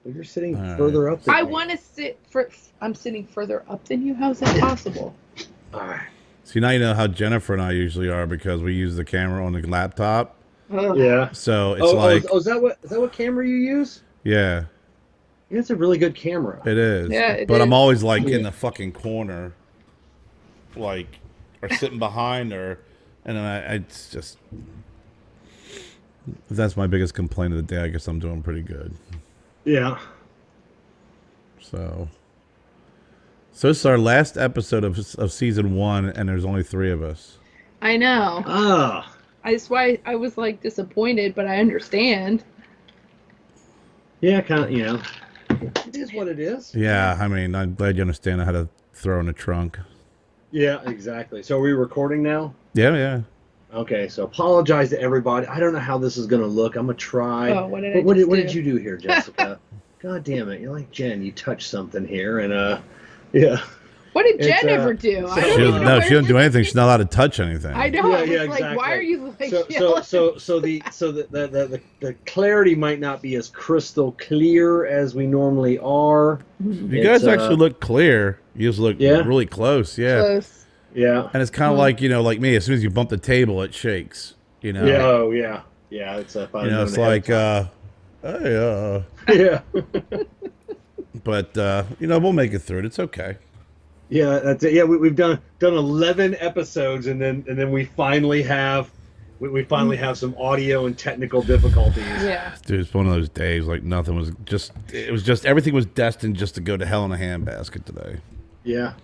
Well, you're sitting further up than I me. want to sit for. I'm sitting further up than you. How's that possible? All right. See, now you know how Jennifer and I usually are because we use the camera on the laptop. Yeah. So it's like, is that what camera you use? yeah, Yeah, it's a really good camera. it is. Yeah, it but I'm is. always like in the fucking corner, like, or sitting behind her, and then it's just, that's my biggest complaint of the day. I guess I'm doing pretty good. Yeah. So this is our last episode of season 1, and there's only 3 of us. I know. Ah. That's why I was like disappointed, but I understand. Yeah, kind of. You know, it is what it is. Yeah, I mean, I'm glad you understand. I had to throw in the trunk. Yeah, exactly. So are we recording now? Yeah. Okay, so apologize to everybody. I don't know how this is going to look. I'm going to try. Oh, what what do? did you do here, Jessica? God damn it. You're like Jen. You touched something here, and, yeah. What did Jen ever do? So, I don't even know. She doesn't do anything. She's not allowed to touch anything. I know. I was like, exactly. why are you like so the clarity might not be as crystal clear as we normally are. You guys actually look clear. You just look really close. Yeah. Close. Yeah. And it's kind of like, like me. As soon as you bump the table, it shakes. Yeah. Oh yeah. Yeah. It's it's like hey, yeah. But we'll make it through it. It's okay. Yeah, that's it. Yeah, we've done 11 episodes, and then we finally have some audio and technical difficulties. Yeah, dude, it's one of those days like nothing was just. It was just everything was destined just to go to hell in a handbasket today. Yeah.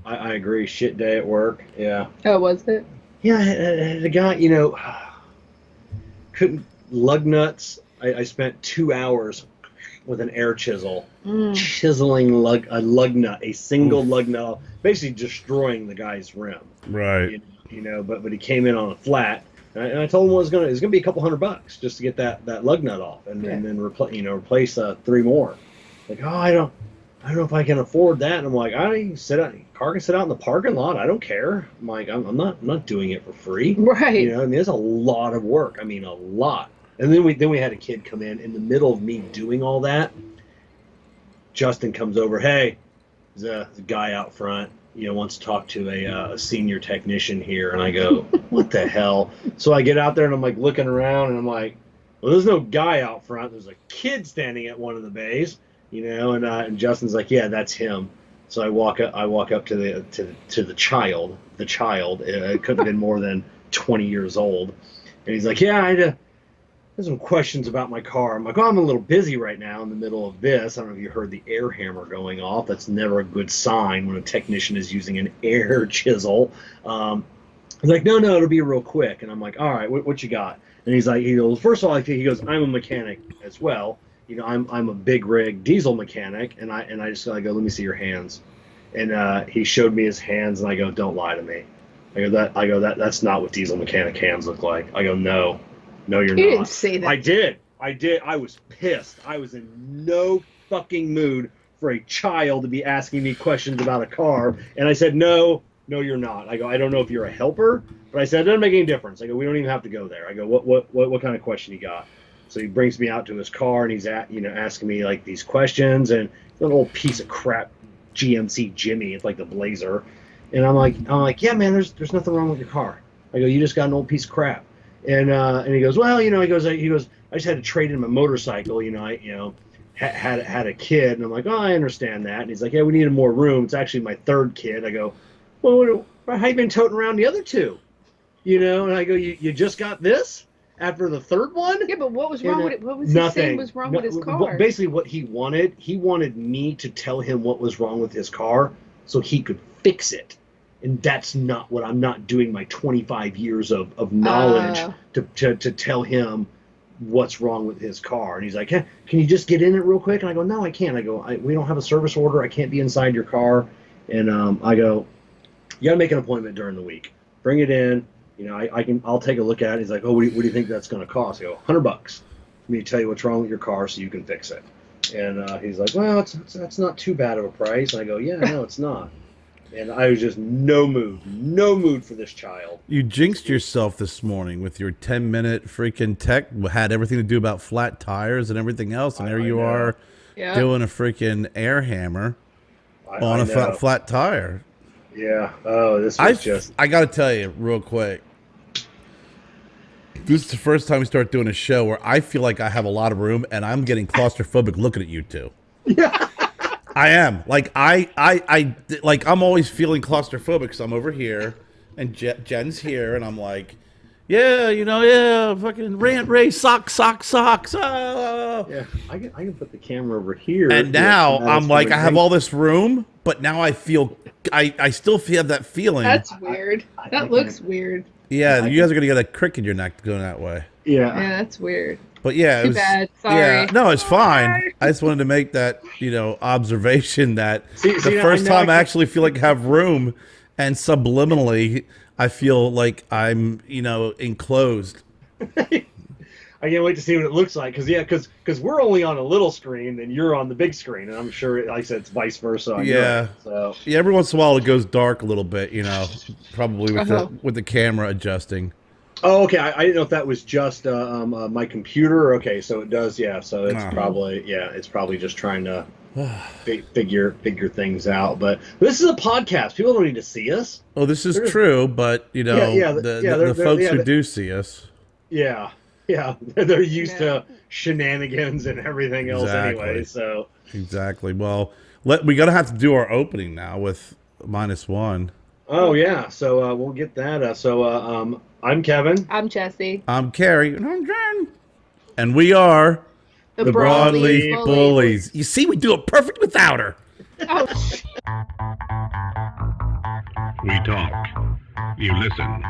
I agree. Shit day at work. Yeah. Oh, was it? Yeah, the guy, couldn't lug nuts. I spent 2 hours with an air chisel, chiseling a lug nut, a single lug nut, basically destroying the guy's rim. Right. But he came in on a flat, and I told him it was gonna be a couple $100 just to get that lug nut off, and then replace 3 more. Like, oh, I don't know if I can afford that. And I'm like, car can sit out in the parking lot. I don't care. I'm like, I'm not doing it for free. Right. I mean, there's a lot of work. I mean, a lot. And then we had a kid come in the middle of me doing all that. Justin comes over. Hey, there's a guy out front. Wants to talk to a senior technician here. And I go, what the hell? So I get out there and I'm like looking around and I'm like, well, there's no guy out front. There's a kid standing at one of the bays. And Justin's like, yeah, that's him. So I walk up to the child. The child. It couldn't have been more than 20 years old. And he's like, yeah, there's some questions about my car. I'm like, oh, I'm a little busy right now in the middle of this. I don't know if you heard the air hammer going off. That's never a good sign when a technician is using an air chisel. He's like, no, it'll be real quick. And I'm like, all right, what you got? And he goes, first of all, he goes, I'm a mechanic as well. I'm a big rig diesel mechanic. And I go, let me see your hands. And he showed me his hands, and I go, don't lie to me. That's not what diesel mechanic hands look like. I go, no, you're not. You didn't say that. I did. I was pissed. I was in no fucking mood for a child to be asking me questions about a car. And I said, no, you're not. I go, I don't know if you're a helper, but I said, it doesn't make any difference. I go, we don't even have to go there. I go, what kind of question you got? So he brings me out to his car, and he's asking me like these questions, and it's an old piece of crap GMC Jimmy. It's like the Blazer. And I'm like, yeah, man, there's nothing wrong with your car. I go, you just got an old piece of crap. And he goes, well, he goes, I just had to trade in my motorcycle. I had a kid, and I'm like, oh, I understand that. And he's like, yeah, we needed more room. It's actually my 3rd kid. I go, well, how you been toting around the other 2? And I go, you just got this after the 3rd one? Yeah, but what was wrong with it? What was nothing. he saying was wrong with his car? Basically, what he wanted me to tell him what was wrong with his car so he could fix it. And that's not what I'm not doing my 25 years of knowledge to tell him what's wrong with his car. And he's like, hey, can you just get in it real quick? And I go, no, I can't. I go, we don't have a service order. I can't be inside your car. And I go, you got to make an appointment during the week. Bring it in. I'll take a look at it. He's like, oh, what do you think that's going to cost? I go, $100 for me to tell you what's wrong with your car so you can fix it. And he's like, well, that's not too bad of a price. And I go, yeah, no, it's not. And I was just no mood for this child. You jinxed yourself this morning with your 10-minute freaking tech. Had everything to do about flat tires and everything else, and there you are doing a freaking air hammer on a flat tire. Yeah. Oh, this was just... I got to tell you real quick. This is the first time we start doing a show where I feel like I have a lot of room, and I'm getting claustrophobic looking at you two. Yeah. I am. Like, I'm always feeling claustrophobic because I'm over here, and Jen's here, and I'm like, fucking rant race, socks. Oh. Yeah, I can put the camera over here. And now I'm like, I have all this room, but now I feel, I still have that feeling. That's weird. That looks weird. Yeah, you guys are going to get a crick in your neck going that way. Yeah, that's weird. But yeah, Too bad. Sorry. Yeah, no, it's fine. I just wanted to make that, observation that the first time I actually feel like I have room, and subliminally I feel like I'm, enclosed. I can't wait to see what it looks like because we're only on a little screen and you're on the big screen, and I'm sure, like I said, it's vice versa. Yeah. So every once in a while it goes dark a little bit, probably with the camera adjusting. Oh, okay. I didn't know if that was just my computer. Okay, so it does. Yeah, so it's probably just trying to figure things out. But this is a podcast. People don't need to see us. Oh, this is true, but the folks who do see us. Yeah, they're used to shenanigans and everything else anyway. So exactly. Well, we gotta have to do our opening now with -1. Oh yeah, so we'll get that. I'm Kevin. I'm Jessie. I'm Carrie. And I'm Jen. And we are the Broadleaf Bullies. You see, we do it perfect without her. Oh. We talk. You listen.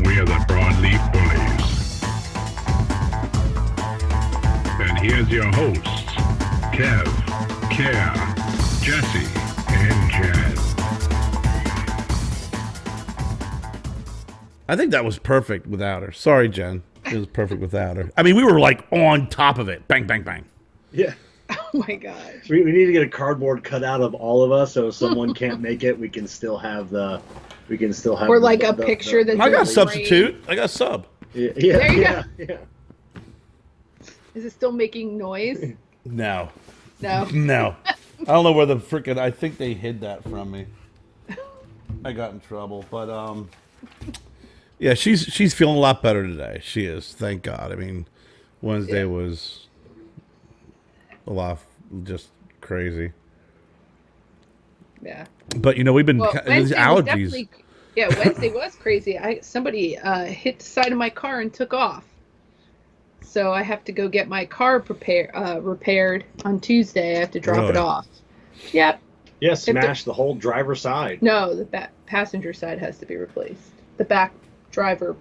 We are the Broadleaf Bullies. And here's your hosts, Kev, Kerr, Jessie, and Jen. I think that was perfect without her. Sorry, Jen. It was perfect without her. I mean, we were like on top of it. Bang, bang, bang. Yeah. Oh my gosh. We need to get a cardboard cutout of all of us, so if someone can't make it, we can still have or like a picture that I got a substitute. I got a sub. Yeah. There you go. Yeah. Is it still making noise? No. No. I don't know where the freaking. I think they hid that from me. I got in trouble, but yeah, she's feeling a lot better today. She is, thank God. I mean, Wednesday was a lot just crazy. Yeah. But we've been Wednesday allergies. Wednesday was crazy. Somebody hit the side of my car and took off. So I have to go get my car repaired on Tuesday. I have to drop it off. Yep. Yeah, smash the whole driver's side. No, the passenger side has to be replaced. The back driver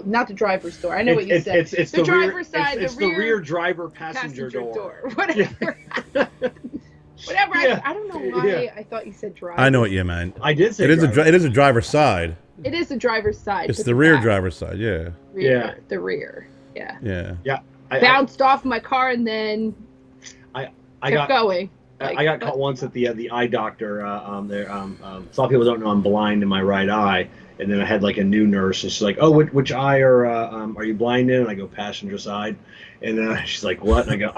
not the driver's door. I know what you said. It's the driver's side. It's the rear driver passenger door. Whatever. Whatever. Yeah. I don't know why I thought you said driver. I know what you meant. I did say it is a driver's side. It is the driver's side. It's the rear driver's side. Yeah. The rear. Yeah. Yeah. Bounced off my car and then I kept going. I got caught once at the eye doctor. There, some people don't know I'm blind in my right eye, and then I had like a new nurse, and she's like, "Oh, which eye are you blind in?" And I go, "Passenger side," and she's like, "What?" And I go,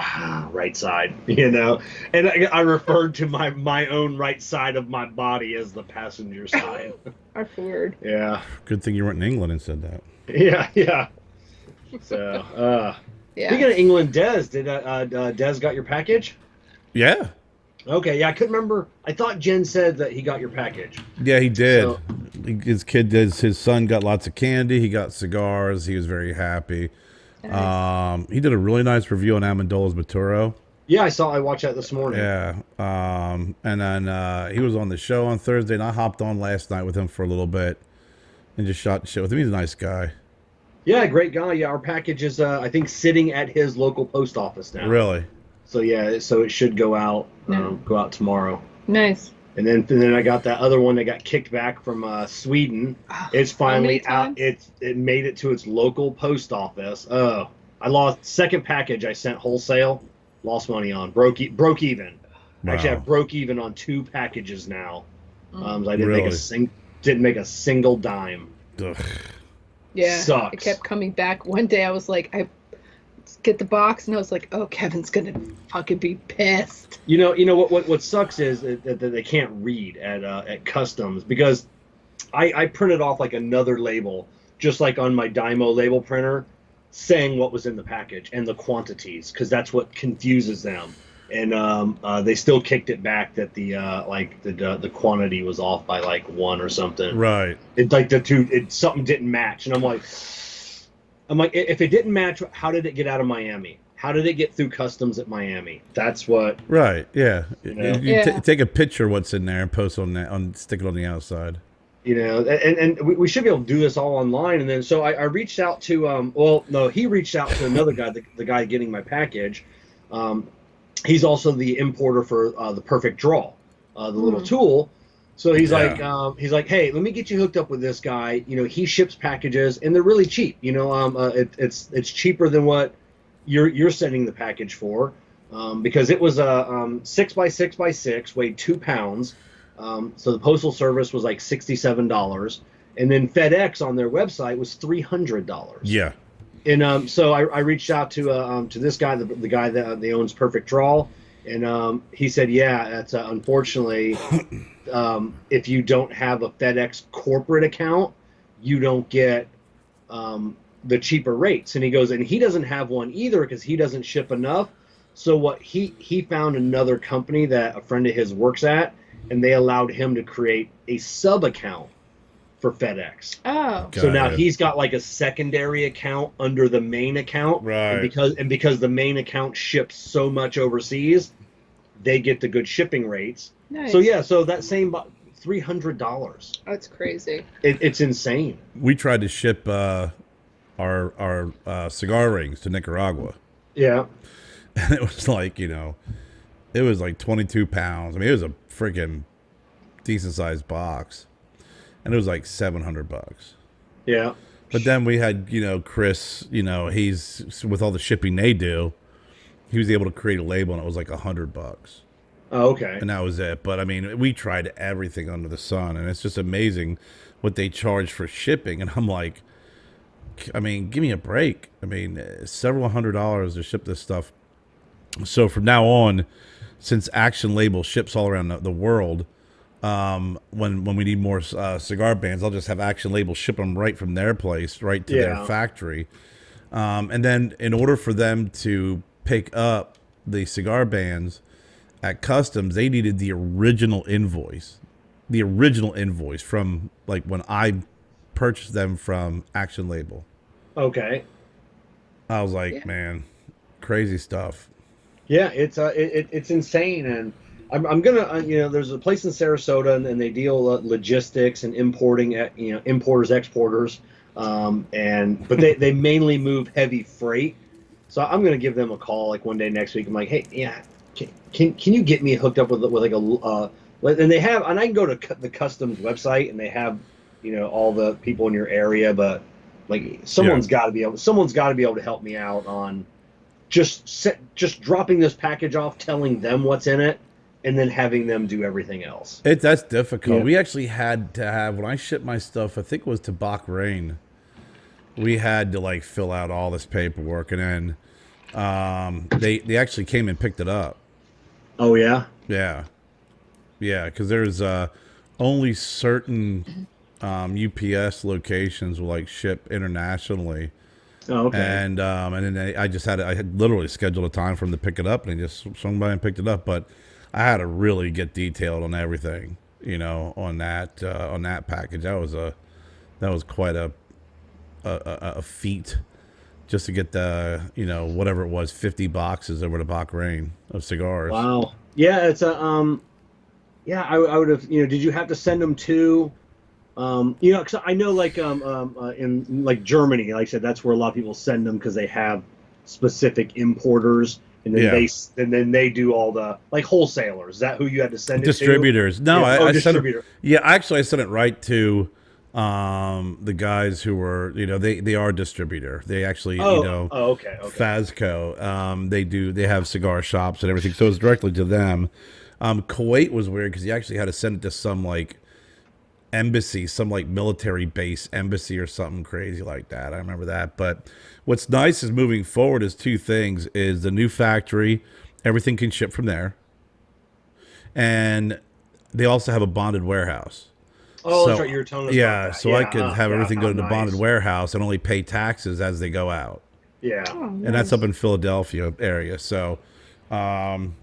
"Right side," And I referred to my own right side of my body as the passenger side. That's weird. Yeah. Good thing you weren't in England and said that. Yeah. So, speaking of England, Des, did Des got your package? Yeah. Okay, yeah, I couldn't remember. I thought Jen said that he got your package. Yeah, he did. So, his son got lots of candy. He got cigars. He was very happy. Nice. He did a really nice review on Amendola's Maturo. Yeah, I watched that this morning. Yeah. And then he was on the show on Thursday, and I hopped on last night with him for a little bit and just shot the shit with him. He's a nice guy. Yeah, great guy. Yeah, our package is, I think, sitting at his local post office now. Really? So yeah, so it should go out tomorrow. Nice. And then I got that other one that got kicked back from Sweden. It's finally out. It made it to its local post office. Oh, I lost second package I sent wholesale. Lost money on. Broke even. Wow. Actually, I broke even on 2 packages now. So I didn't Really? didn't make a single dime. Ugh. Yeah, Sucks. it kept coming back. One day I was like, I get the box, and I was like, oh, Kevin's gonna fucking be pissed. You know what sucks is that they can't read at customs because I printed off like another label, just like on my Dymo label printer, saying what was in the package and the quantities, because that's what confuses them. And they still kicked it back that the quantity was off by like one or something. Right. It like the two, something didn't match, and I'm like, if it didn't match, how did it get out of Miami? How did it get through customs at Miami? That's what. Right. Yeah. You know? Take a picture of what's in there and post stick it on the outside. You know, and we should be able to do this all online. And then so I reached out to he reached out to another guy, the guy getting my package. He's also the importer for the Perfect Draw, the little tool. So he's like, hey, let me get you hooked up with this guy. You know, he ships packages, and they're really cheap. You know, it's cheaper than what you're sending the package for, because it was a 6x6x6, weighed 2 pounds. So the postal service was like $67, and then FedEx on their website was $300. Yeah. And so I reached out to this guy, the guy that owns Perfect Draw, and he said, yeah, that's unfortunately, if you don't have a FedEx corporate account, you don't get the cheaper rates. And he goes, and he doesn't have one either because he doesn't ship enough. So what he found another company that a friend of his works at, and they allowed him to create a sub account for FedEx. Oh. So now he's got like a secondary account under the main account. Right. And because the main account ships so much overseas, they get the good shipping rates. Nice. So yeah, so that same $300. That's crazy. It's insane. We tried to ship our cigar rings to Nicaragua. Yeah. And it was like, it was like 22 pounds. I mean, it was a freaking decent sized box. And it was like $700. Yeah. But then we had, Chris, he's with all the shipping they do, he was able to create a label and it was like $100. Oh, okay. And that was it. But I mean, we tried everything under the sun, and it's just amazing what they charge for shipping. And I'm like, I mean, give me a break. I mean, several $100s to ship this stuff. So from now on, since Action Label ships all around the world, when we need more cigar bands, I'll just have Action Label ship them right from their place, right to their factory. And then in order for them to pick up the cigar bands at customs, they needed the original invoice from like when I purchased them from Action Label. Okay. I was like, man, crazy stuff. Yeah, it's insane, and I'm gonna there's a place in Sarasota, and they deal logistics and importing, importers, exporters, but they mainly move heavy freight. So I'm gonna give them a call like one day next week. I'm like, hey, yeah, can you get me hooked up with like a and they have, and I can go to the customs website and they have all the people in your area, but like someone's got to be able to help me out on just dropping this package off, telling them what's in it, and then having them do everything else. That's difficult. Yeah. We actually had to have, when I shipped my stuff, I think it was to Bahrain, we had to like fill out all this paperwork, and then they actually came and picked it up. Oh yeah? Yeah, because there's only certain UPS locations will like ship internationally. Oh, okay. And then I had literally scheduled a time for them to pick it up, and they just swung by and picked it up. But I had to really get detailed on everything, on that package. That was quite a feat just to get the whatever it was, 50 boxes over to Bahrain of cigars. Wow. Yeah, it's I would have, did you have to send them to because I know like in like Germany, like I said, that's where a lot of people send them because they have specific importers, and then they do all the like wholesalers. Is that who you had to send it to? Distributors. No, yeah. I sent distributor. it. Yeah, actually, I sent it right to The guys who were, they are a distributor. They actually, okay. Fazco, they have cigar shops and everything. So it's directly to them. Kuwait was weird because you actually had to send it to some like embassy, some like military base embassy or something crazy like that. I remember that. But what's nice is moving forward is two things: is the new factory, everything can ship from there, and they also have a bonded warehouse. Oh, that's right. You were telling us about that. So I could have everything go to the bonded warehouse and only pay taxes as they go out. Yeah. Oh, nice. And that's up in Philadelphia area. So, and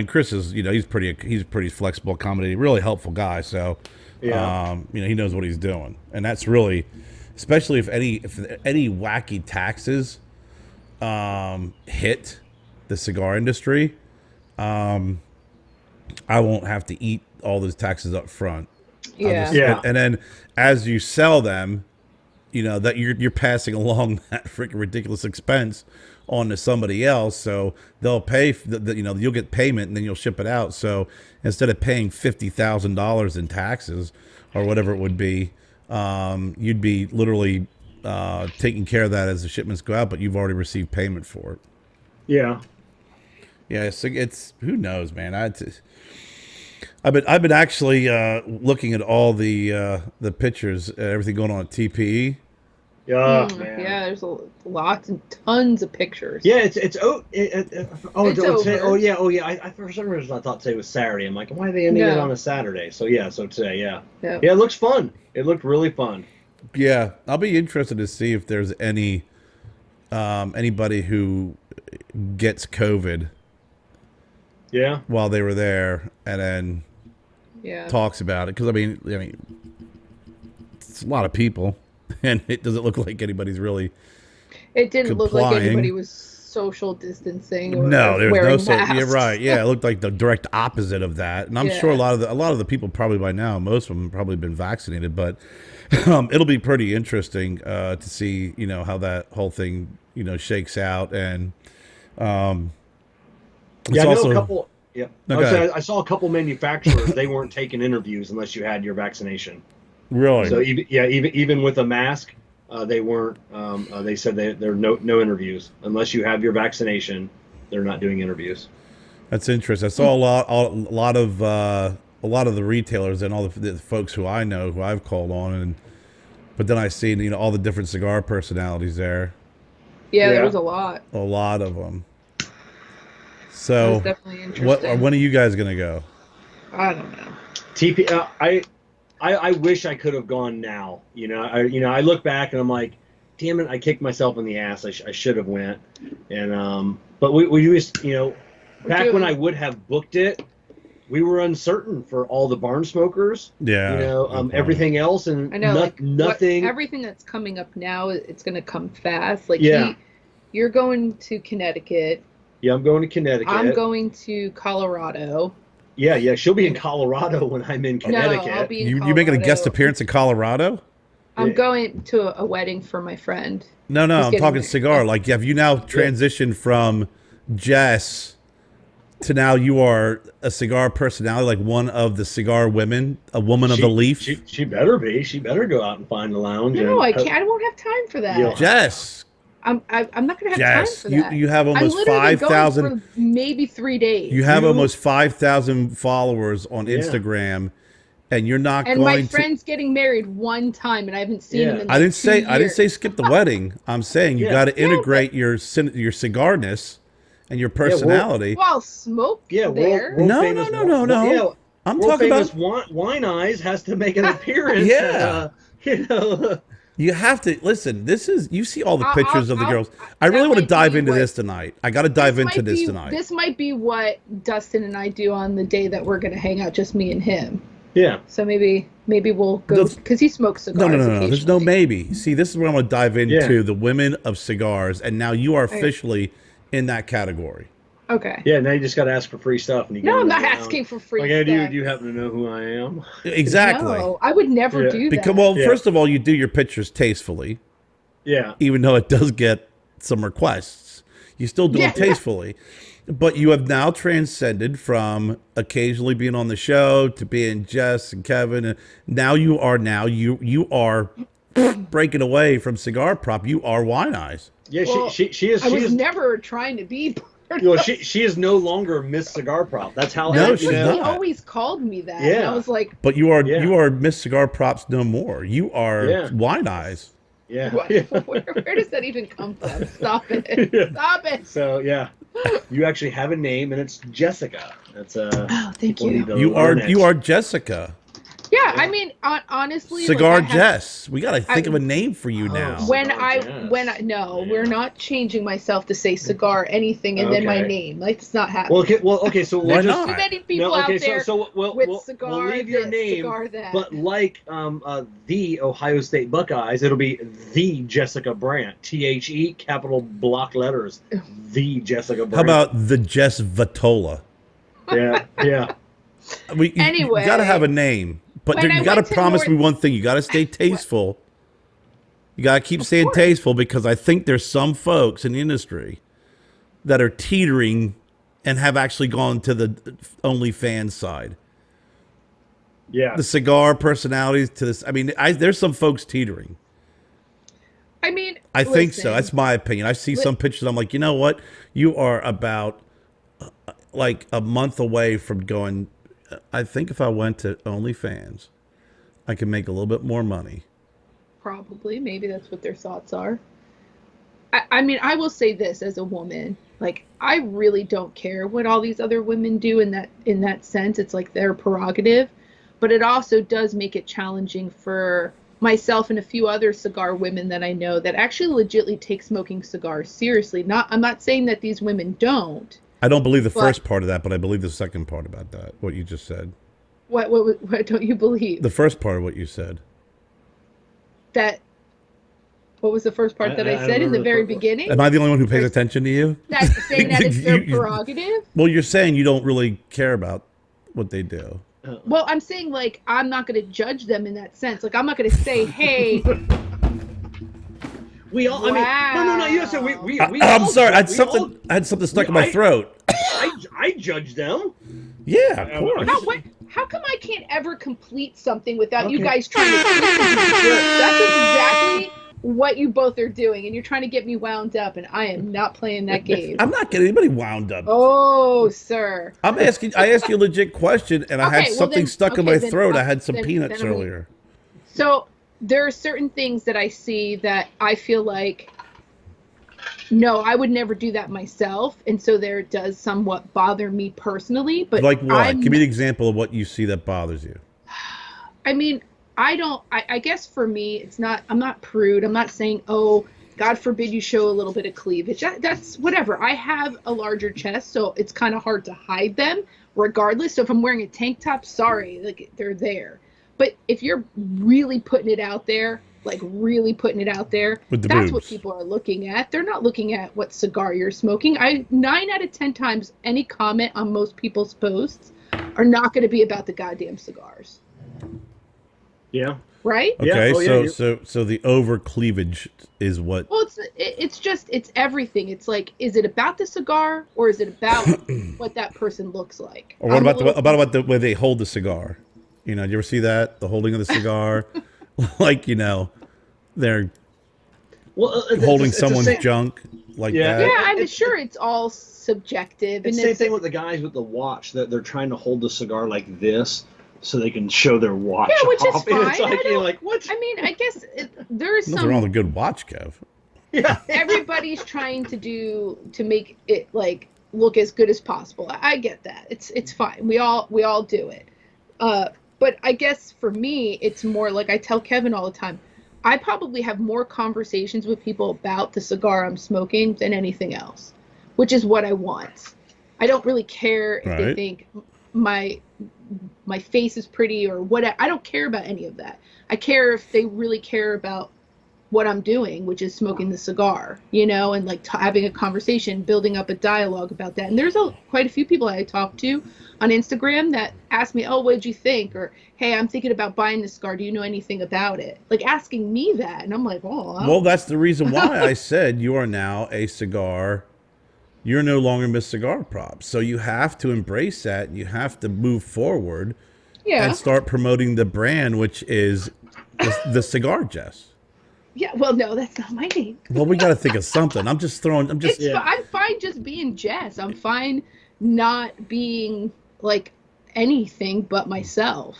Chris is, he's pretty flexible, accommodating, really helpful guy. So, he knows what he's doing. And that's really, especially if any wacky taxes hit the cigar industry, I won't have to eat all those taxes up front. Yeah. And then as you sell them, that you're passing along that freaking ridiculous expense on to somebody else. So they'll pay, you'll get payment and then you'll ship it out. So instead of paying $50,000 in taxes or whatever it would be, you'd be literally taking care of that as the shipments go out, but you've already received payment for it. Yeah. Yeah. So it's who knows, man. I've been actually looking at all the pictures, everything going on at TPE. Yeah, man. Yeah, there's lots and tons of pictures. Yeah, it's over. I for some reason I thought today was Saturday. I'm like, why are they ending it on a Saturday? So today, yeah, it looks fun. It looked really fun. Yeah, I'll be interested to see if there's anybody who gets COVID. Yeah. While they were there, and then talks about it, because I mean, it's a lot of people, and it doesn't look like anybody's really. It didn't complying. look like anybody was social distancing. Or no, there was no. masks. Yeah, right. Yeah, it looked like the direct opposite of that, and I'm sure a lot of the people probably by now, most of them have probably been vaccinated, but it'll be pretty interesting to see, how that whole thing, shakes out, and I know a couple. Yeah, I saw a couple manufacturers. They weren't taking interviews unless you had your vaccination. Really? So even with a mask, they weren't. They said there are no interviews unless you have your vaccination. They're not doing interviews. That's interesting. I saw a lot of the retailers and all the folks who I know, who I've called on, but then I see all the different cigar personalities there. Yeah, there was a lot. A lot of them. So, that was definitely interesting. When are you guys gonna go? I don't know. I wish I could have gone now. I look back and I'm like, damn it, I kicked myself in the ass. I should have went. And but we used, back when I would have booked it, we were uncertain for all the barn smokers. Yeah. Everything else, and I know, nothing. Everything that's coming up now, it's going to come fast. You're going to Connecticut. Yeah, I'm going to Connecticut. I'm going to Colorado. Yeah. She'll be in Colorado when I'm in Connecticut. No, I'll be in You're making a guest appearance in Colorado? I'm going to a wedding for my friend. No, I'm talking cigar. Like, have you now transitioned from Jess to now you are a cigar personality, like one of the cigar women, a woman of the leaf? She better be. She better go out and find a lounge. No, I can't. I won't have time for that. Jess. I'm not going to have time for that. You have almost 5,000. Maybe 3 days. You have almost 5,000 followers on Instagram, and you're not and going to. And my friend's getting married one time, and I haven't seen him in I didn't say skip the wedding. I'm saying you got to integrate your cigarness and your personality. Well, I'll smoke there. No. I'm talking about Wine Eyes has to make an appearance. You have to listen. You see all the pictures of the girls. I really want to dive into this tonight. I got to dive into this tonight. This might be what Dustin and I do on the day that we're going to hang out, just me and him. Yeah. So maybe we'll go, because he smokes cigars. No. There's no maybe. See, this is where I'm going to dive into the women of cigars, and now you are officially in that category. Okay. Yeah, now you just got to ask for free stuff. And I'm not asking for free stuff. Do you happen to know who I am? Exactly. No, I would never do that. First of all, you do your pictures tastefully. Yeah. Even though it does get some requests, you still do it tastefully. But you have now transcended from occasionally being on the show to being Jess and Kevin, and now you are breaking away from Cigar Prop. You are Wine Eyes. Yeah, Well, she is. I She was is. never trying to be part You know, of she is no longer Miss Cigar Prop. That's how. No, you she's know, He not. always called me that. Yeah. And I was like, But you are Yeah. Miss Cigar Props no more. You are Yeah. Wine Eyes. Yeah. what? yeah. Where does that even come from? Stop it. Yeah. Stop it. So yeah, you actually have a name, and it's Jessica. That's Oh, thank people you. need to You learn it. are Jessica. Yeah, I mean, honestly, Cigar like, I have- Jess. We got to think of a name for you now. Cigar when Jess. I no, Yeah. we're not changing myself to say cigar anything and then my Okay. name. Like, it's not happening. Well, okay. So Why we'll just not? Too many people no. Okay, out there so we'll with cigar we'll leave your this, name, cigar that. but like the Ohio State Buckeyes, it'll be the Jessica Brandt. THE capital block letters. The Jessica How Brandt. about the Jess Vatola? Yeah. You Anyway, got to have a name, but when you I got to went to promise North- me one thing. You got to stay tasteful. You got to keep Of saying course. tasteful, because I think there's some folks in the industry that are teetering and have actually gone to the OnlyFans side. Yeah. The cigar personalities to this. I mean, there's some folks teetering. I mean, I think so. listen, That's my opinion. I see some pictures. I'm like, you know what? You are about like a month away from going. I think if I went to OnlyFans, I could make a little bit more money. probably, maybe that's what their thoughts are. I mean, I will say this as a woman, like, I really don't care what all these other women do in that sense. It's like their prerogative, but it also does make it challenging for myself and a few other cigar women that I know that actually legitimately take smoking cigars seriously. I'm not saying that these women don't. I don't believe the But- first part of that, but I believe the second part about that. What you just said. What don't you believe? The first part of what you said. That what was the first part that I I don't said in remember the the very part. beginning? Am I the only one who pays attention to you? That saying that it's their You- prerogative? Well, you're saying you don't really care about what they do. Well, I'm saying, like, I'm not going to judge them in that sense. Like, I'm not going to say, hey, We all. I mean, no. You said we. I'm all- sorry. I had we something. all- I had something stuck in we- my throat. I judge them. Yeah, of course. how come I can't ever complete something without you Okay. guys trying to twist it to be jerks? That's exactly what you both are doing, and you're trying to get me wound up, and I am not playing that game. I'm not getting anybody wound up. Oh, sir. I asked you a legit question, and I Okay, had well something then- stuck in okay, my then- throat. I had some then- peanuts then I'm- earlier. So there are certain things that I see that I feel like, no, I would never do that myself, and so there does somewhat bother me personally. But Like what? I'm- Give me an example of what you see that bothers you. I mean, I guess for me, it's not, I'm not prude. I'm not saying, oh, God forbid you show a little bit of cleavage. That's whatever. I have a larger chest, so it's kind of hard to hide them regardless. So if I'm wearing a tank top, sorry, like, they're there. But if you're really putting it out there, like really putting it out there, With the that's what boobs. people are looking at. They're not looking at what cigar you're smoking. 9 out of 10 times, any comment on most people's posts are not going to be about the goddamn cigars. Yeah. Right? Yeah, Okay, oh, yeah, so the over cleavage is what. Well, it's everything. It's like, is it about the cigar or is it about what that person looks like? Or what I'm a about little- about the way they hold the cigar? You know, do you ever see that, the holding of the cigar? Like, you know, they're Well, holding it's the someone's same- junk like Yeah. that. Yeah, I'm It's- sure it's all subjective. It's And the same thing with the guys with the watch that they're trying to hold the cigar like this so they can show their watch. Yeah, which is off. And It's fine. like, I you're don't- like, what? I mean, I guess there is Nothing wrong some. with a good watch, Kev. Yeah. Everybody's trying to make it like look as good as possible. I get that. It's fine. We all do it. But I guess for me, it's more like I tell Kevin all the time. I probably have more conversations with people about the cigar I'm smoking than anything else, which is what I want. I don't really care if they Right. think my face is pretty or what. I don't care about any of that. I care if they really care about what I'm doing, which is smoking the cigar, you know, and like having a conversation, building up a dialogue about that. And there's quite a few people I talk to on Instagram that ask me, oh, what'd you think? Or, hey, I'm thinking about buying this cigar. Do you know anything about it? Like asking me that. And I'm like, oh, Well, that's the reason why I said you are now a cigar you're no longer Miss Cigar Props. So you have to embrace that. You have to move forward and start promoting the brand, which is the cigar, Jess. Yeah, well, no, that's not my name. Well, we got to think of something. I'm fine just being Jess. I'm fine not being like anything but myself.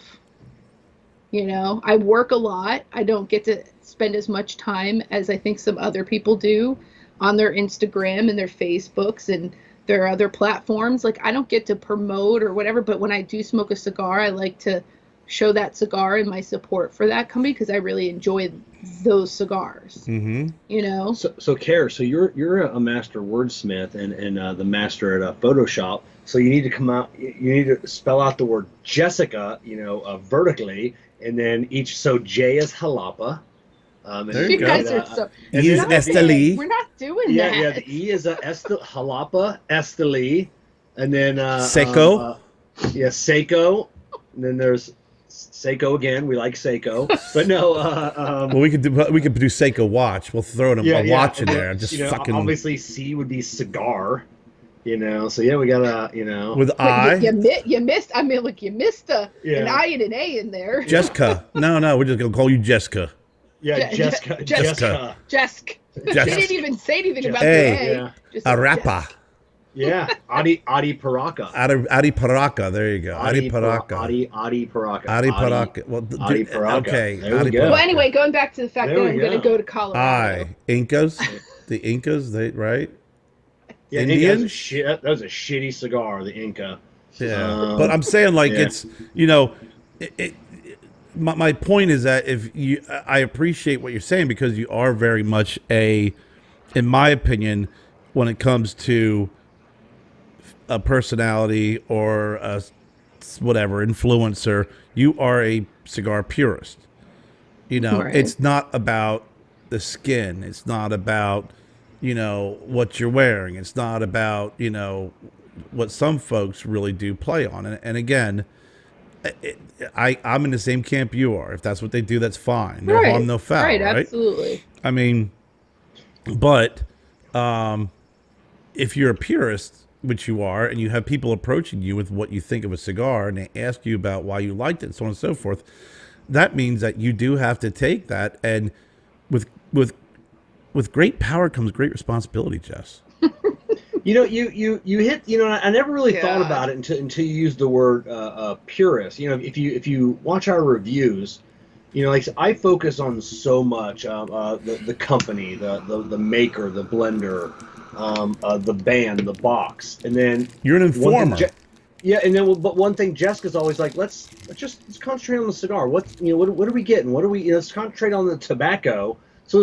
You know, I work a lot. I don't get to spend as much time as I think some other people do on their Instagram and their Facebooks and their other platforms. Like, I don't get to promote or whatever, but when I do smoke a cigar, I like to show that cigar and my support for that company because I really enjoy those cigars. Mm-hmm. You know. So Kerr, so you're a master wordsmith and the master at Photoshop. So you need to come out. You need to spell out the word Jessica, vertically, and then each. So J is jalapa. There you go. Guys are so. E is Esteli. We're not doing that. Yeah. The E is jalapa Esteli, and then Seco. Seco. And then there's Seiko again. We like Seiko, but no. Well, we could do Seiko watch. We'll throw a watch in there. Just fucking. Obviously, C would be cigar. So yeah, we gotta. With I. You missed. I mean, look, you missed an I and an A in there. Jessica. No, we're just gonna call you Jessica. Yeah, Jessica. Jessica. You didn't even say anything about the A. Yeah. A rapper. Yeah, Adi Paraka. Adi Paraka. There you go. Adi Paraka. Adi Paraka. Adi Paraka. Well, Adi Paraka. Okay. There we go. Well, anyway, going back to the fact that I'm going to go to Colorado. Incas. The Incas, right? Yeah, Indians. That was a shitty cigar, the Inca. Yeah, but I'm saying it's my point is that I appreciate what you're saying because you are very much in my opinion, when it comes to a personality or a whatever influencer, you are a cigar purist. Right. It's not about the skin. It's not about what you're wearing. It's not about what some folks really do play on. And again, I'm in the same camp you are. If that's what they do, that's fine. No harm, no foul. Right, absolutely. I mean, but if you're a purist, which you are, and you have people approaching you with what you think of a cigar, and they ask you about why you liked it, and so on and so forth, that means that you do have to take that, and with great power comes great responsibility, Jess. You hit. I never really thought about it until you used the word purist. If you watch our reviews, like I focus on so much the company, the maker, the blender, the band, the box, and then you're an informer. But one thing Jessica's always like, let's concentrate on the cigar. What are we getting? What are we? Let's concentrate on the tobacco. So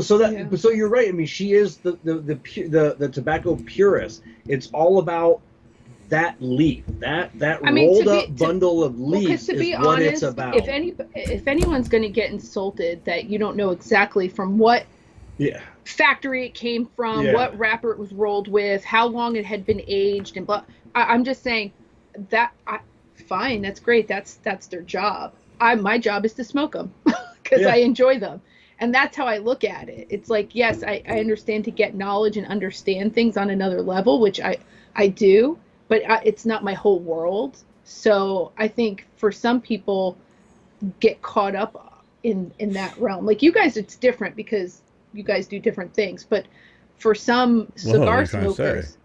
you're right. I mean, she is the tobacco purist. It's all about that leaf, that rolled up bundle of leaves is what it's about. If anyone's going to get insulted that you don't know exactly from what factory it came from, what wrapper it was rolled with, how long it had been aged, and blah. I'm just saying that fine, that's great. That's their job. My job is to smoke them because I enjoy them. And that's how I look at it. It's like, yes, I understand to get knowledge and understand things on another level, which I do, but it's not my whole world. So I think for some people get caught up in that realm. Like you guys, it's different because you guys do different things. But for some cigar smokers,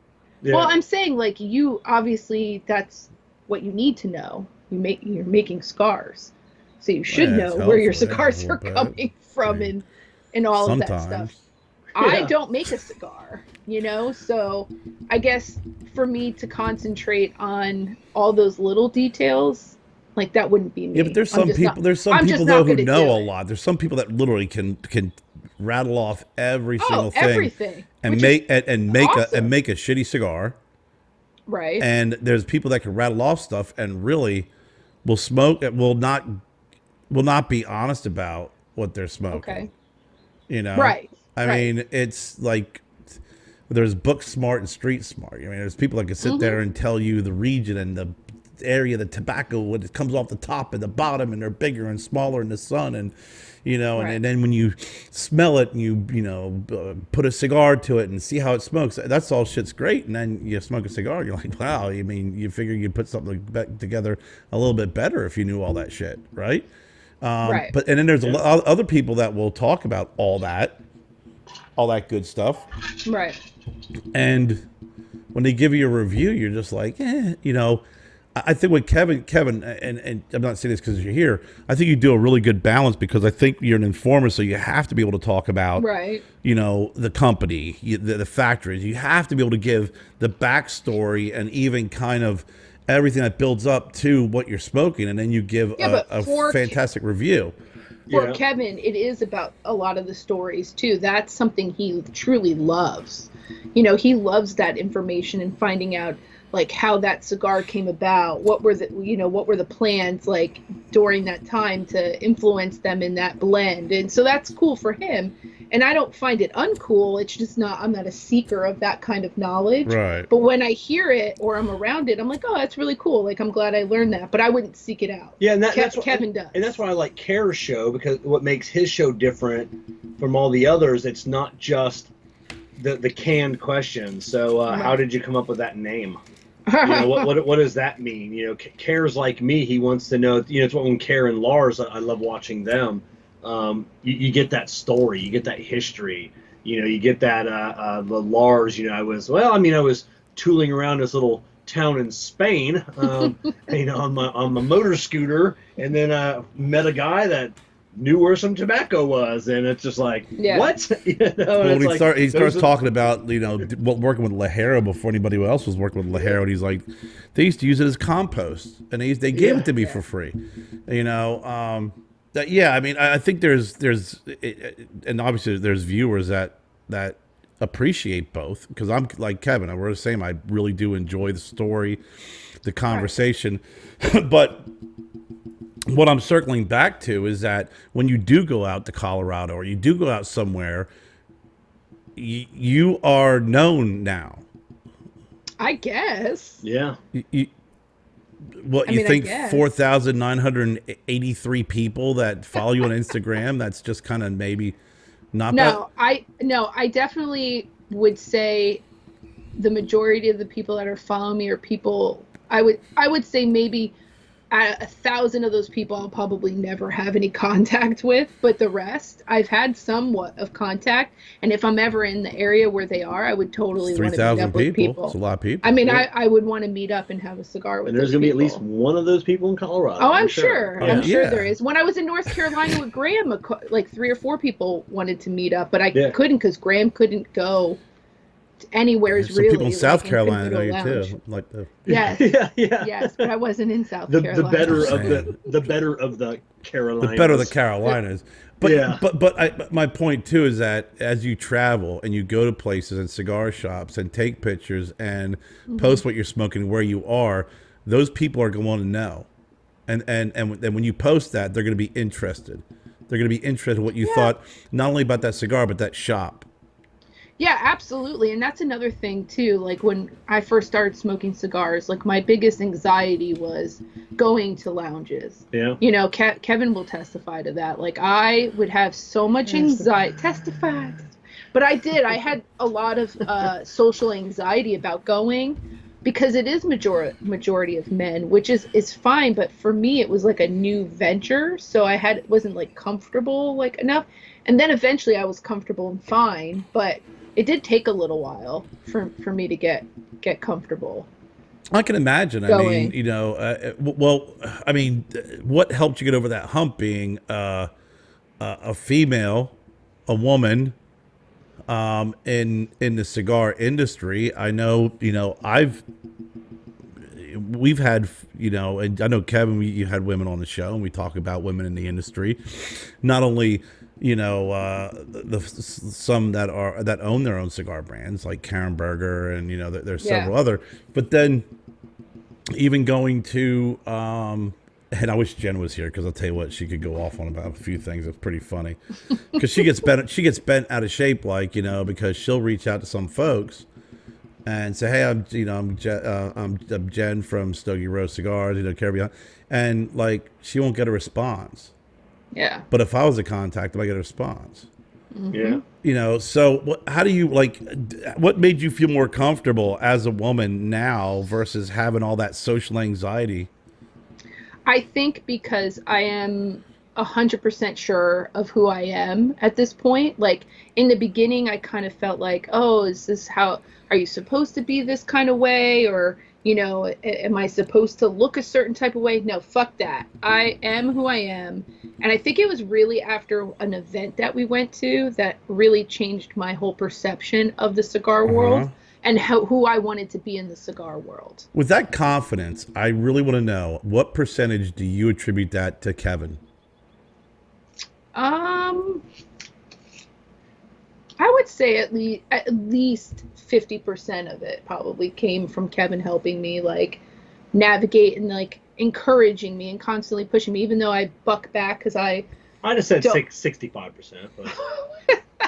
well, I'm saying like you, obviously that's what you need to know. You're making cigars. So you should know where your cigars are coming from and all of that stuff. I don't make a cigar, so I guess for me to concentrate on all those little details, like that wouldn't be me. Yeah, but there's some people though who know a lot. There's some people that literally can rattle off every single thing everything, and make a shitty cigar. Right. And there's people that can rattle off stuff and really will smoke. Will not be honest about what they're smoking. Okay. Right. I mean, it's like there's book smart and street smart. I mean, there's people that can sit there and tell you the region and area, the tobacco, when it comes off the top and the bottom, and they're bigger and smaller in the sun, and and then when you smell it and you put a cigar to it and see how it smokes, that's all shit's great. And then you smoke a cigar, you're like, wow. I mean, you figure you'd put something together a little bit better if you knew all that shit, right? But and then there's a lot of other people that will talk about all that good stuff, right? And when they give you a review, you're just like, I think with Kevin, and I'm not saying this because you're here, I think you do a really good balance, because I think you're an informer, so you have to be able to talk about, the company, the factories. You have to be able to give the backstory and even kind of everything that builds up to what you're smoking, and then you give a fantastic review. For Kevin, it is about a lot of the stories too. That's something he truly loves. He loves that information and finding out like how that cigar came about, what were the plans like during that time to influence them in that blend. And so that's cool for him. And I don't find it uncool. It's just I'm not a seeker of that kind of knowledge. Right. But when I hear it or I'm around it, I'm like, oh, that's really cool. Like, I'm glad I learned that, but I wouldn't seek it out. Yeah. And that's what Kevin does. And that's why I like Kerr's show, because what makes his show different from all the others, it's not just the canned questions. So how did you come up with that name? What does that mean? Kerr's like me. He wants to know. It's what when Kerr and Lars, I love watching them. You get that story, you get that history. You get that the Lars. I was tooling around this little town in Spain, on my motor scooter, and then met a guy that knew where some tobacco was, and it's just like, what? When he starts talking about working with Lajero before anybody else was working with Lajero, and he's like, they used to use it as compost, and they gave it to me for free. I think there's and obviously there's viewers that appreciate both, because I'm like Kevin. I was the same. I really do enjoy the story, the conversation, but what I'm circling back to is that when you do go out to Colorado or you do go out somewhere, you are known now. I guess. Yeah. You think 4,983 people that follow you on Instagram? That's just kind of maybe not. I definitely would say the majority of the people that are following me are people. I would say maybe 1,000 of those people I'll probably never have any contact with, but the rest I've had somewhat of contact. And if I'm ever in the area where they are, I would totally want to meet up with people. It's a lot of people. I mean, I would want to meet up and have a cigar with. And there's going to be at least one of those people in Colorado. Oh, I'm sure. I'm sure there is. When I was in North Carolina with Graham, like 3 or 4 people wanted to meet up, but I couldn't because Graham couldn't go anywhere. Some people in South Carolina know you too, like the yes, but I wasn't in South Carolina. The better of the Carolinas. The better of the Carolinas. But my point too is that as you travel and you go to places and cigar shops and take pictures and post what you're smoking, where you are, those people are going to know, and when you post that, they're going to be interested. They're going to be interested in what you thought, not only about that cigar but that shop. Yeah, absolutely. And that's another thing too. Like when I first started smoking cigars, like my biggest anxiety was going to lounges. Yeah. Kevin will testify to that. Like I would have so much anxiety. Testify. But I had a lot of social anxiety about going, because it is majority of men, which is fine. But for me, it was like a new venture. So wasn't like comfortable like enough. And then eventually I was comfortable and fine, but it did take a little while for me to get comfortable. I can imagine. Going. I mean, what helped you get over that hump being a female, a woman, in the cigar industry? I know, we've had, and I know Kevin, you had women on the show, and we talk about women in the industry, not only. Some that own their own cigar brands like Karen Berger, and there's several other. But then even going to and I wish Jen was here, because I'll tell you what, she could go off on about a few things. It's pretty funny, because she gets bent out of shape, because she'll reach out to some folks and say, hey, I'm Jen from Stogie Roast Cigars, Kerr, and like she won't get a response. Yeah. But if I was to contact them, I get a response. Yeah. So how do you what made you feel more comfortable as a woman now versus having all that social anxiety? I think because I am 100% sure of who I am at this point. Like in the beginning, I kind of felt like, oh, is this how, are you supposed to be this kind of way? Or, am I supposed to look a certain type of way? No, fuck that. I am who I am. And I think it was really after an event that we went to that really changed my whole perception of the cigar world and who I wanted to be in the cigar world. With that confidence, I really want to know, what percentage do you attribute that to Kevin? I would say at least 50% of it probably came from Kevin helping me like navigate and like encouraging me and constantly pushing me, even though I buck back because I'd have said 65%, but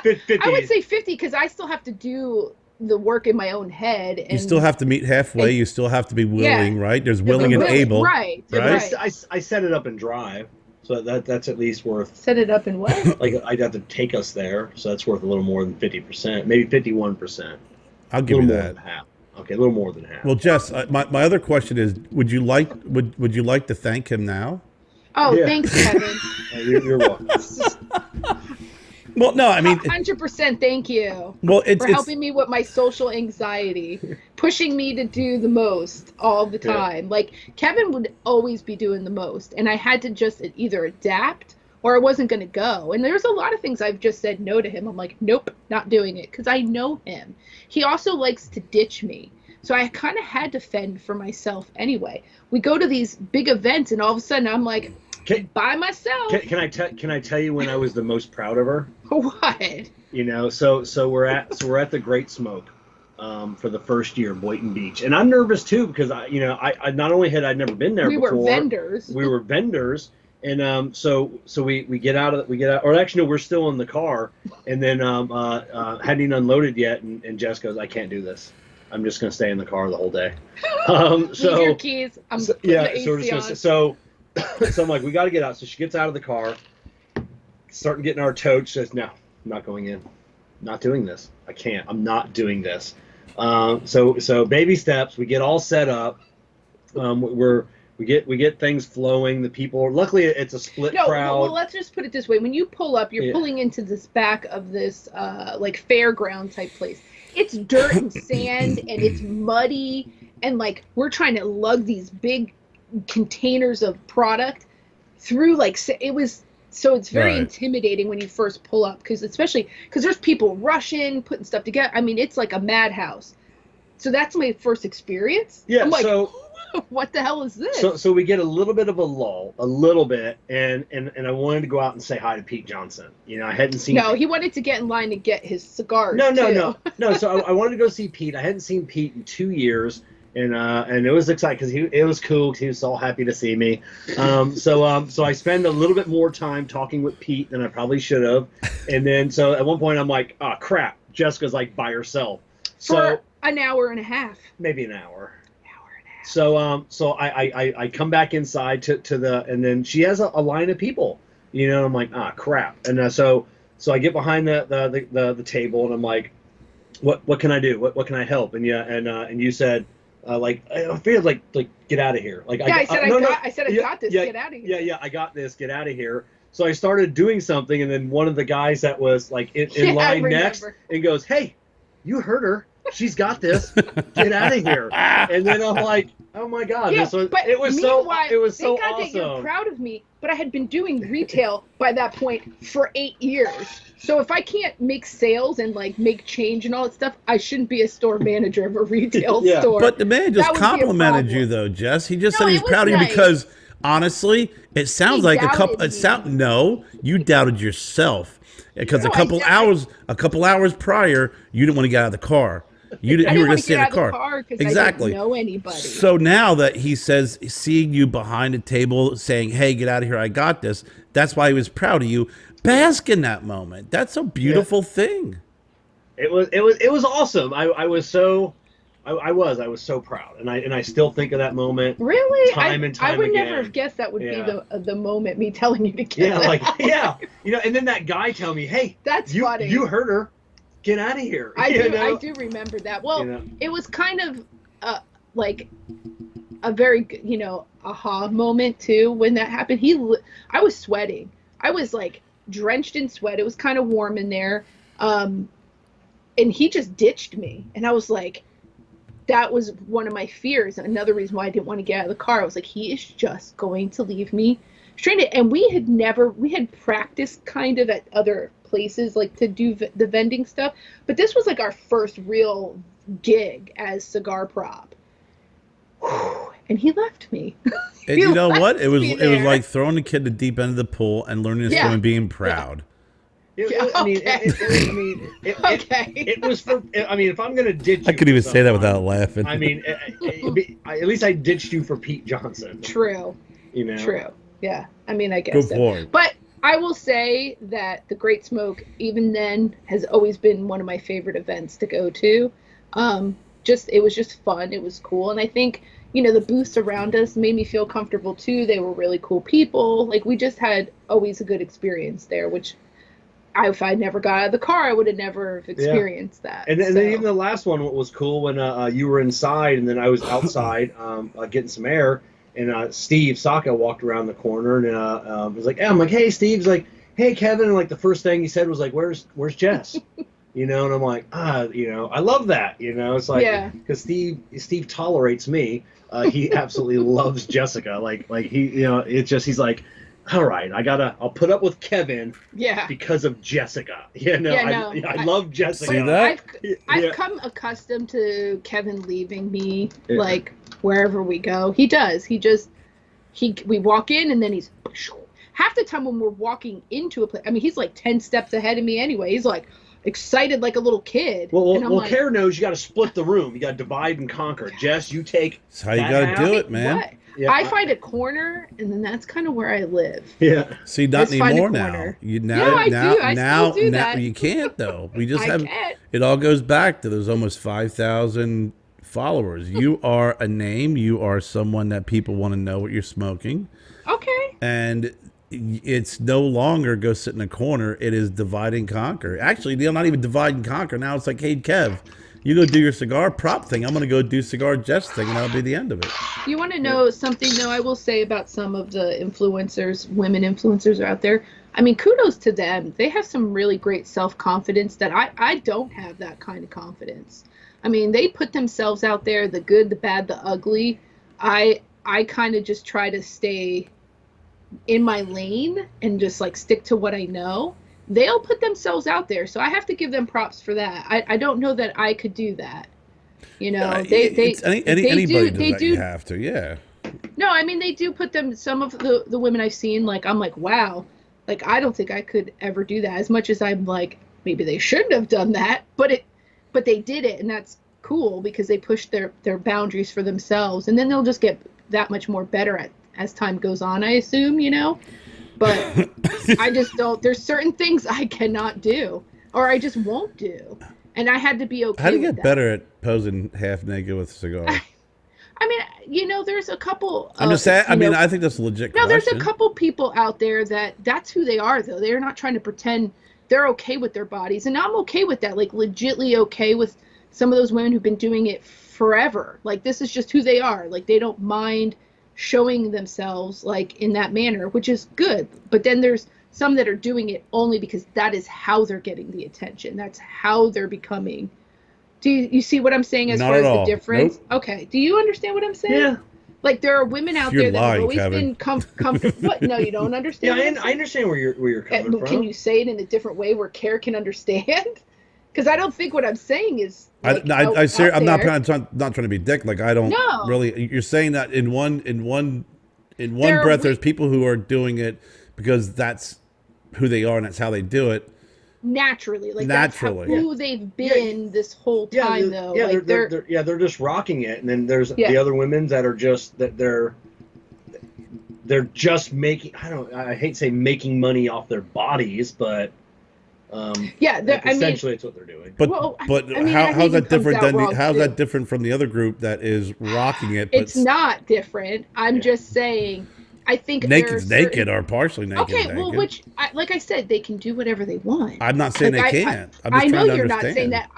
50. I would say 50 because I still have to do the work in my own head. And you still have to meet halfway. You still have to be willing, right? There's willing and able, right? Right. I set it up and drive, so that's at least worth. Set it up and what? Like I'd have to take us there, so that's worth a little more than 50%, maybe 51%. I'll give you that. Half. Okay, a little more than half. Well, Jess, my other question is, would you like to thank him now? Oh, yeah. Thanks, Kevin. You're welcome. Well, no, I mean 100% thank you. Well, for helping me with my social anxiety, pushing me to do the most all the time. Yeah. Like Kevin would always be doing the most, and I had to just either adapt or I wasn't going to go. And there's a lot of things I've just said no to him. I'm like, nope, not doing it because I know him. He also likes to ditch me. So I kind of had to fend for myself anyway. We go to these big events and all of a sudden I'm like, by myself. Can I tell you when I was the most proud of her? What? So we're at the Great Smoke for the first year, Boynton Beach, and I'm nervous too because I not only had I never been there before. We were vendors, and so we get out, or actually no, we're still in the car, and then hadn't even unloaded yet, and Jess goes, I can't do this. I'm just gonna stay in the car the whole day. Leave your keys. I'm putting the AC on. So I'm like, we got to get out. So she gets out of the car, starting getting our tote. She says, no, I'm not going in. Not doing this. I can't. I'm not doing this. So baby steps. We get all set up. We get things flowing. The people. Luckily, it's a split crowd. Well, let's just put it this way. When you pull up, you're pulling into this back of this like fairground type place. It's dirt and sand, and it's muddy, and like we're trying to lug these big containers of product through it's very intimidating when you first pull up because there's people rushing, putting stuff together. I mean, it's like a madhouse. So that's my first experience. Yeah. I'm like, what the hell is this? So we get a little bit of a lull, and I wanted to go out and say hi to Pete Johnson. I hadn't seen. No, he wanted to get in line to get his cigars. No. So I wanted to go see Pete. I hadn't seen Pete in 2 years. And it was exciting because it was cool. He was all happy to see me. So I spend a little bit more time talking with Pete than I probably should have. And then so at one point I'm like, oh crap, Jessica's like by herself. For an hour and a half. Maybe an hour. So I come back inside and then she has a line of people. I'm like, ah crap. And so I get behind the table and I'm like, what can I do? What can I help? And you said. I feel like get out of here. Like I said I got this. Get out of here. Yeah, I got this. Get out of here. So I started doing something, and then one of the guys that was like in line next and goes, "Hey, you heard her. She's got this. Get out of here." And then I'm like, "Oh my god!" Yeah, it was so awesome. That you're proud of me, but I had been doing retail by that point for 8 years. So if I can't make sales and like make change and all that stuff, I shouldn't be a store manager of a retail store. But the man just complimented you though, Jess. He just said he's proud of you because honestly, it sounds like you doubted yourself because a couple hours prior, you didn't want to get out of the car. You were just sitting in the car. Exactly. I didn't know anybody. So now that he says, seeing you behind the table saying, "Hey, get out of here! I got this." That's why he was proud of you. Bask in that moment. That's a beautiful thing. It was awesome. I was so I was so proud, and I still think of that moment. Really? Time and time I would again. never have guessed that would Yeah. be the moment me telling you to get Yeah, that like out. yeah, and then that guy tell me, "Hey, That's you funny. you hurt her, get out of here." I do remember that. Well, it was kind of like a very aha moment too when that happened. I was sweating. I was like drenched in sweat. It was kind of warm in there, and he just ditched me, and I was like, that was one of my fears. Another reason why I didn't want to get out of the car. I was like, he is just going to leave me stranded. And we had practiced kind of at other places, like to do the vending stuff. But this was like our first real gig as cigar prop. And he left me. And you know what? It was like throwing a kid in the deep end of the pool and learning to swim and being proud. It was for. I mean, if I'm gonna ditch you, I couldn't even say that without laughing. I mean, at least I ditched you for Pete Johnson. True. True. Yeah. I mean, I guess. Good so. point. But I will say that the Great Smoke, even then, has always been one of my favorite events to go to. It was just fun. It was cool, and I think the booths around us made me feel comfortable too. They were really cool people. Like we just had always a good experience there, which. If I never got out of the car, I would have never experienced that. And then even the last one was cool when you were inside and then I was outside getting some air, and Steve Saka walked around the corner and was like, I'm like, hey, Steve's like, hey, Kevin, and like the first thing he said was like, where's Jess? And I'm like, I love that. It's like because Steve tolerates me. He absolutely loves Jessica. Like he, it's just he's like. All right, I'll put up with Kevin because of Jessica. I love Jessica. See that? I've come accustomed to Kevin leaving me like wherever we go. He does. We walk in and then he's half the time when we're walking into a place. I mean, he's like 10 steps ahead of me anyway. He's like excited like a little kid. Well, Kerr knows you got to split the room. You got to divide and conquer. Jess, you take. That's how you got to do it, man. What? Yeah, I find a corner, and then that's kind of where I live. Yeah. See, not anymore now. I still do that. You can't though. We just have. Can't. It all goes back to those almost 5,000 followers. You are a name. You are someone that people want to know what you're smoking. Okay. And it's no longer go sit in a corner. It is divide and conquer. Actually, they're not even divide and conquer. Now it's like, hey, Kev. You go do your cigar prop thing. I'm going to go do cigar Jess thing, and that'll be the end of it. You want to know something, though? I will say about some of the influencers, women influencers are out there. I mean, kudos to them. They have some really great self-confidence that I don't have that kind of confidence. I mean, they put themselves out there, the good, the bad, the ugly. I kind of just try to stay in my lane and just like stick to what I know. They'll put themselves out there, so I have to give them props for that. I don't know that I could do that. Anybody does that, you have to, yeah. No, I mean they do put them. Some of the women I've seen, like I'm like, wow, like I don't think I could ever do that. As much as I'm like, maybe they shouldn't have done that, but they did it, and that's cool because they pushed their boundaries for themselves, and then they'll just get that much more better as time goes on. I assume, But I just don't. There's certain things I cannot do, or I just won't do, and I had to be okay. How do you with get that. better at posing half naked with a cigar? I mean, there's a couple. I'm just saying. I think that's a legit. No, question. There's a couple people out there that's who they are, though. They're not trying to pretend they're okay with their bodies, and I'm okay with that. Like, legitly okay with some of those women who've been doing it forever. Like, this is just who they are. Like, they don't mind showing themselves like in that manner, which is good. But then there's some that are doing it only because that is how they're getting the attention. That's how they're becoming. Do you see what I'm saying as far as the difference? Nope. Okay. Do you understand what I'm saying? Yeah. Like there are women out there that have always been comfortable. What? No, you don't understand. Yeah, I understand where you're coming from. Can you say it in a different way where Kerr can understand? Because I don't think what I'm saying is. Like, I'm not trying to be dick. Like I don't really. You're saying that in one breath. There's people who are doing it because that's who they are and that's how they do it. Naturally, that's who they've been this whole time, though. Yeah, like they're just rocking it, and then there's the other women that are just they're just making. I hate to say making money off their bodies, but Yeah, like, essentially, it's what they're doing. But Well, how's that different than how's too. that different from the other group that is rocking it? But It's not different. I'm just saying. I think naked's naked or partially naked. Okay, naked. well, like I said, they can do whatever they want. I'm not saying they can't. I'm just I know trying to you're understand. not saying that.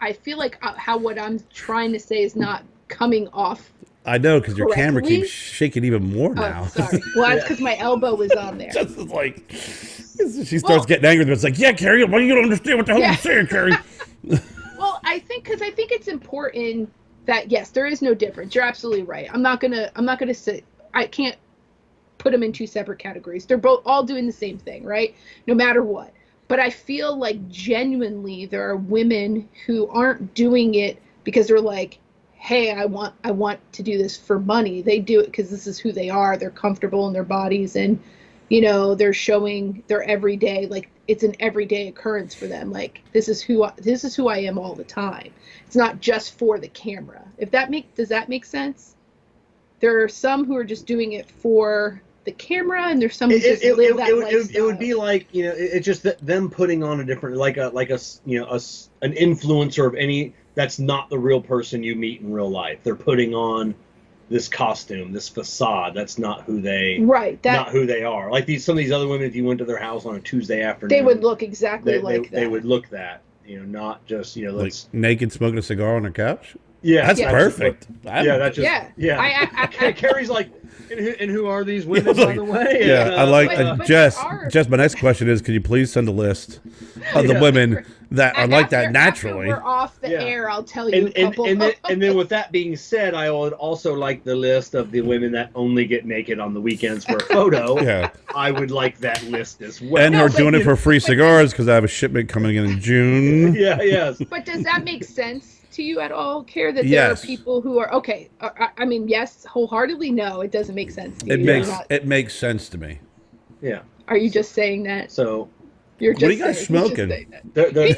I feel like what I'm trying to say is not coming off. I know, because your camera correctly. keeps shaking even more now. Oh, sorry. Well, that's because my elbow was on there. Just like she starts getting angry, but it's like, yeah, Carrie, well, you don't understand what the hell I'm saying, Carrie. Well, I think it's important that yes, there is no difference. You're absolutely right. I'm not gonna say I can't put them in two separate categories. They're both all doing the same thing, right? No matter what. But I feel like genuinely there are women who aren't doing it because they're like, hey, I want to do this for money. They do it because this is who they are. They're comfortable in their bodies, and they're showing their everyday, like it's an everyday occurrence for them. Like this is who I am all the time. It's not just for the camera. Does that make sense? There are some who are just doing it for the camera, and there's some who just live that lifestyle. It would be like, it's just that them putting on a different, like an influencer of any, that's not the real person you meet in real life. They're putting on this costume, this facade. That's not who they, not who they are. Like some of these other women, if you went to their house on a Tuesday afternoon, they would look exactly like that. They would look that, not just, like naked smoking a cigar on their couch. Yeah, that's perfect. Carrie's like, and who are these women, by the way? Yeah, I like Jess. Jess, my next question is, could you please send a list of the women that are like that naturally? After we're off the air, I'll tell you a couple. And then with that being said, I would also like the list of the women that only get naked on the weekends for a photo. Yeah, I would like that list as well. And we're doing it for free cigars because I have a shipment coming in June. Yes. But does that make sense to you at all, Kerr, that there are people who are okay? I mean, yes, wholeheartedly. No, it doesn't make sense to you. It makes sense to me. Yeah. Are you just saying that? So you're just what are you guys smoking? He's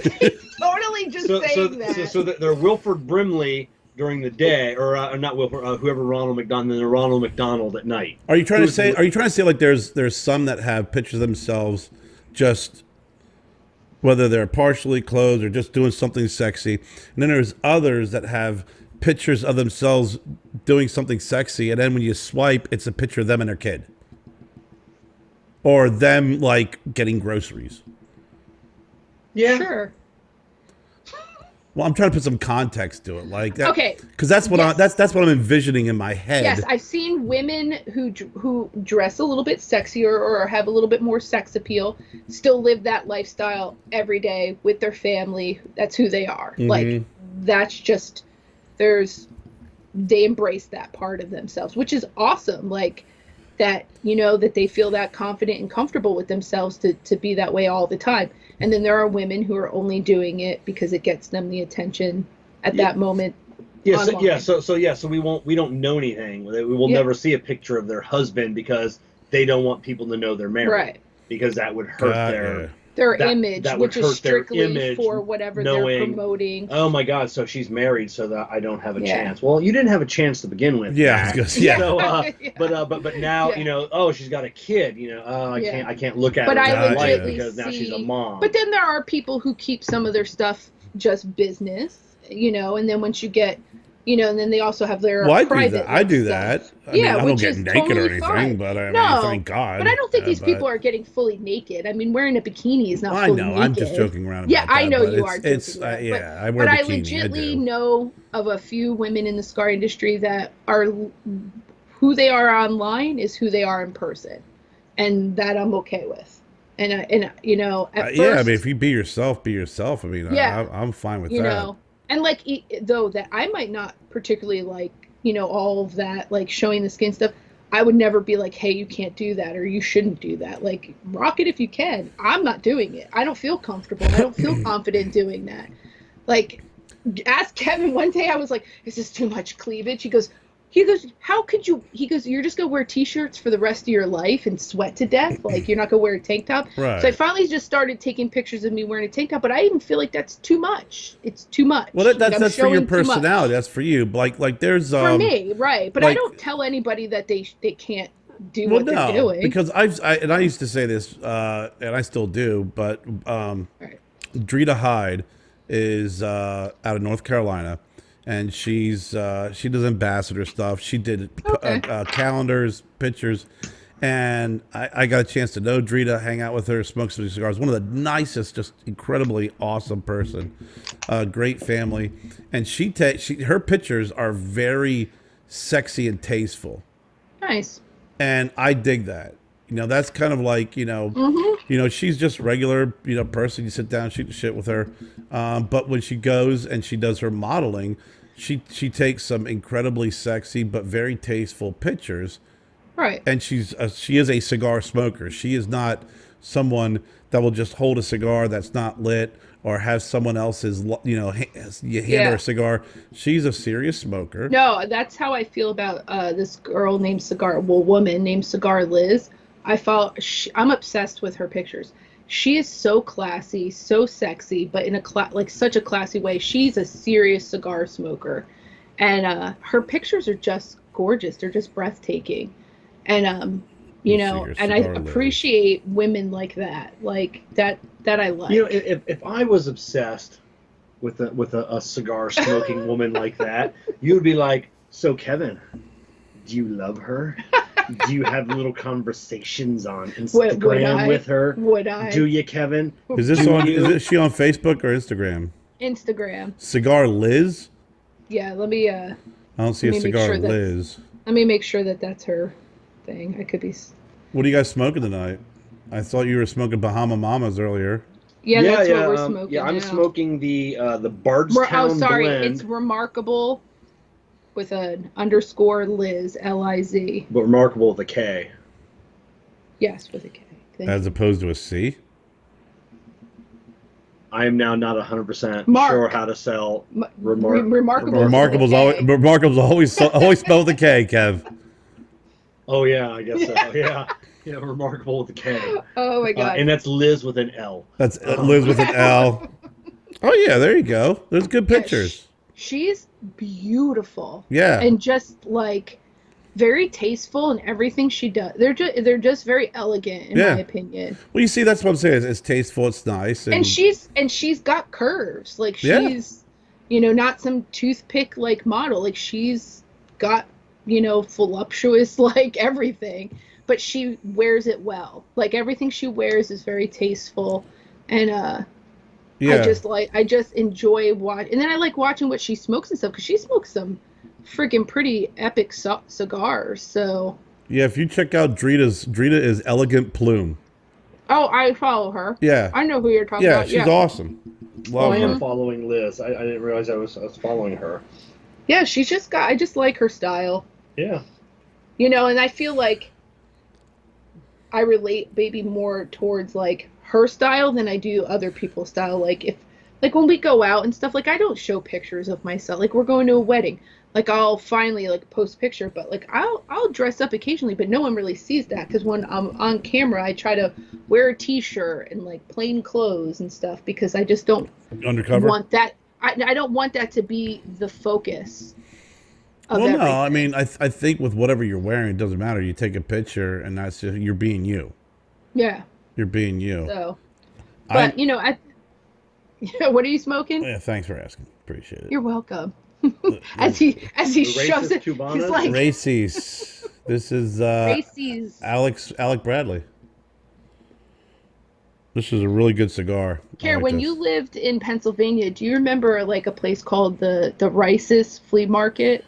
totally just saying that. So they're Wilford Brimley during the day, or not Wilford, whoever Ronald McDonald, and then Ronald McDonald at night. Are you trying to say like there's some that have pictures of themselves just, whether they're partially clothed or just doing something sexy, and then there's others that have pictures of themselves doing something sexy, and then when you swipe, it's a picture of them and their kid, or them like getting groceries. Yeah, sure. Well, I'm trying to put some context to it, like that, okay, because that's what that's what I'm envisioning in my head. Yes, I've seen women who dress a little bit sexier or have a little bit more sex appeal, still live that lifestyle every day with their family. That's who they are. Mm-hmm. Like that's just they embrace that part of themselves, which is awesome. Like that, that they feel that confident and comfortable with themselves to be that way all the time. And then there are women who are only doing it because it gets them the attention at that moment. So we don't know anything. We will never see a picture of their husband because they don't want people to know they're married. Right. Because that would hurt their image, which is strictly for whatever they're promoting. Oh my God! So she's married, so that I don't have a chance. Well, you didn't have a chance to begin with. Yeah. So, but now Oh, she's got a kid. I can't look at her because now she's a mom. But then there are people who keep some of their stuff just business, and then once you get. And then they also have their private. I do that. I mean, I don't get naked totally or anything, fine. but I mean, thank God. But I don't think these people are getting fully naked. I mean, wearing a bikini is not fully naked. I know. I'm just joking around. Yeah, about I know that, you are. I wear a bikini. But I legitimately know of a few women in the cigar industry that are who they are online is who they are in person, and that I'm okay with. And at first, I mean, if you be yourself, be yourself. I mean, I'm fine with that. And though that I might not particularly like, all of that, like showing the skin stuff, I would never be like, hey, you can't do that or you shouldn't do that. Like, rock it if you can. I'm not doing it. I don't feel comfortable. I don't feel confident doing that. Like, ask Kevin one day, I was like, is this too much cleavage? He goes, how could you? He goes, you're just going to wear T-shirts for the rest of your life and sweat to death? Like, you're not going to wear a tank top? Right. So I finally just started taking pictures of me wearing a tank top, but I even feel like that's too much. It's too much. Well, that's for your personality. That's for you. Like there's... for me, right. But I don't tell anybody that they can't do Well, what they're no, doing. because I used to say this, and I still do, but Right. Drita Hyde is out of North Carolina, and she does ambassador stuff. She did Okay. calendars, pictures, and I got a chance to know Drita, hang out with her, smoke some cigars. One of the nicest, just incredibly awesome person, great family, and her pictures are very sexy and tasteful. Nice. And I dig that. That's kind of like, she's just regular, person. You sit down, shoot the shit with her. But when she goes and she does her modeling, she takes some incredibly sexy but very tasteful pictures. Right. And she is a cigar smoker. She is not someone that will just hold a cigar that's not lit or have someone else's, you hand her a cigar. She's a serious smoker. No, that's how I feel about this girl named woman named Cigar Liz. I'm obsessed with her pictures. She is so classy, so sexy, but in such a classy way. She's a serious cigar smoker, and her pictures are just gorgeous. They're just breathtaking, and and I appreciate women like that, that I like. If I was obsessed with a cigar smoking woman like that, you would be like, so Kevin, do you love her? Do you have little conversations on Instagram with her? Would I? Do you, Kevin? Is she on Facebook or Instagram? Instagram. Cigar Liz? Yeah, let me I don't see a Cigar Liz. Let me make sure that that's her thing. I could be. What are you guys smoking tonight? I thought you were smoking Bahama Mamas earlier. Yeah, that's what we're smoking. Yeah, I'm smoking the Bardstown blend. It's Remarkable with an _ Liz, Liz. But Remarkable with a K. Yes, with a K. As opposed to a C? I am now not 100% sure how to sell Remarkable. Remarkable's always spelled with a K, Kev. Oh yeah, I guess so. Yeah, Remarkable with a K. Oh my god. And that's Liz with an L. That's Liz with an L. Oh yeah, there you go. There's good pictures. She's beautiful. Yeah. And just very tasteful in everything she does. They're just very elegant in my opinion. Well, you see, that's what I'm saying. It's tasteful. It's nice. And she's got curves. She's not some toothpick model. She's got voluptuous everything, but she wears it well. Everything she wears is very tasteful, and I just enjoy watching. And then I like watching what she smokes and stuff, because she smokes some freaking pretty epic cigars. So yeah, if you check out Drita is Elegant Plume. Oh, I follow her. Yeah, I know who you're talking about. Yeah, she's awesome. I am following Liz. I didn't realize I was following her. Yeah, I just like her style. Yeah. And I feel like I relate maybe more towards her style than I do other people's style. When we go out and stuff, I don't show pictures of myself. We're going to a wedding. I'll finally post a picture, but I'll dress up occasionally, but no one really sees that, because when I'm on camera, I try to wear a t-shirt and plain clothes and stuff, because I just don't want that. I don't want that to be the focus. Well, no, I mean, I think with whatever you're wearing, it doesn't matter. You take a picture, and that's just, you're being you. Yeah. You're being you. So, but what are you smoking? Yeah, thanks for asking. Appreciate it. You're welcome. As he shoves it, he's like Racy's. This is Racy's. Alec Bradley. This is a really good cigar. Kerr, when you lived in Pennsylvania, do you remember a place called the Rice's Flea Market?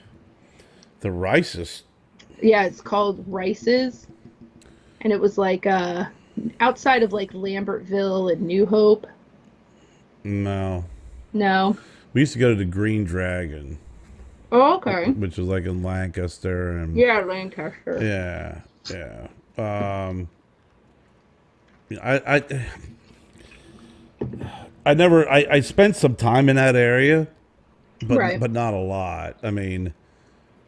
The Rice's? Yeah, it's called Rice's, and it was outside of Lambertville and New Hope. No. We used to go to the Green Dragon. Oh, okay. Which is in Lancaster and Lancaster. Yeah. I spent some time in that area, but not a lot. I mean,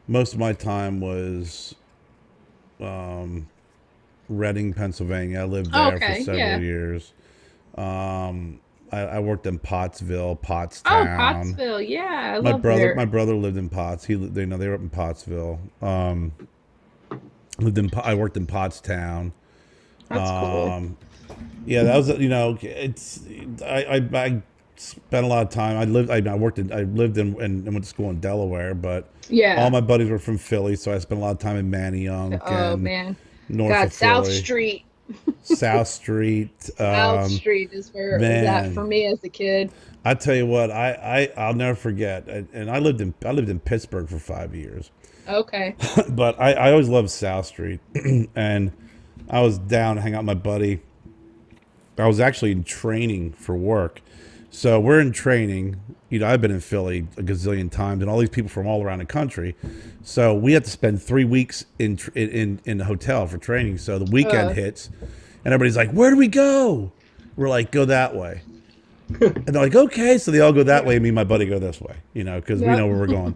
most of my time was Reading, Pennsylvania. I lived there for several years. I worked in Pottsville, Pottstown. Oh, Pottsville, yeah, I love My brother lived in Potts. They were up in Pottsville. I worked in Pottstown. That's cool. Yeah, that was I spent a lot of time. I lived in and went to school in Delaware, but all Yeah. my buddies were from Philly, so I spent a lot of time in Manayunk Oh and man. north God, of South Philly, Street. South Street. South Street is where it was at for Man, me as a kid. I tell you what, I'll never forget. And I lived in Pittsburgh for 5 years, Okay. but I always loved South Street, and I was down to hang out with my buddy. I was actually in training for work. So we're in training. You know, I've been in Philly a gazillion times, and all these people from all around the country. So we had to spend 3 weeks in the hotel for training. So the weekend hits, and everybody's like, "Where do we go?" We're like, "Go that way." And they're like, "Okay." So they all go that way, and me and my buddy go this way. You know, because we know where we're going.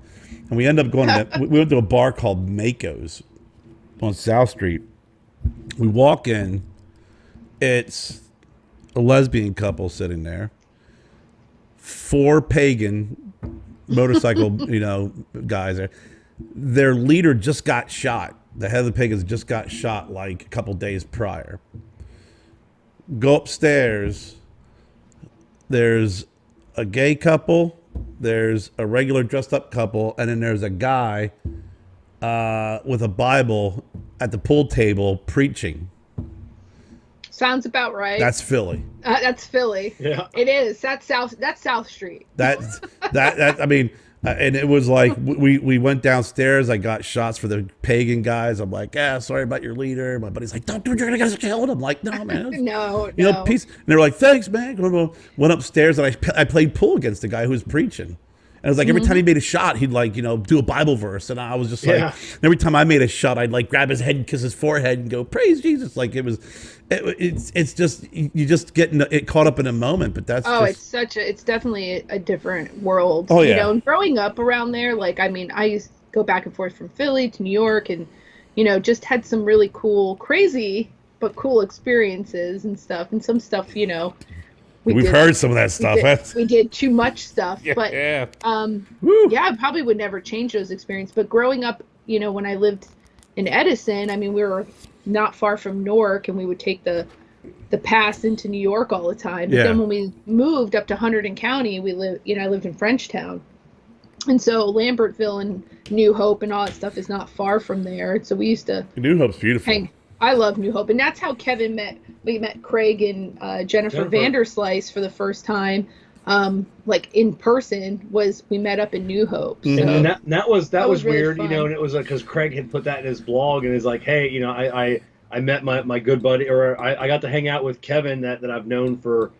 And we end up going. We went to a bar called Mako's on South Street. We walk in. It's a lesbian couple sitting there. 4 pagan motorcycle, guys there. Their leader just got shot. The head of the pagans just got shot like a couple days prior. Go upstairs. There's a gay couple. There's a regular dressed up couple, and then there's a guy with a Bible at the pool table preaching. Sounds about right. That's Philly. That's Philly. Yeah. It is. That's South Street. That I mean, and it was like we went downstairs. I got shots for the pagan guys. I'm like, sorry about your leader. My buddy's like, don't do it, you're gonna get us killed. I'm like, no, man. No. Peace. And they're like, thanks, man. Went upstairs and I played pool against the guy who was preaching. And it was like every time he made a shot, he'd like, do a Bible verse. And I was just like, every time I made a shot, I'd like grab his head and kiss his forehead and go, praise Jesus. Like it's just, you just get caught up in a moment. But that's it's definitely a different world. Oh, yeah. And growing up around there, like, I mean, I used to go back and forth from Philly to New York and, just had some really cool, crazy, but cool experiences and stuff. And some stuff, We've heard some of that stuff. We did too much stuff, but I probably would never change those experiences. But growing up, when I lived in Edison, I mean, we were not far from Newark, and we would take the pass into New York all the time. But then when we moved up to Hunterdon County, I lived in Frenchtown, and so Lambertville and New Hope and all that stuff is not far from there. And so we used to. New Hope's beautiful. I love New Hope, and that's how Kevin met. We met Craig and Jennifer Vanderslice for the first time, like in person. We met up in New Hope. So and that was really weird, fun. and it was because Craig had put that in his blog, and is like, hey, I met my good buddy, or I got to hang out with Kevin that I've known for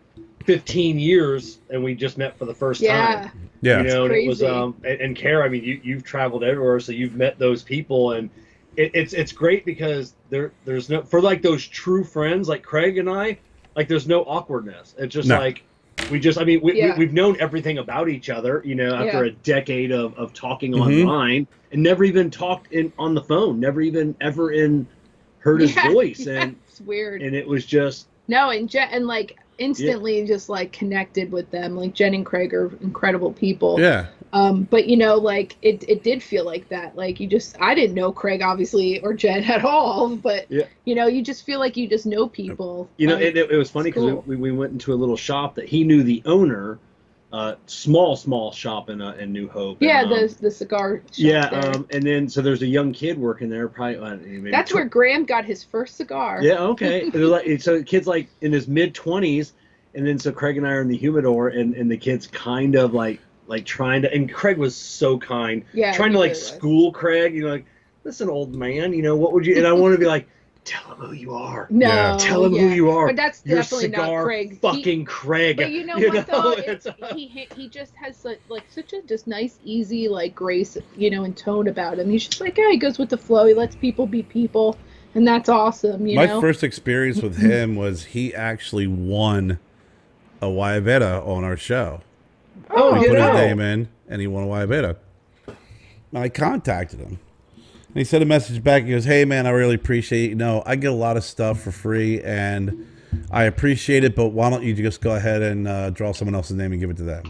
15 years, and we just met for the first time. Yeah, and crazy. it was and Kerr, I mean, you've traveled everywhere, so you've met those people, and it's great because there's no, for like those true friends like Craig and I, like there's no awkwardness. It's just like we've known everything about each other, after a decade of talking online, and never even talked on the phone, never even ever heard his voice, and it's weird. And it was just and like instantly just like connected with them. Like Jen and Craig are incredible people. Yeah. But like it did feel like that. Like I didn't know Craig obviously or Jen at all, but you just feel like you just know people. It was funny because cool. we went into a little shop that he knew the owner, small shop in New Hope. Yeah, and, the cigar shop there. And then so there's a young kid working there, probably that's where Graham got his first cigar. Yeah, okay. So the kid's like in his mid-20s, and then so Craig and I are in the humidor, and the kid's kind of like trying to, and Craig was so kind, trying to like school Craig, like, listen, old man, what would you, and I want to be like, tell him who you are. No, tell him who you are. But that's You're definitely cigar not Craig. Fucking Craig. But what though? He just has such a just nice, easy grace, and tone about him. He's just like, he goes with the flow. He lets people be people, and that's awesome. My first experience with him was he actually won a Viajante on our show. Oh, we put his name in, and he won a Viajante. I contacted him. And he sent a message back. He goes, hey, man, I really appreciate it. I get a lot of stuff for free, and I appreciate it, but why don't you just go ahead and draw someone else's name and give it to them?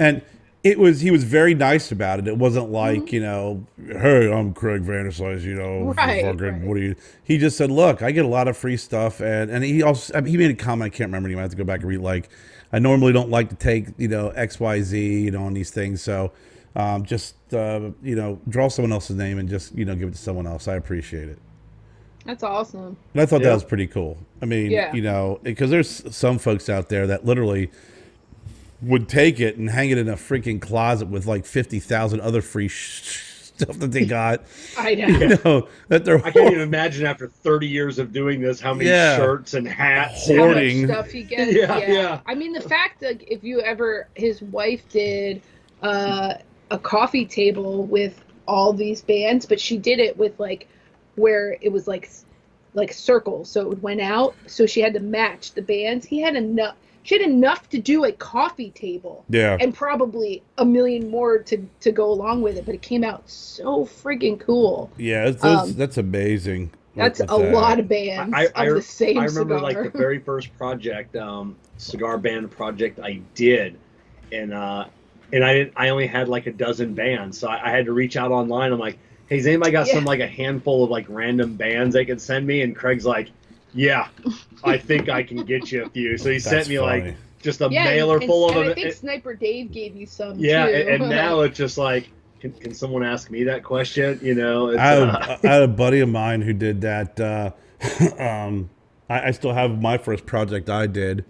And he was very nice about it. It wasn't like, you know, hey, I'm Craig Vanderslice, you know, fucking, what do you? He just said, look, I get a lot of free stuff, and he also, I mean, he made a comment, I can't remember, you might have to go back and read, like, I normally don't like to take, you know, XYZ, you know, on these things, so just, you know, draw someone else's name and just, you know, give it to someone else. I appreciate it. That's awesome. And I thought that was pretty cool. I mean, Yeah. you know, because there's some folks out there that literally would take it and hang it in a freaking closet with like 50,000 other free stuff that they got. I know. You know that they're I can't even imagine after 30 years of doing this how many shirts and hats, hoarding how much stuff he gets. Yeah. I mean, the fact that if you ever, his wife did a coffee table with all these bands, but she did it with like where it was like circles, so it went out, so she had to match the bands. He had enough. She had enough to do a coffee table, and probably a million more to go along with it. But it came out so friggin' cool. Yeah, that's amazing. That's a lot of bands of the same I remember cigar. like the very first project, cigar band project I did, and I only had like a dozen bands, so I had to reach out online. I'm like, hey, has anybody got some like a handful of like random bands they could send me? And Craig's like, yeah, I think I can get you a few. So he sent me like just a mailer full of them. I think Sniper Dave gave you some too. And now it's just like, can someone ask me that question? You know, it's, I had a buddy of mine who did that. I still have my first project I did,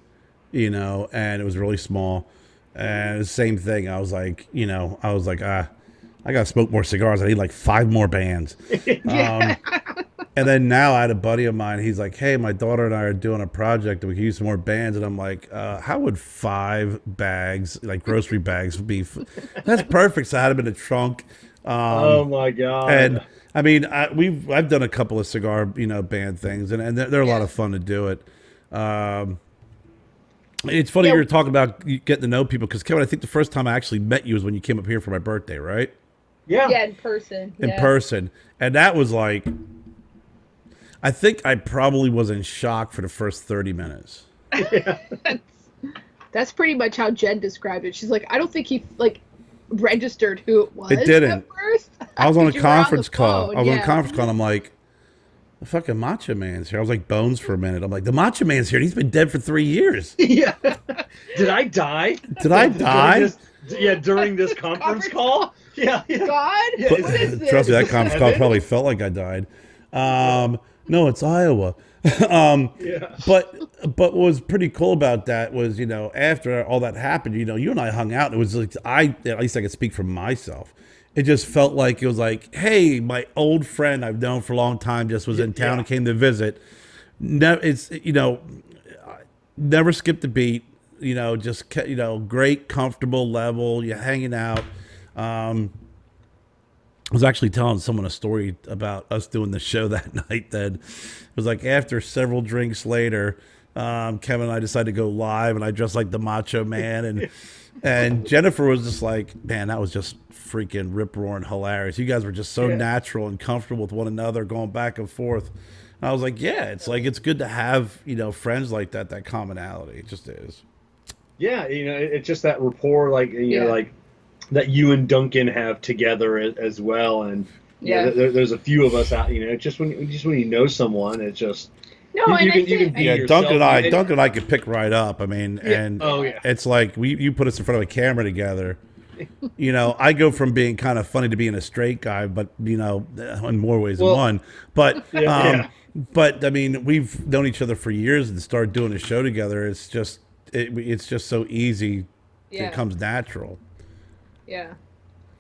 you know, and it was really small. And the same thing. I was like, I got to smoke more cigars. I need like 5 more bands. And then now I had a buddy of mine. He's like, hey, my daughter and I are doing a project and we can use some more bands. And I'm like, how would 5 bags, like grocery bags, be? That's perfect. So I had them in the trunk. Oh my God. And I mean, I've done a couple of cigar, you know, band things, and they're a lot of fun to do it. It's funny you were talking about getting to know people, because Kevin, I think the first time I actually met you was when you came up here for my birthday, right? Yeah, in person. In person. And that was like, I think I probably was in shock for the first 30 minutes. That's pretty much how Jen described it. She's like, I don't think he like registered who it was. It didn't. At first. I was on a conference call. Phone. I was on a conference call, and I'm like, the fucking Macho Man's here. I was like Bones for a minute. I'm like, the Macho Man's here. He's been dead for 3 years. Yeah. Did I die? Did I die? During this conference call? Yeah. God? Yeah, What is this? Trust me, that conference call probably felt like I died. No, it's Iowa. But what was pretty cool about that was, you know, after all that happened, you know, you and I hung out. And it was like, at least I could speak for myself. It just felt like it was like, hey, my old friend I've known for a long time just was in town and came to visit. No, it's, you know, never skipped a beat. You know, just, you know, great, comfortable level. You're hanging out. I was actually telling someone a story about us doing the show that night. That it was like after several drinks later, Kevin and I decided to go live, and I dressed like the Macho Man, and Jennifer was just like, man, that was just freaking rip-roaring hilarious. You guys were just so natural and comfortable with one another, going back and forth. And I was like, yeah, it's like, it's good to have, you know, friends like that, that commonality. It just is. Yeah, you know, it's just that rapport, like, you know, like that you and Duncan have together as well. And you know, there's a few of us out, you know, just when you know someone, it's just you can be yourself. Duncan and I could pick right up. I mean, and it's like you put us in front of a camera together. You know, I go from being kind of funny to being a straight guy, but you know, in more ways than one. But but I mean, we've known each other for years and started doing a show together. It's just it's just so easy. It comes natural. Yeah,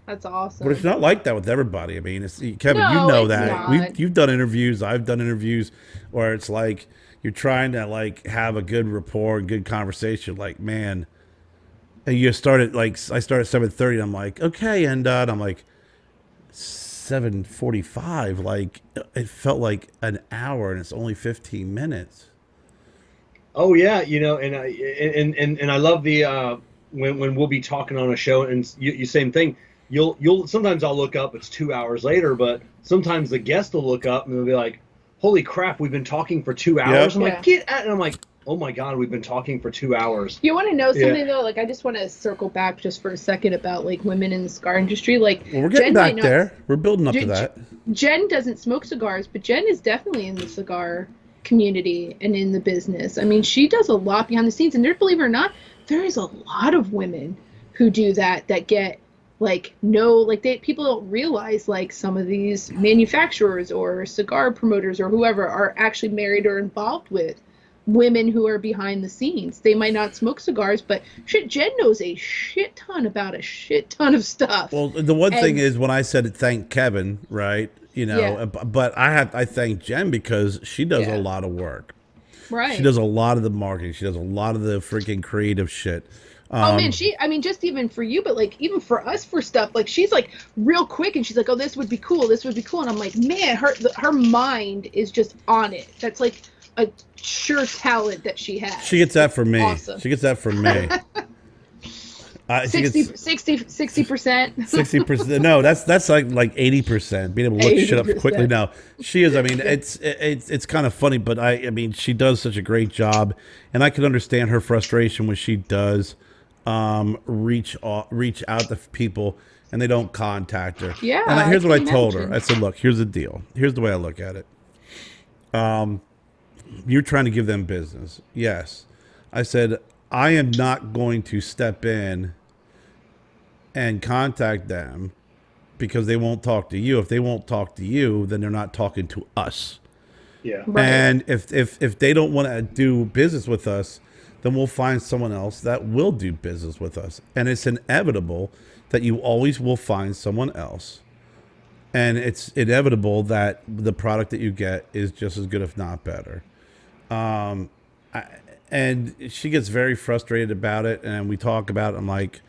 that's awesome. But it's not like that with everybody. I mean, Kevin, you know that. You've done interviews. I've done interviews where it's like you're trying to like have a good rapport and good conversation. Like, man, and you started like I started at 7:30. And I'm like, okay, and I'm like 7:45. Like it felt like an hour, and it's only 15 minutes. Oh yeah, you know, and I love the. When we'll be talking on a show, and you same thing, you'll sometimes I'll look up, it's 2 hours later, but sometimes the guest will look up and they'll be like, holy crap, we've been talking for 2 hours. I'm like, get out. And I'm like, Oh my God, we've been talking for 2 hours. You want to know something Yeah. though? Like, I just want to circle back just for a second about like women in the cigar industry. Like, Well, we're getting Jen might back not. there. We're building up to Jen, that. Jen doesn't smoke cigars, but Jen is definitely in the cigar community and in the business. I mean, she does a lot behind the scenes, and there, believe it or not, there is a lot of women who do that get like no, like they people don't realize like some of these manufacturers or cigar promoters or whoever are actually married or involved with women who are behind the scenes. They might not smoke cigars, but shit, Jen knows a shit ton about a shit ton of stuff. Well, the one thing And- is when I said thank Kevin, right? You know, Yeah. but I thank Jen because she does Yeah. a lot of work. Right. She does a lot of the marketing. She does a lot of the freaking creative shit. Oh man, I mean, just even for you, but like even for us for stuff, like she's like real quick and she's like, oh, this would be cool, this would be cool. And I'm like, man, her mind is just on it. That's like a sure talent that she has. She gets that from me. Awesome. She gets that from me. 60%. 60%. No, that's like 80%. Being able to look shit up 80%. quickly. No, she is. I mean, it's kind of funny, but I mean, she does such a great job, and I can understand her frustration when she does reach out to people and they don't contact her. Yeah, And here's what I can told her. imagine. I said, look, here's the deal. Here's the way I look at it. You're trying to give them business. Yes. I said, I am not going to step in and contact them because they won't talk to you. If they won't talk to you, then they're not talking to us. Yeah. Right. And if they don't want to do business with us, then we'll find someone else that will do business with us. And it's inevitable that you always will find someone else. And it's inevitable that the product that you get is just as good, if not better. And she gets very frustrated about it. And we talk about it. I'm like,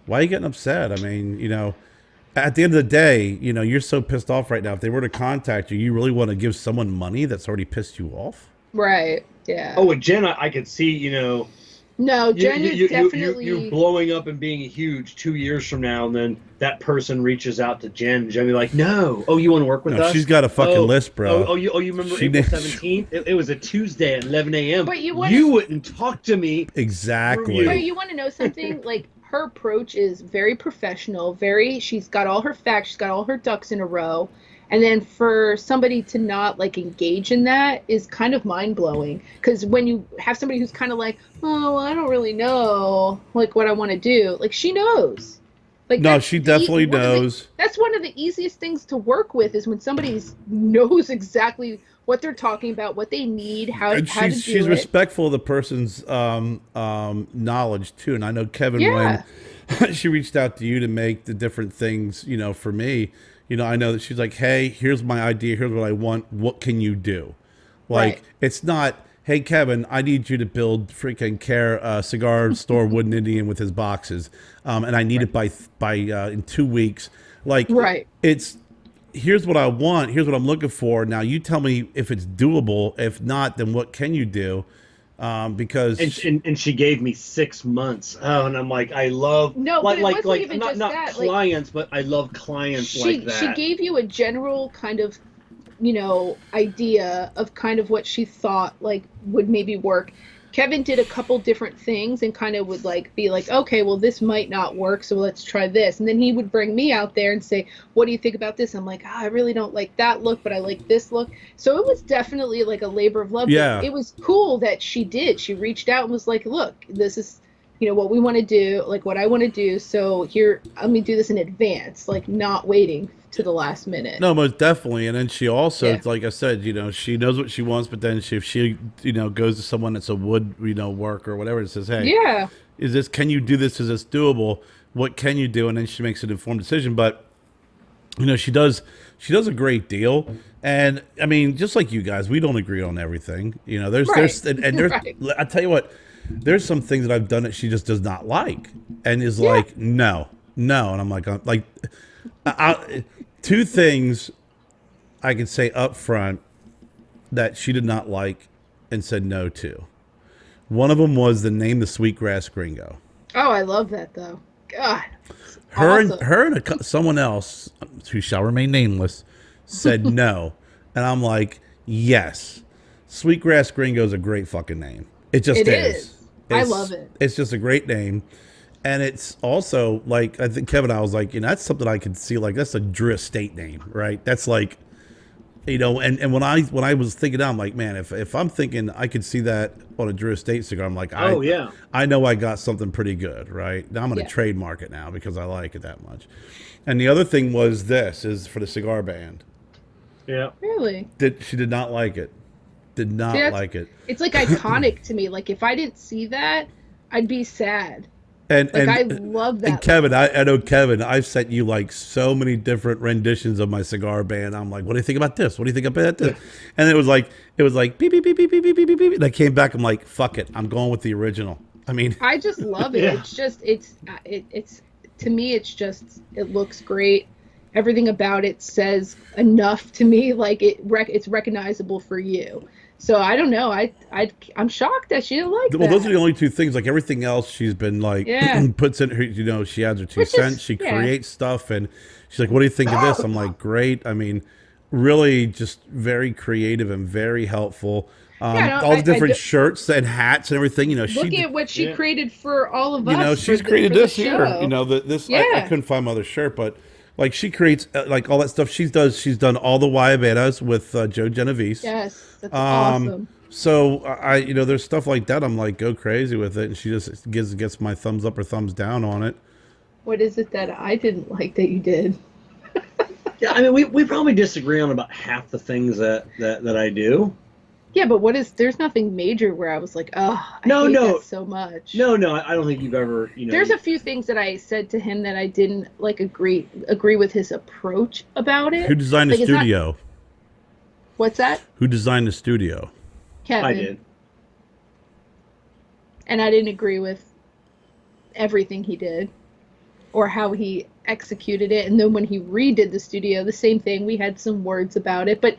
why are you getting upset? I mean, you know, at the end of the day, you know, you're so pissed off right now. If they were to contact you, you really want to give someone money that's already pissed you off? Right. Yeah. Oh, with Jen, I could see, you know, No, Jen is definitely. you blowing up and being huge 2 years from now, and then that person reaches out to Jen, and Jen be like, "No, oh, you want to work with No, us?" she's got a fucking list, bro. Oh, you remember She April named- 17th? It was a Tuesday at 11 a.m. But you wouldn't talk to me. Exactly. But you want to know something? Like her approach is very professional. She's got all her facts. She's got all her ducks in a row. And then for somebody to not like engage in that is kind of mind blowing. Because when you have somebody who's kind of like, oh, well, I don't really know like what I want to do. Like she knows. Like No, that's she definitely knows. That's one of the easiest things to work with is when somebody knows exactly what they're talking about, what they need, how And to do she's it. respectful of the person's knowledge too. And I know Kevin, Yeah. when she reached out to you to make the different things, you know, for me, you know, I know that she's like, hey, here's my idea. Here's what I want. What can you do? Like, Right. it's not, hey, Kevin, I need you to build freaking Kerr cigar store Wooden Indian with his boxes. And I need it by in 2 weeks. Like, Right. it's, here's what I want. Here's what I'm looking for. Now you tell me if it's doable. If not, then what can you do? Because And she gave me 6 months. Oh, and I'm like, I love No, but it wasn't even not just not that, like- clients, but I love clients like that. She gave you a general kind of, you know, idea of kind of what she thought like would maybe work. Kevin did a couple different things and kind of would like be like, okay, well this might not work, so let's try this. And then he would bring me out there and say, what do you think about this? I'm like, I really don't like that look, but I like this look. So it was definitely like a labor of love. Yeah. But it was cool that she did. She reached out and was like, look, this is, you know, what we want to do, like what I want to do. So here, let me do this in advance, like not waiting to the last minute. no, most definitely. And then she also, Yeah. like I said, you know, she knows what she wants. But then if she, you know, goes to someone that's a wood, you know, work or whatever, and says, hey, Yeah. is this? Can you do this? Is this doable? What can you do? And then she makes an informed decision. But you know, she does a great deal. And I mean, just like you guys, we don't agree on everything. You know, there's Right. there's Right. I tell you what, there's some things that I've done that she just does not like, and is Yeah. like, no, and I'm like, two things I can say up front that she did not like and said no to. One of them was the name the Sweetgrass Gringo. Oh, I love that though. God. Her Awesome. and someone else who shall remain nameless said no, and I'm like, yes, Sweetgrass Gringo is a great fucking name. It just It is. is. I love it. It's just a great name. And it's also like, I think Kevin, I was like, that's something I could see, like, that's a Drew Estate name, right? That's like, and when I was thinking, I'm like, man, if I'm thinking I could see that on a Drew Estate cigar, I'm like, Oh, yeah. I know I got something pretty good, right? Now I'm going to trademark it now because I like it that much. And the other thing was this is for the cigar band. Yeah. Really? She did not like it. Did not like it. It's like iconic to me. Like if I didn't see that, I'd be sad. And I love that. And Kevin, I know Kevin, I've sent you like so many different renditions of my cigar band. I'm like, what do you think about this? What do you think about this? And it was like beep beep beep beep beep beep beep beep. And I came back, I'm like, fuck it, I'm going with the original. I mean, I just love it. It's just it's to me, it's just, it looks great. Everything about it says enough to me, like it's recognizable for you. So I don't know. I'm shocked that she didn't like that. Well, those are the only two things. Like everything else, she's been like puts in her. She adds her 2 cents. She creates stuff, and she's like, "What do you think of this?" I'm like, "Great." I mean, really, just very creative and very helpful. All the different shirts and hats and everything. Look at what she created for all of us. She's created this here. This. I couldn't find my other shirt, but. Like she creates like all that stuff. She's done all the Viajantes with Joe Genovese. Yes, that's awesome. So there's stuff like that. I'm like, go crazy with it, and she just gets my thumbs up or thumbs down on it. What is it that I didn't like that you did? Yeah, I mean, we probably disagree on about half the things that I do. Yeah, but there's nothing major where I was like, oh, I hate that so much. No, I don't think you've ever, There's a few things that I said to him that I didn't like agree with his approach about it. Who designed the studio? What's that? Who designed the studio? Kevin. I did. And I didn't agree with everything he did or how he executed it. And then when he redid the studio, the same thing, we had some words about it, but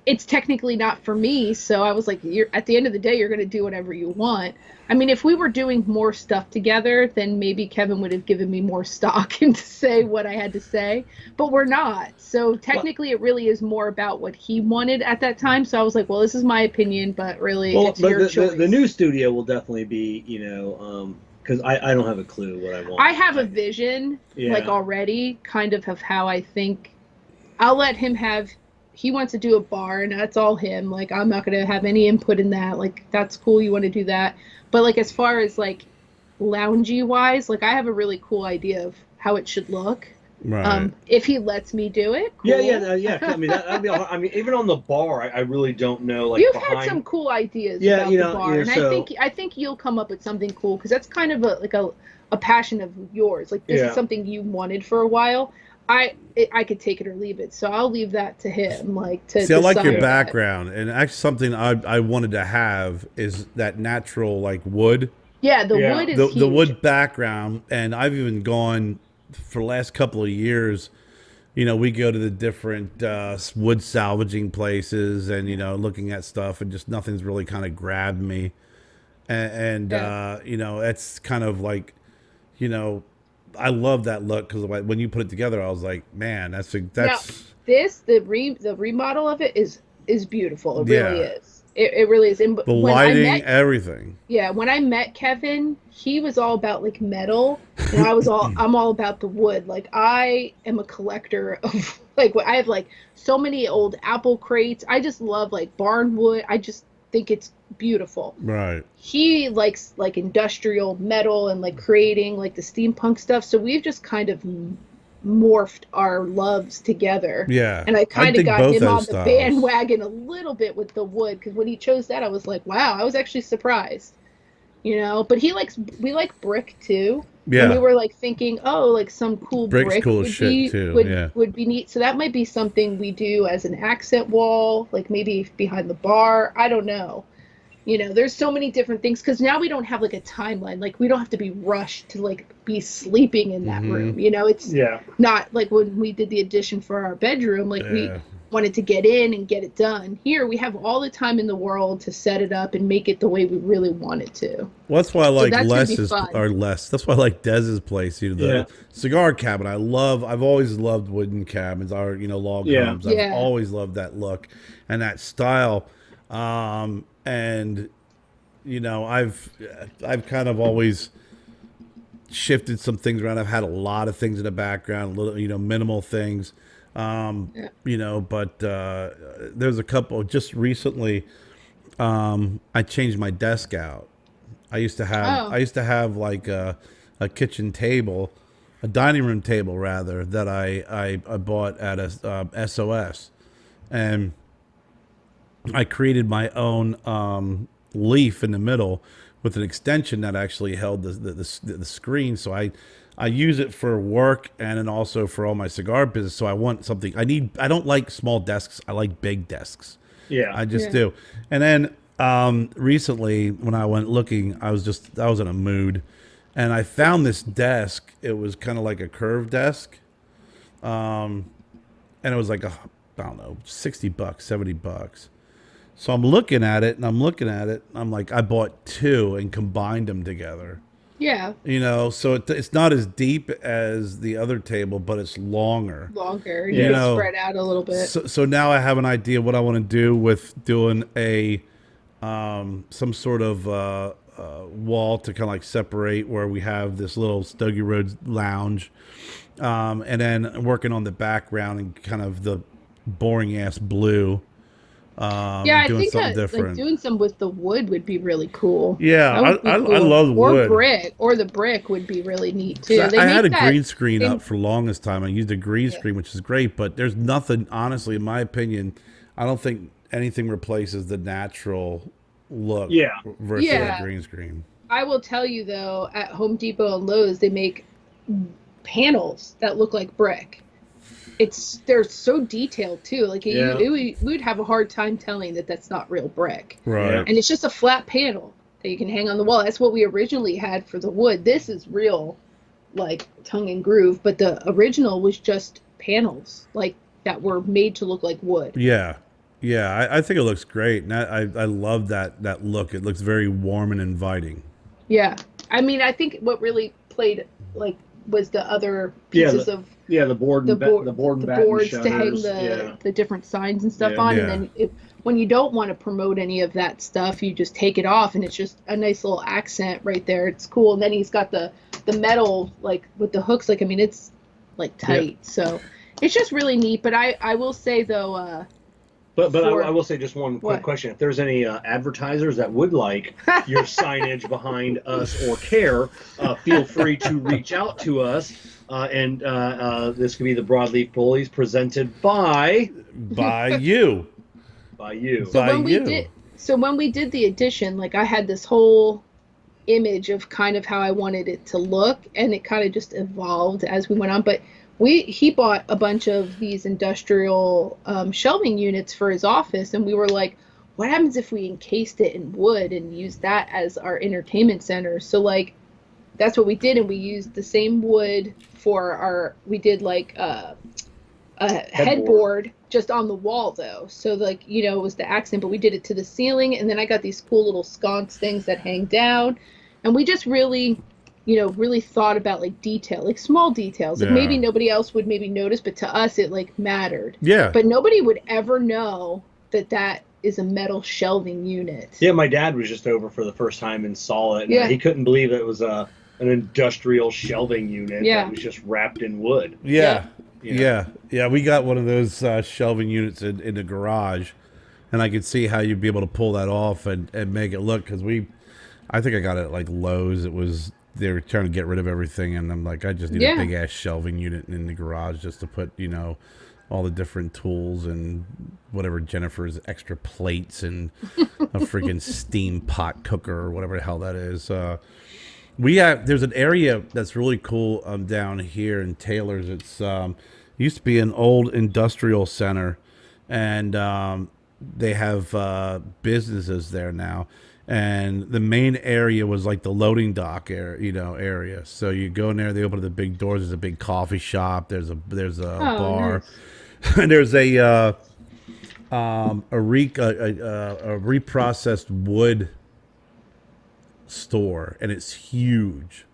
it's technically not for me. So I was like, at the end of the day, you're going to do whatever you want. I mean, if we were doing more stuff together, then maybe Kevin would have given me more stock and to say what I had to say, but we're not. So technically it really is more about what he wanted at that time. So I was like, well, this is my opinion, but really it's your choice. The new studio will definitely be, because I don't have a clue what I want. I have a vision like already kind of how I think. I'll let him have. He wants to do a bar, and that's all him. Like, I'm not going to have any input in that. Like, that's cool. You want to do that. But, like, as far as, like, loungy-wise, like, I have a really cool idea of how it should look. Right. If he lets me do it, cool. Yeah. I mean, that'd be. I mean, even on the bar, I really don't know. Like, you've had some cool ideas about the bar, and I think you'll come up with something cool because that's kind of a passion of yours. Like, this is something you wanted for a while. I could take it or leave it, so I'll leave that to him. Like to see, I like your background, and actually something I wanted to have is that natural like wood. Yeah, the wood is huge. The wood background, and I've even gone for the last couple of years. We go to the different wood salvaging places, and looking at stuff, and just nothing's really kind of grabbed me, and it's kind of like, I love that look because when you put it together, I was like, man, that's now, the remodel of it is beautiful. It really is. It really is. And the lighting, everything. Yeah, when I met Kevin, he was all about like metal, and I'm all about the wood. Like I am a collector of like I have like so many old apple crates. I just love like barn wood. I just think it's beautiful. Right. He likes like industrial metal and like creating like the steampunk stuff. So we've just kind of morphed our loves together. Yeah. And I kind of got him on the bandwagon a little bit with the wood because when he chose that, I was like, wow, I was actually surprised. But we like brick too. Yeah. And we were like thinking, oh, like some cool brick's brick cool would be neat. So that might be something we do as an accent wall, like maybe behind the bar. I don't know. There's so many different things because now we don't have like a timeline. Like we don't have to be rushed to like be sleeping in that room. It's not like when we did the addition for our bedroom. Like we wanted to get in and get it done. Here we have all the time in the world to set it up and make it the way we really want it to. Well, that's why I like That's why I like Dez's place. The cigar cabinet. I've always loved wooden cabins. Our log homes. I've always loved that look and that style. And you know, I've kind of always shifted some things around. I've had a lot of things in the background, little, you know, minimal things. Yeah. You know, but there's a couple just recently. I changed my desk out. Oh. I used to have like a kitchen table, a dining room table rather, that I bought at a SOS, and I created my own leaf in the middle with an extension that actually held the screen. So I use it for work and then also for all my cigar business. So I want something. I don't like small desks. I like big desks. Yeah. I just Yeah. do. And then recently, when I went looking, I was in a mood, and I found this desk. It was kind of like a curved desk, and it was like I don't know, $60, $70. So I'm looking at it, and I'm looking at it. And I'm like, I bought two and combined them together. Yeah. You know, so it's not as deep as the other table, but it's longer. Longer. Yeah. You You know, know, spread out a little bit. so now I have an idea what I want to do with doing a some sort of wall to kind of like separate where we have this little Stogie Road lounge, and then working on the background and kind of the boring ass blue, Yeah, and I doing think something that like different. doing some with the wood would be really cool. Yeah, That would be I cool. love Or wood. brick, or the brick would be really neat too. I They had a make that. green screen they- up for the longest time. I used a green Yeah. screen, which is great, but there's nothing, honestly, in my opinion, I don't think anything replaces the natural look Yeah. versus Yeah. a green screen. I will tell you though, at Home Depot and Lowe's, they make panels that look like brick. They're so detailed too. Like Yeah. we would have a hard time telling that that's not real brick. Right. Yeah. And it's just a flat panel that you can hang on the wall. That's what we originally had for the wood. This is real, like tongue and groove, but the original was just panels, like that were made to look like wood. Yeah. Yeah. I think it looks great. And I love that look. It looks very warm and inviting. Yeah, I mean, I think what really played like was the other Yeah, pieces of Yeah, the board the and board, the board and the batten boards to hang shutters. Yeah. the different signs and stuff Yeah. on, Yeah. and then when you don't want to promote any of that stuff, you just take it off, and it's just a nice little accent right there. It's cool, and then he's got the metal like with the hooks. Like I mean, it's like tight, so it's just really neat. But I will say though, But for- I will say just one quick What? question. If there's any advertisers that would like your signage behind us or Kerr, feel free to reach out to us. And this could be the Broadleaf Bullies presented by By you. you. By when we did the edition, like I had this whole image of kind of how I wanted it to look, and it kind of just evolved as we went on. But he bought a bunch of these industrial shelving units for his office, and we were like, what happens if we encased it in wood and used that as our entertainment center? So like that's what we did, and we used the same wood for we did like a headboard just on the wall though, so like it was the accent, but we did it to the ceiling, and then I got these cool little sconce things that hang down, and we just really really thought about like detail, like small details, like Yeah. maybe nobody else would maybe notice, but to us it like mattered. Yeah. But nobody would ever know that is a metal shelving unit. Yeah, my dad was just over for the first time and saw it. And Yeah. he couldn't believe it was an industrial shelving unit Yeah. that was just wrapped in wood. Yeah. You know? Yeah. We got one of those shelving units in the garage, and I could see how you'd be able to pull that off and make it look, because I think I got it at like Lowe's. They were trying to get rid of everything, and I'm like, I just need a Yeah. big ass shelving unit in the garage just to put, all the different tools and whatever, Jennifer's extra plates and a freaking steam pot cooker or whatever the hell that is. There's an area that's really cool down here in Taylor's. It's used to be an old industrial center, and they have businesses there now. And the main area was like the loading dock area. So you go in there, they open up the big doors. There's a big coffee shop. There's a bar, and there's a reprocessed wood store, and it's huge.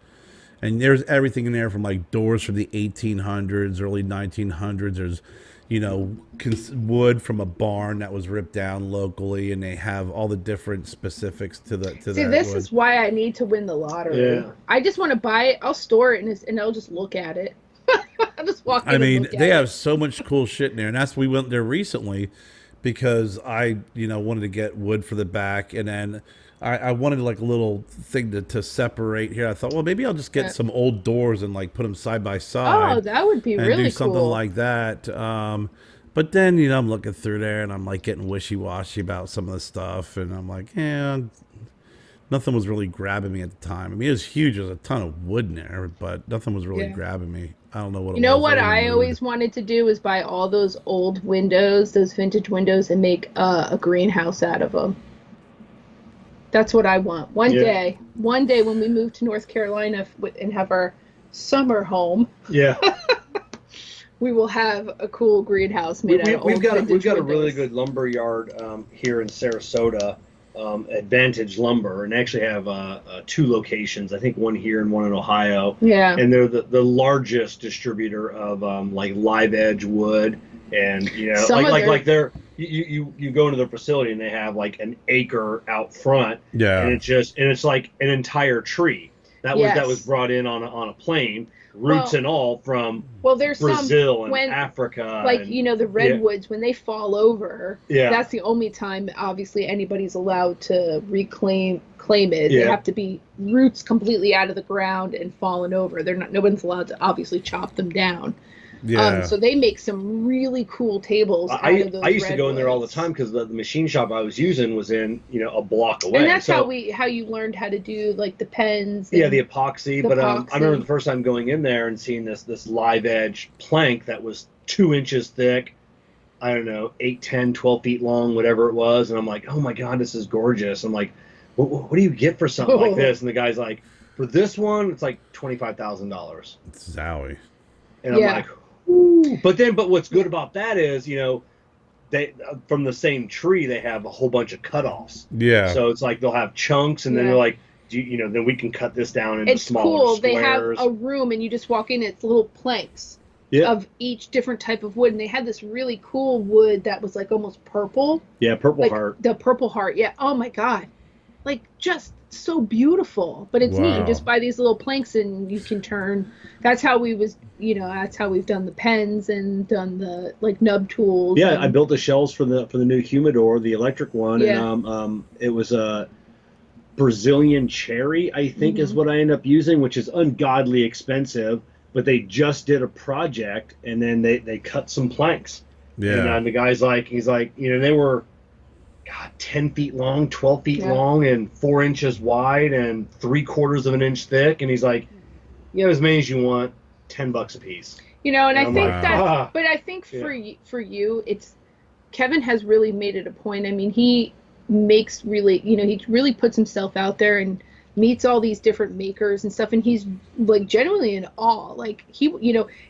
And there's everything in there from like doors from the 1800s, early 1900s. There's, wood from a barn that was ripped down locally, and they have all the different specifics to the See, that this wood. is why I need to win the lottery. Yeah. I just want to buy it. I'll store it and I'll just look at it. I'll just walk in I mean, and look they at have it. so much cool shit in there, and that's we went there recently because I wanted to get wood for the back, and then I wanted like a little thing to separate here. I thought, well, maybe I'll just get some old doors and like put them side by side. Oh, that would be and really do something cool. like that. But then I'm looking through there and I'm like getting wishy washy about some of the stuff, and I'm like, yeah, nothing was really grabbing me at the time. I mean, it was huge. There's a ton of wood in there, but nothing was really Yeah. grabbing me. I don't know what You it know was. what was in the I mood. always wanted to do is buy all those old windows, those vintage windows, and make a greenhouse out of them. That's what I want. One day when we move to North Carolina and have our summer home, Yeah. we will have a cool greenhouse made out of We've old got vintage a really windows. good lumber yard here in Sarasota, Advantage Lumber, and actually have 2 locations. I think one here and one in Ohio. Yeah. And they're the largest distributor of like live edge wood, and Some of like they're you go into their facility and they have like an acre out front, Yeah. and it's like an entire tree that Yes. was brought in on a plane, roots and all from there's Brazil some and Africa, like and, the redwoods when they fall over. Yeah. That's the only time obviously anybody's allowed to claim it. They Yeah. have to be roots completely out of the ground and fallen over. No one's allowed to obviously chop them down. Yeah. So they make some really cool tables out of those I used to go in there all the redwoods. time because the machine shop I was using was in a block away. And that's so, how you learned how to do like the pens. yeah, and- the epoxy. the But I epoxy. remember the first time going in there and seeing this live edge plank that was 2 inches thick. I don't know, 8, 10, 12 feet long, whatever it was. And I'm like, oh my God, this is gorgeous. I'm like, what do you get for something like this? And the guy's like, for this one, it's like $25,000. Zowie. And I'm Yeah. like, ooh. But what's good about that is, they from the same tree they have a whole bunch of cutoffs. Yeah. So it's like they'll have chunks, and then Yeah. they're like, then we can cut this down into It's smaller cool. squares. They have a room and you just walk in. It's little planks Yeah. of each different type of wood, and they had this really cool wood that was like almost purple, Yeah, Purple like Heart. the Purple Heart. Yeah. Oh my God, like just so beautiful. But it's neat. You Wow. just buy these little planks and you can turn. That's how that's how we've done the pens and done the like nub tools. Yeah, and, I built the shelves for the new humidor, the electric one, Yeah. and it was a Brazilian cherry, I think, is Mhm. what I end up using, which is ungodly expensive. But they just did a project, and then they cut some planks. Yeah. And the guy's like, he's like, they were, God, 10 feet long, 12 feet Yeah. long, and 4 inches wide, and 3/4 of an inch thick. And he's like, you have as many as you want, $10 a piece. and And I I'm think like, that. ah. But I think Yeah. for you, it's Kevin has really made it a point. I mean, he makes really, he really puts himself out there and meets all these different makers and stuff, and he's like genuinely in awe. Like he,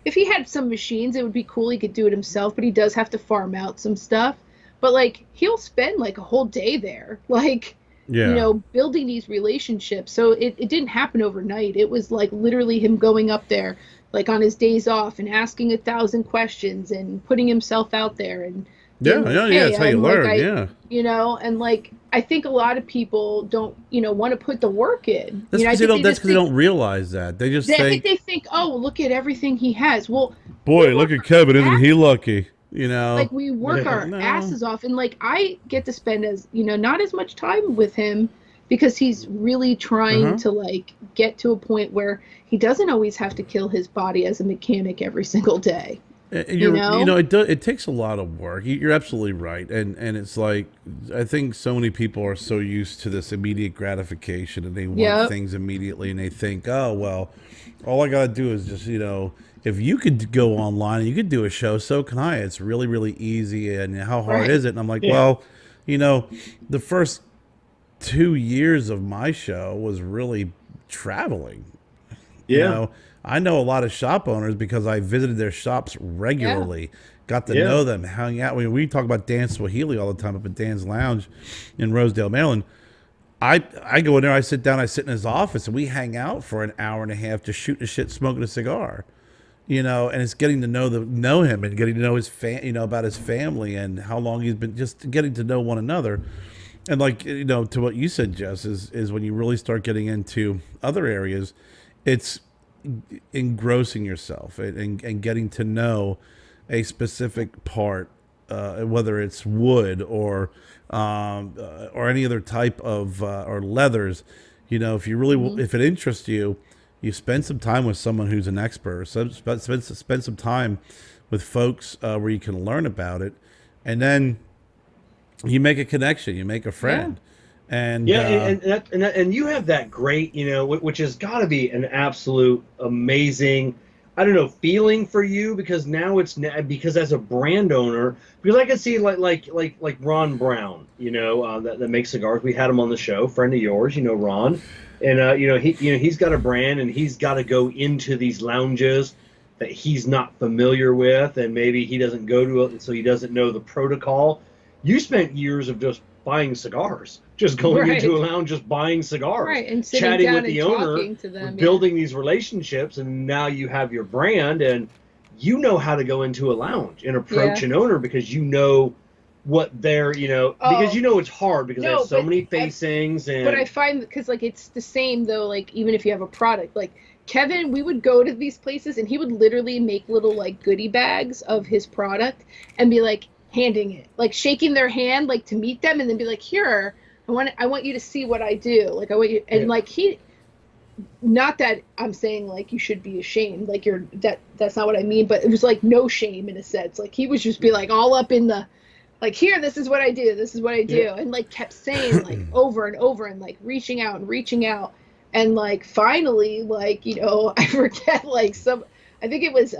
if he had some machines, it would be cool. He could do it himself, but he does have to farm out some stuff. But like he'll spend like a whole day there, like Yeah. building these relationships. So it didn't happen overnight. It was like literally him going up there like on his days off and asking 1,000 questions and putting himself out there and Yeah. being like, Yeah. "Hey, That's how you I'm, like, learn. Yeah. and like I think a lot of people don't want to put the work in. That's I because they think don't. That's just because they don't realize that. They just I think think, they think, oh, look at everything he has. Well, boy, look at Kevin. Isn't he lucky? like we work our No. asses off, and like I get to spend not as much time with him because he's really trying to like get to a point where he doesn't always have to kill his body as a mechanic every single day. It takes a lot of work. You're absolutely right, and it's like I think so many people are so used to this immediate gratification, and they want Yep. things immediately, and they think, oh well, all I gotta do is just if you could go online and you could do a show, so can I. It's really really easy, and how hard Right. is it? And I'm like, Yeah. well, the first 2 years of my show was really traveling. Yeah. I know a lot of shop owners because I visited their shops regularly, got to Yeah. know them, hung out. We talk about Dan Swahili all the time up at Dan's Lounge in Rosedale, Maryland. I go in there, I sit down, I sit in his office, and we hang out for an hour and a half just shooting the shit, smoking a cigar. and it's getting to know him and getting to know his about his family and how long he's been, just getting to know one another. And like, to what you said, Jess, is when you really start getting into other areas, it's engrossing yourself and getting to know a specific part, whether it's wood or any other type of or leathers. If you really if it interests you, you spend some time with someone who's an expert. So spend some time with folks where you can learn about it, and then you make a connection, you make a friend. And and you have that great, which has got to be an absolute amazing, I don't know, feeling for you, because now because as a brand owner, because I can see like Ron Brown, that makes cigars. We had him on the show, friend of yours, Ron, and he's got a brand, and he's got to go into these lounges that he's not familiar with, and maybe he doesn't go to it, so he doesn't know the protocol. You spent years of just buying cigars, just going into a lounge, just buying cigars, and chatting with the owner, to them, building these relationships, and now you have your brand, and you know how to go into a lounge and approach an owner, because you know what they're, because it's hard, because they have so many facings. But I find, because like it's the same though, like even if you have a product, like Kevin, we would go to these places and he would literally make little like goodie bags of his product and be like handing it, like shaking their hand, like to meet them, and then be like, here, I want you to see what I do. Like I want you, and like not that I'm saying like you should be ashamed, like that's not what I mean, but it was like no shame in a sense. Like he would just be like all up in the, like, here, this is what I do, and like kept saying like over and over, and like reaching out, and like finally, like, I forget, like I think it was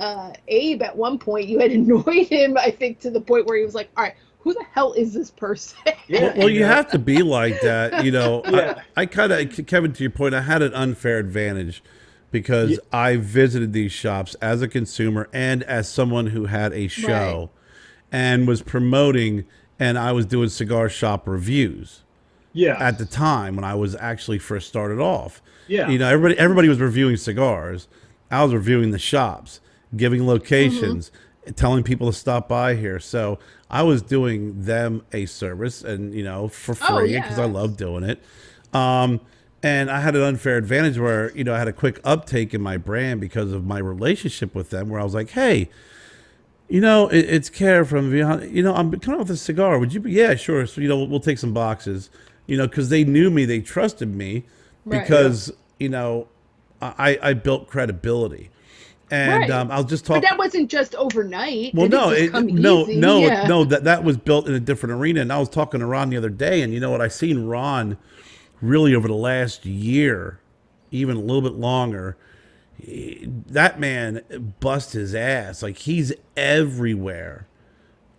Abe at one point, you had annoyed him, I think, to the point where he was like, all right, who the hell is this person? Well, you have to be like that, I kind of, Kevin, to your point, I had an unfair advantage because I visited these shops as a consumer and as someone who had a show and was promoting, and I was doing cigar shop reviews at the time when I was actually first started off. Everybody was reviewing cigars. I was reviewing the shops, giving locations, telling people to stop by here. So I was doing them a service, and for free, because I love doing it. And I had an unfair advantage where I had a quick uptake in my brand because of my relationship with them, where I was like, hey, it's Kerr from Viajante. I'm coming with a cigar. Would you be? Yeah, sure. So we'll take some boxes. Because they knew me, they trusted me, because I built credibility, and I'll just talk. But that wasn't just overnight. Well, no, that was built in a different arena. And I was talking to Ron the other day, and you know what? I seen Ron really over the last year, even a little bit longer. That man bust his ass, like he's everywhere.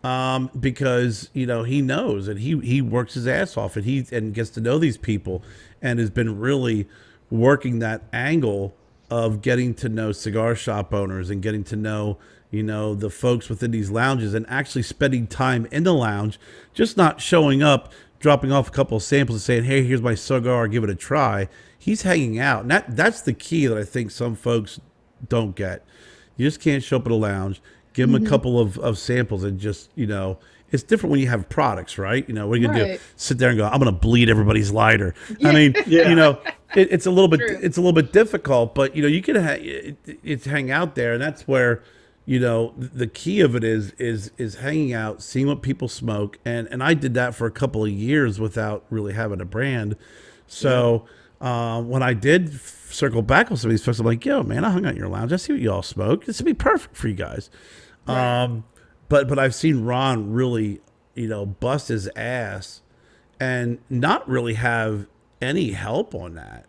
Because he knows, and he works his ass off, and gets to know these people, and has been really working that angle of getting to know cigar shop owners and getting to know the folks within these lounges, and actually spending time in the lounge, just not showing up, dropping off a couple of samples and saying, hey, here's my cigar, give it a try. He's hanging out, and that's the key that I think some folks don't get. You just can't show up at a lounge, give them a couple of samples, and just, it's different when you have products, right? What are you going to do? Sit there and go, I'm going to bleed everybody's lighter. I mean, it's a little bit, it's a little bit difficult, but, you can it's hang out there. And that's where, the key of it is hanging out, seeing what people smoke. And I did that for a couple of years without really having a brand. So when I did circle back with some of these folks, I'm like, yo, man, I hung out in your lounge. I see what you all smoke. This would be perfect for you guys. But I've seen Ron really, bust his ass and not really have any help on that,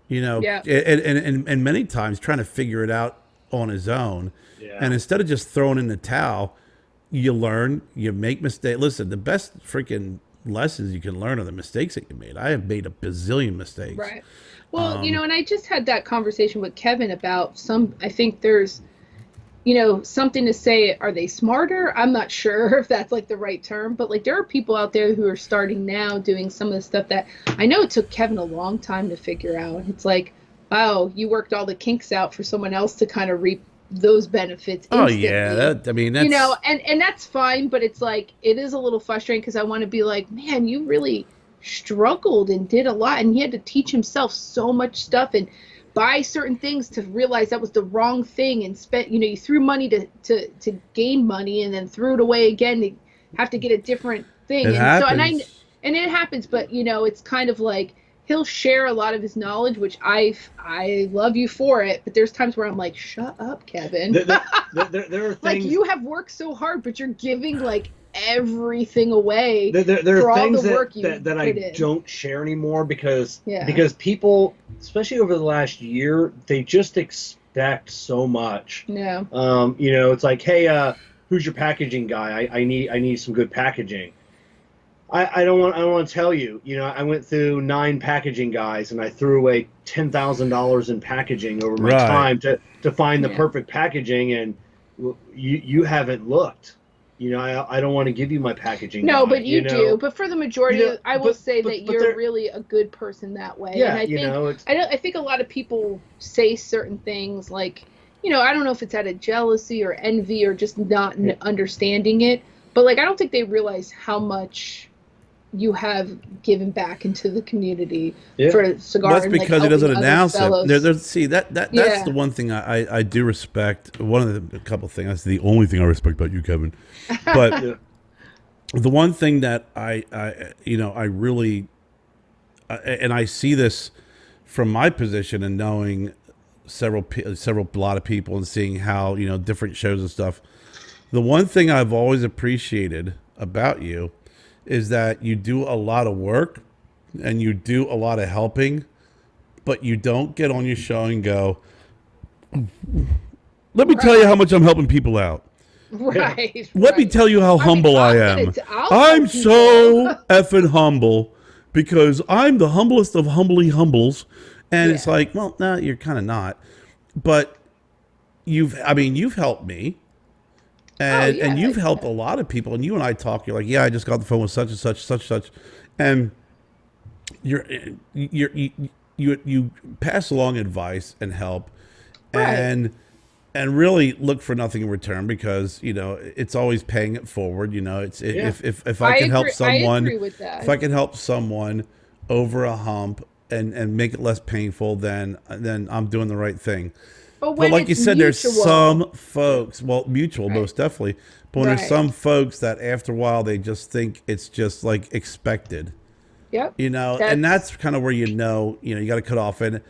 and many times trying to figure it out on his own. And instead of just throwing in the towel, you learn, you make mistakes. Listen, the best freaking lessons you can learn are the mistakes that you made. I have made a bazillion mistakes. Right. Well, and I just had that conversation with Kevin about I think there's, something to say, are they smarter? I'm not sure if that's like the right term, but like there are people out there who are starting now doing some of the stuff that I know it took Kevin a long time to figure out. It's like, wow, you worked all the kinks out for someone else to kind of reap those benefits Oh instantly. yeah, that's You know, and that's fine, but it's like it is a little frustrating because I want to be like, man, you really struggled and did a lot, and he had to teach himself so much stuff and buy certain things to realize that was the wrong thing, and spent, you know, you threw money to gain money and then threw it away again to have to get a different thing. it And so happens. and it happens, but you know, it's kind of like he'll share a lot of his knowledge, which I love you for it, but there's times where I'm like, shut up, Kevin. There are things Like, you have worked so hard, but you're giving like everything away there for are all things the work that I put in. don't share anymore because Yeah. people, especially over the last year, they just expect so much. Yeah. You know, it's like, hey, who's your packaging guy? I need some good packaging. I don't want to tell you. You know, I went through 9 packaging guys and I threw away $10,000 in packaging over my Right. time to find the Yeah. perfect packaging, and you haven't looked. You know, I don't want to give you my packaging. No, guy, but you know? do. But for the majority, You know, I will but- say but- that but you're there- really a good person that way. Yeah, and I you think know, it's I think a lot of people say certain things like, you know, I don't know if it's out of jealousy or envy or just not understanding it, but like I don't think they realize how much you have given back into the community for Cigar. Well, that's and, because like, he doesn't helping other announce fellows. it. See that's Yeah. the one thing I do respect. One of a couple things. That's the only thing I respect about you, Kevin. But Yeah. the one thing that I you know, I really and I see this from my position and knowing a lot of people and seeing how, you know, different shows and stuff. The one thing I've always appreciated about you is that you do a lot of work and you do a lot of helping, but you don't get on your show and go, let me tell you how much I'm helping people out. Right. Let me tell you how humble I am. I'll I'm help so people. effing humble because I'm the humblest of humbly humbles. And it's Yeah. like, well, no, you're kind of not. But you've helped me. And yeah, and you've helped a lot of people. And you and I talk, you're like, yeah, I just got the phone with such and such, such, such. And you pass along advice and help. Right. And really look for nothing in return because, you know, it's always paying it forward. You know, it's Yeah. if I can help someone, I agree with that. if I can help someone over a hump and make it less painful, then I'm doing the right thing. But But like you said, there's mutual, some folks, well, mutual Right. most definitely, but when Right. there's some folks that after a while they just think it's just like expected. Yep. You know, and that's kind of where you know, you got to cut off. And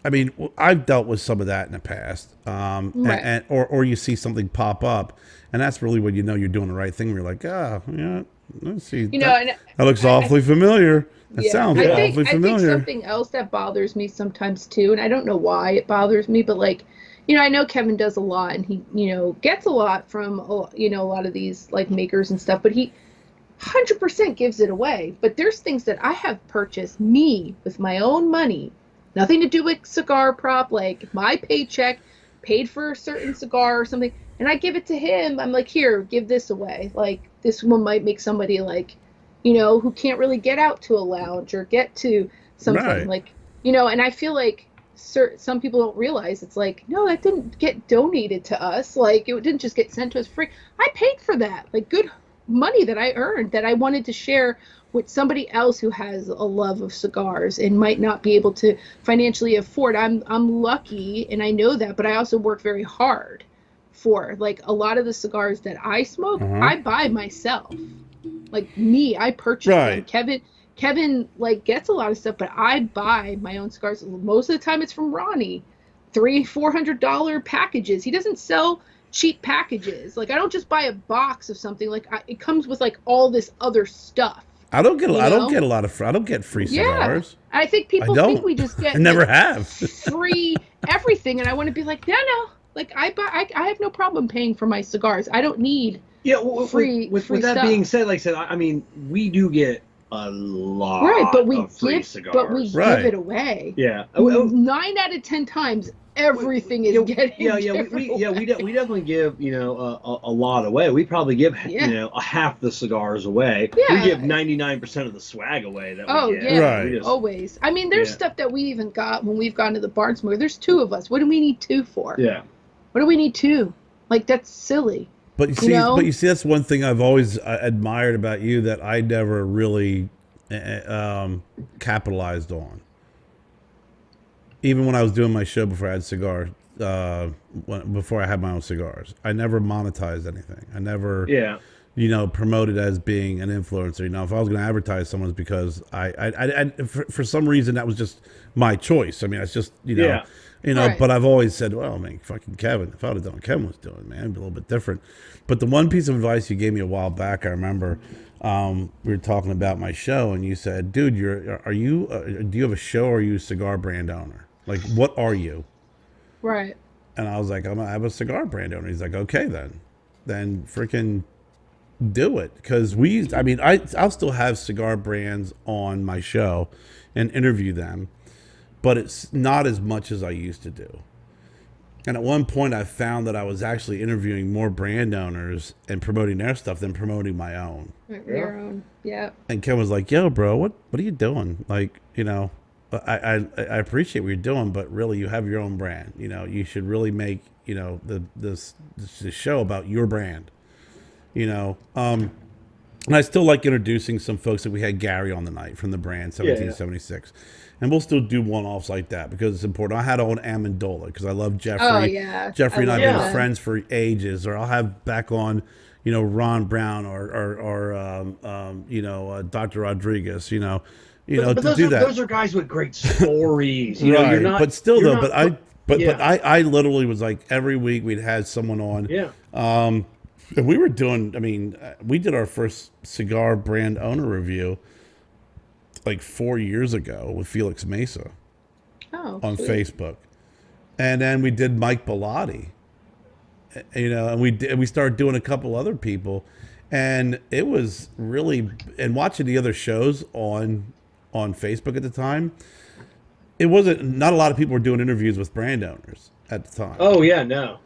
I mean, I've dealt with some of that in the past, Right. or you see something pop up, and that's really when you know you're doing the right thing. Where you're like, yeah, let's see, You know, and that looks awfully familiar. That sounds awfully I familiar. think something else that bothers me sometimes too, and I don't know why it bothers me, but like, you know, I know Kevin does a lot, and he, you know, gets a lot from, you know, a lot of these like makers and stuff, but he 100% gives it away. But there's things that I have purchased me with my own money, nothing to do with cigar prop, like my paycheck paid for a certain cigar or something, and I give it to him. I'm like, here, give this away. Like, this one might make somebody like, you know, who can't really get out to a lounge or get to something. Right. Like, you know, and I feel like some people don't realize it's like, no, that didn't get donated to us. Like, it didn't just get sent to us free. I paid for that. Like, good money that I earned that I wanted to share with somebody else who has a love of cigars and might not be able to financially afford. I'm lucky, and I know that, but I also work very hard for, like, a lot of the cigars that I smoke, I buy myself. Like, me, I purchase them. Kevin like gets a lot of stuff, but I buy my own cigars. Most of the time it's from Ronnie. $300-$400 packages. He doesn't sell cheap packages. Like, I don't just buy a box of something. Like, it comes with like all this other stuff. I don't get a lot of I don't get free cigars. Yeah. I think people think we just get I never like, have free everything, and I want to be like, no. Like, I have no problem paying for my cigars. I don't need free with that stuff. being said, like I said, I mean, we do get a lot of free cigars. But we give it away. Yeah. 9 out of 10 times, everything is getting we definitely give, you know, a lot away. We probably give you know, a half the cigars away. Yeah. We give 99% of the swag away that we get. Yeah, Right. always. I mean, there's stuff that we even got when we've gone to the barn smoker. There's 2 of us. What do we need 2 for? Yeah. What do we need two? Like, that's silly. But you see, that's one thing I've always admired about you that I never really capitalized on. Even when I was doing my show before I had cigars, before I had my own cigars, I never monetized anything. I never, promoted as being an influencer. You know, if I was going to advertise someone, it's because I for some reason that was just my choice. I mean, it's just Right. But I've always said, well, I mean, fucking Kevin. If I would have done what Kevin was doing, man, it'd be a little bit different. But the one piece of advice you gave me a while back, I remember, we were talking about my show, and you said, "Dude, do you have a show, or are you a cigar brand owner? Like, what are you?" Right. And I was like, "I have a cigar brand owner." He's like, "Okay, then freaking do it." Because I'll still have cigar brands on my show and interview them, but it's not as much as I used to do. And at one point, I found that I was actually interviewing more brand owners and promoting their stuff than promoting my own. Your own. Yeah. And Ken was like, "Yo, bro, what are you doing? Like, I appreciate what you're doing, but really, you have your own brand. You know, you should really make this show about your brand. And I still like introducing some folks that we had Gary on the night from the brand 1776. And we'll still do one-offs like that because it's important. I had on Amendola because I love Jeffrey. Oh, yeah. Jeffrey and I have been that. friends for ages. Or I'll have back on, Ron Brown or Dr. Rodriguez, But to those do are, that. Those are guys with great stories. Right. You're not, but still, you're though, not I literally was like, every week we'd had someone on. Yeah. And we were doing, we did our first cigar brand owner review like 4 years ago with Felix Mesa on sweet. Facebook. And then we did Mike Bellotti, and we started doing a couple other people. And it was really, and watching the other shows on Facebook at the time, not a lot of people were doing interviews with brand owners at the time. Oh, yeah, no.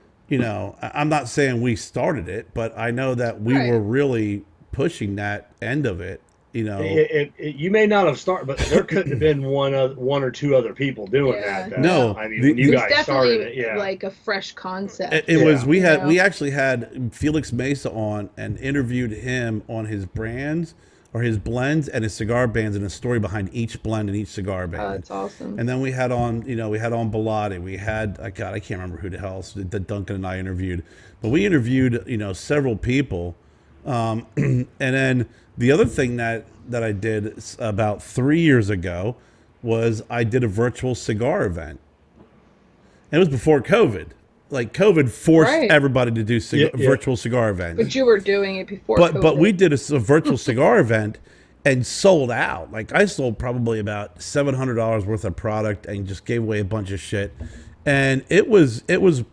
I'm not saying we started it, but I know that we were really pushing that end of it. You may not have started, but there couldn't have been one or two other people doing that. No, I mean, when you guys started it, like a fresh concept. It was. We actually had Felix Mesa on and interviewed him on his brands or his blends and his cigar bands and the story behind each blend and each cigar band. Oh, that's awesome. And then we had on Bellotti. We had, I can't remember who the hell else that Duncan and I interviewed, but we interviewed, several people. And then the other thing that I did about 3 years ago was I did a virtual cigar event. And it was before COVID. Like, COVID forced everybody to do virtual cigar events. But you were doing it before COVID. But we did a virtual cigar event and sold out. Like, I sold probably about $700 worth of product and just gave away a bunch of shit. And it was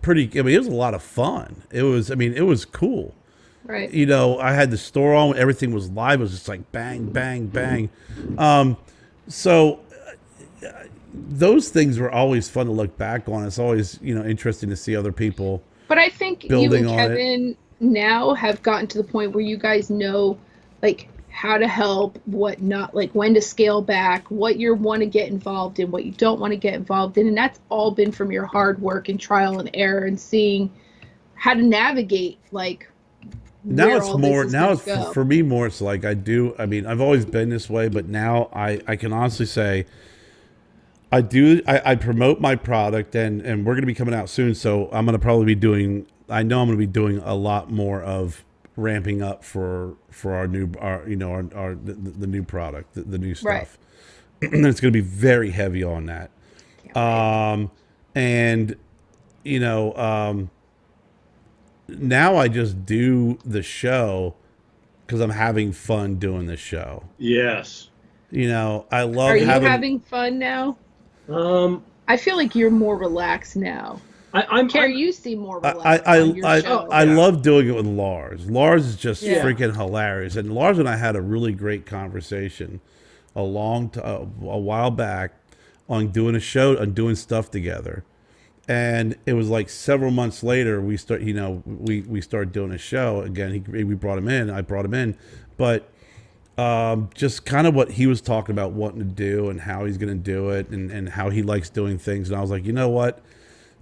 pretty, it was a lot of fun. It was cool. Right. I had the store on, everything was live. It was just like bang, bang, bang. So those things were always fun to look back on. It's always, interesting to see other people. But I think you and Kevin now have gotten to the point where you guys know, like, how to help, what not, like when to scale back, what you want to get involved in, what you don't want to get involved in. And that's all been from your hard work and trial and error and seeing how to navigate, like, now it's more, now it's for me more, it's like I've always been this way, but now I can honestly say I promote my product and we're going to be coming out soon. So I'm going to probably be doing a lot more of ramping up for our new, the new product, the new stuff. Right. And it's going to be very heavy on that. Now I just do the show because I'm having fun doing the show. Yes. I love. Are you having fun now? I feel like you're more relaxed now. Kerr, you seem more relaxed on your show. I love doing it with Lars. Lars is just freaking hilarious. And Lars and I had a really great conversation a while back on doing a show, on doing stuff together. And it was like several months later, we started doing a show again. We brought him in. I brought him in, but just kind of what he was talking about wanting to do and how he's going to do it and how he likes doing things. And I was like, you know what?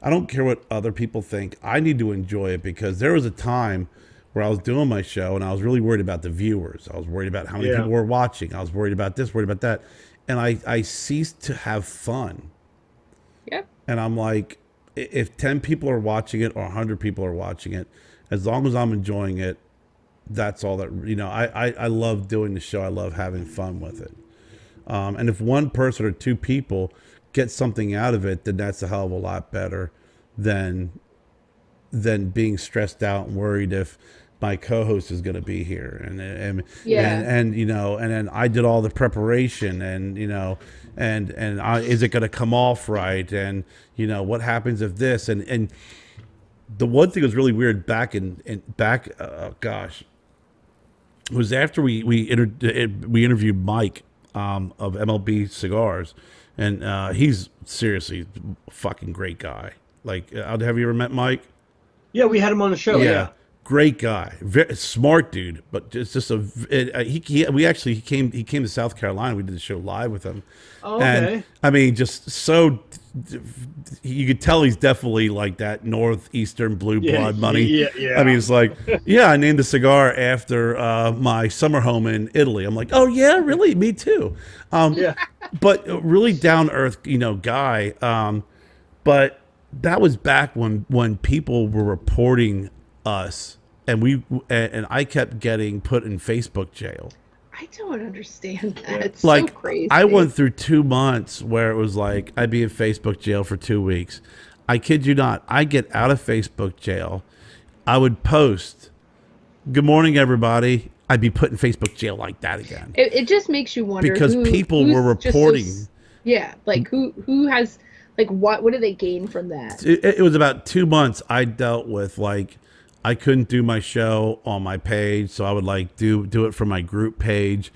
I don't care what other people think. I need to enjoy it, because there was a time where I was doing my show and I was really worried about the viewers. I was worried about how many people were watching. I was worried about this, worried about that. And I ceased to have fun. Yep. And I'm like, if 10 people are watching it or 100 people are watching it, as long as I'm enjoying it, that's all that, I love doing the show. I love having fun with it. And if one person or two people get something out of it, then that's a hell of a lot better than being stressed out and worried if my co-host is going to be here, and then I did all the preparation, and is it going to come off right, and what happens if this, and the one thing that was really weird was after we interviewed Mike of MLB Cigars, and he's seriously a fucking great guy. Like, have you ever met Mike? Yeah, we had him on the show. Yeah. Great guy, very smart dude, but he came to South Carolina. We did the show live with him. Oh, okay. And I mean, just so you could tell he's definitely like that northeastern blue blood money. Yeah. I mean, it's like, I named the cigar after my summer home in Italy. I'm like, oh yeah, really? Me too. But really down to earth, guy. But that was back when people were reporting us, and I kept getting put in Facebook jail. I don't understand that. It's like, so crazy. I went through 2 months where it was like I'd be in Facebook jail for 2 weeks. I kid you not. I get out of Facebook jail. I would post, "Good morning, everybody." I'd be put in Facebook jail like that again. It just makes you wonder, because people were reporting. Like who has, like, what do they gain from that? It was about 2 months I dealt with, like, I couldn't do my show on my page, so I would like do it from my group page.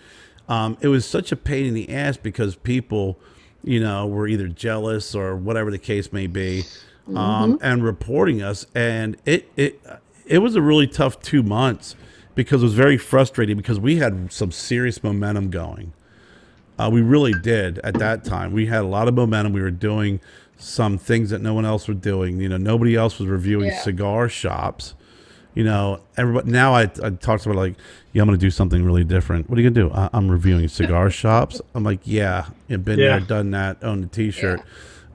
It was such a pain in the ass because people, were either jealous or whatever the case may be, and reporting us. And it was a really tough 2 months because it was very frustrating because we had some serious momentum going. We really did at that time. We had a lot of momentum. We were doing some things that no one else was doing. Nobody else was reviewing cigar shops. Everybody now. I talked about, like, I'm going to do something really different. What are you going to do? I'm reviewing cigar shops. I'm like, I've been there, done that, owned a T-shirt.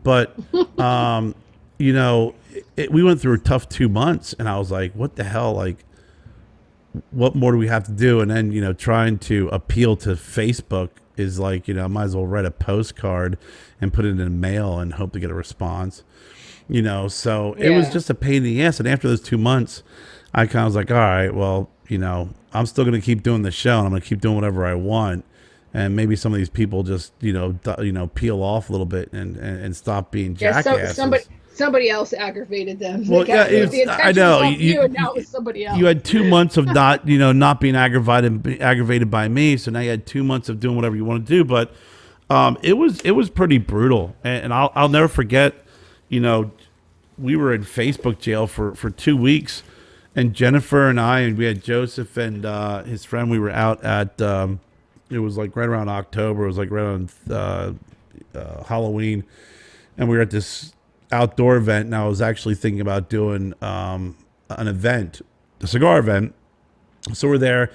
But we went through a tough 2 months, and I was like, what the hell? Like, what more do we have to do? And then trying to appeal to Facebook is like, I might as well write a postcard and put it in the mail and hope to get a response. So it was just a pain in the ass. And after those 2 months, I kind of was like, all right, well, I'm still going to keep doing the show, and I'm going to keep doing whatever I want. And maybe some of these people just, peel off a little bit and stop being jackasses. Somebody else aggravated them. Well, I know. And now it was somebody else. You had 2 months of not being aggravated by me. So now you had 2 months of doing whatever you want to do. But it was pretty brutal. And I'll never forget, we were in Facebook jail for 2 weeks. And Jennifer and I, and we had Joseph and his friend, we were out at, it was like right around October. It was like right around Halloween. And we were at this outdoor event, and I was actually thinking about doing an event, a cigar event. So we're there,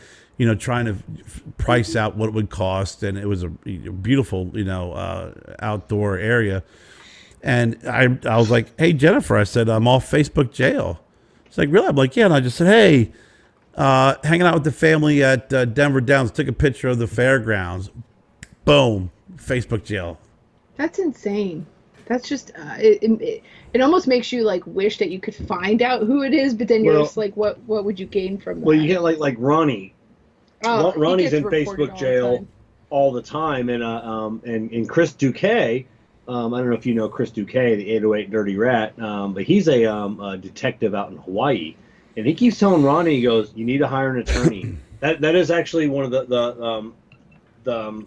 trying to price out what it would cost. And it was a beautiful, outdoor area. And I was like, hey, Jennifer, I said, I'm off Facebook jail. She's like, really? I'm like, yeah. And I just said, hey, hanging out with the family at Denver Downs, took a picture of the fairgrounds. Boom, Facebook jail. That's insane. That's just, it almost makes you, like, wish that you could find out who it is, but then you're just like, what would you gain from that? Well, you get like Ronnie. Oh, Ronnie's in Facebook jail all the time. And Chris Duquet, I don't know if you know Chris Duquet, the 808 Dirty Rat, but he's a detective out in Hawaii, and he keeps telling Ronnie, he goes, "You need to hire an attorney." that is actually one of the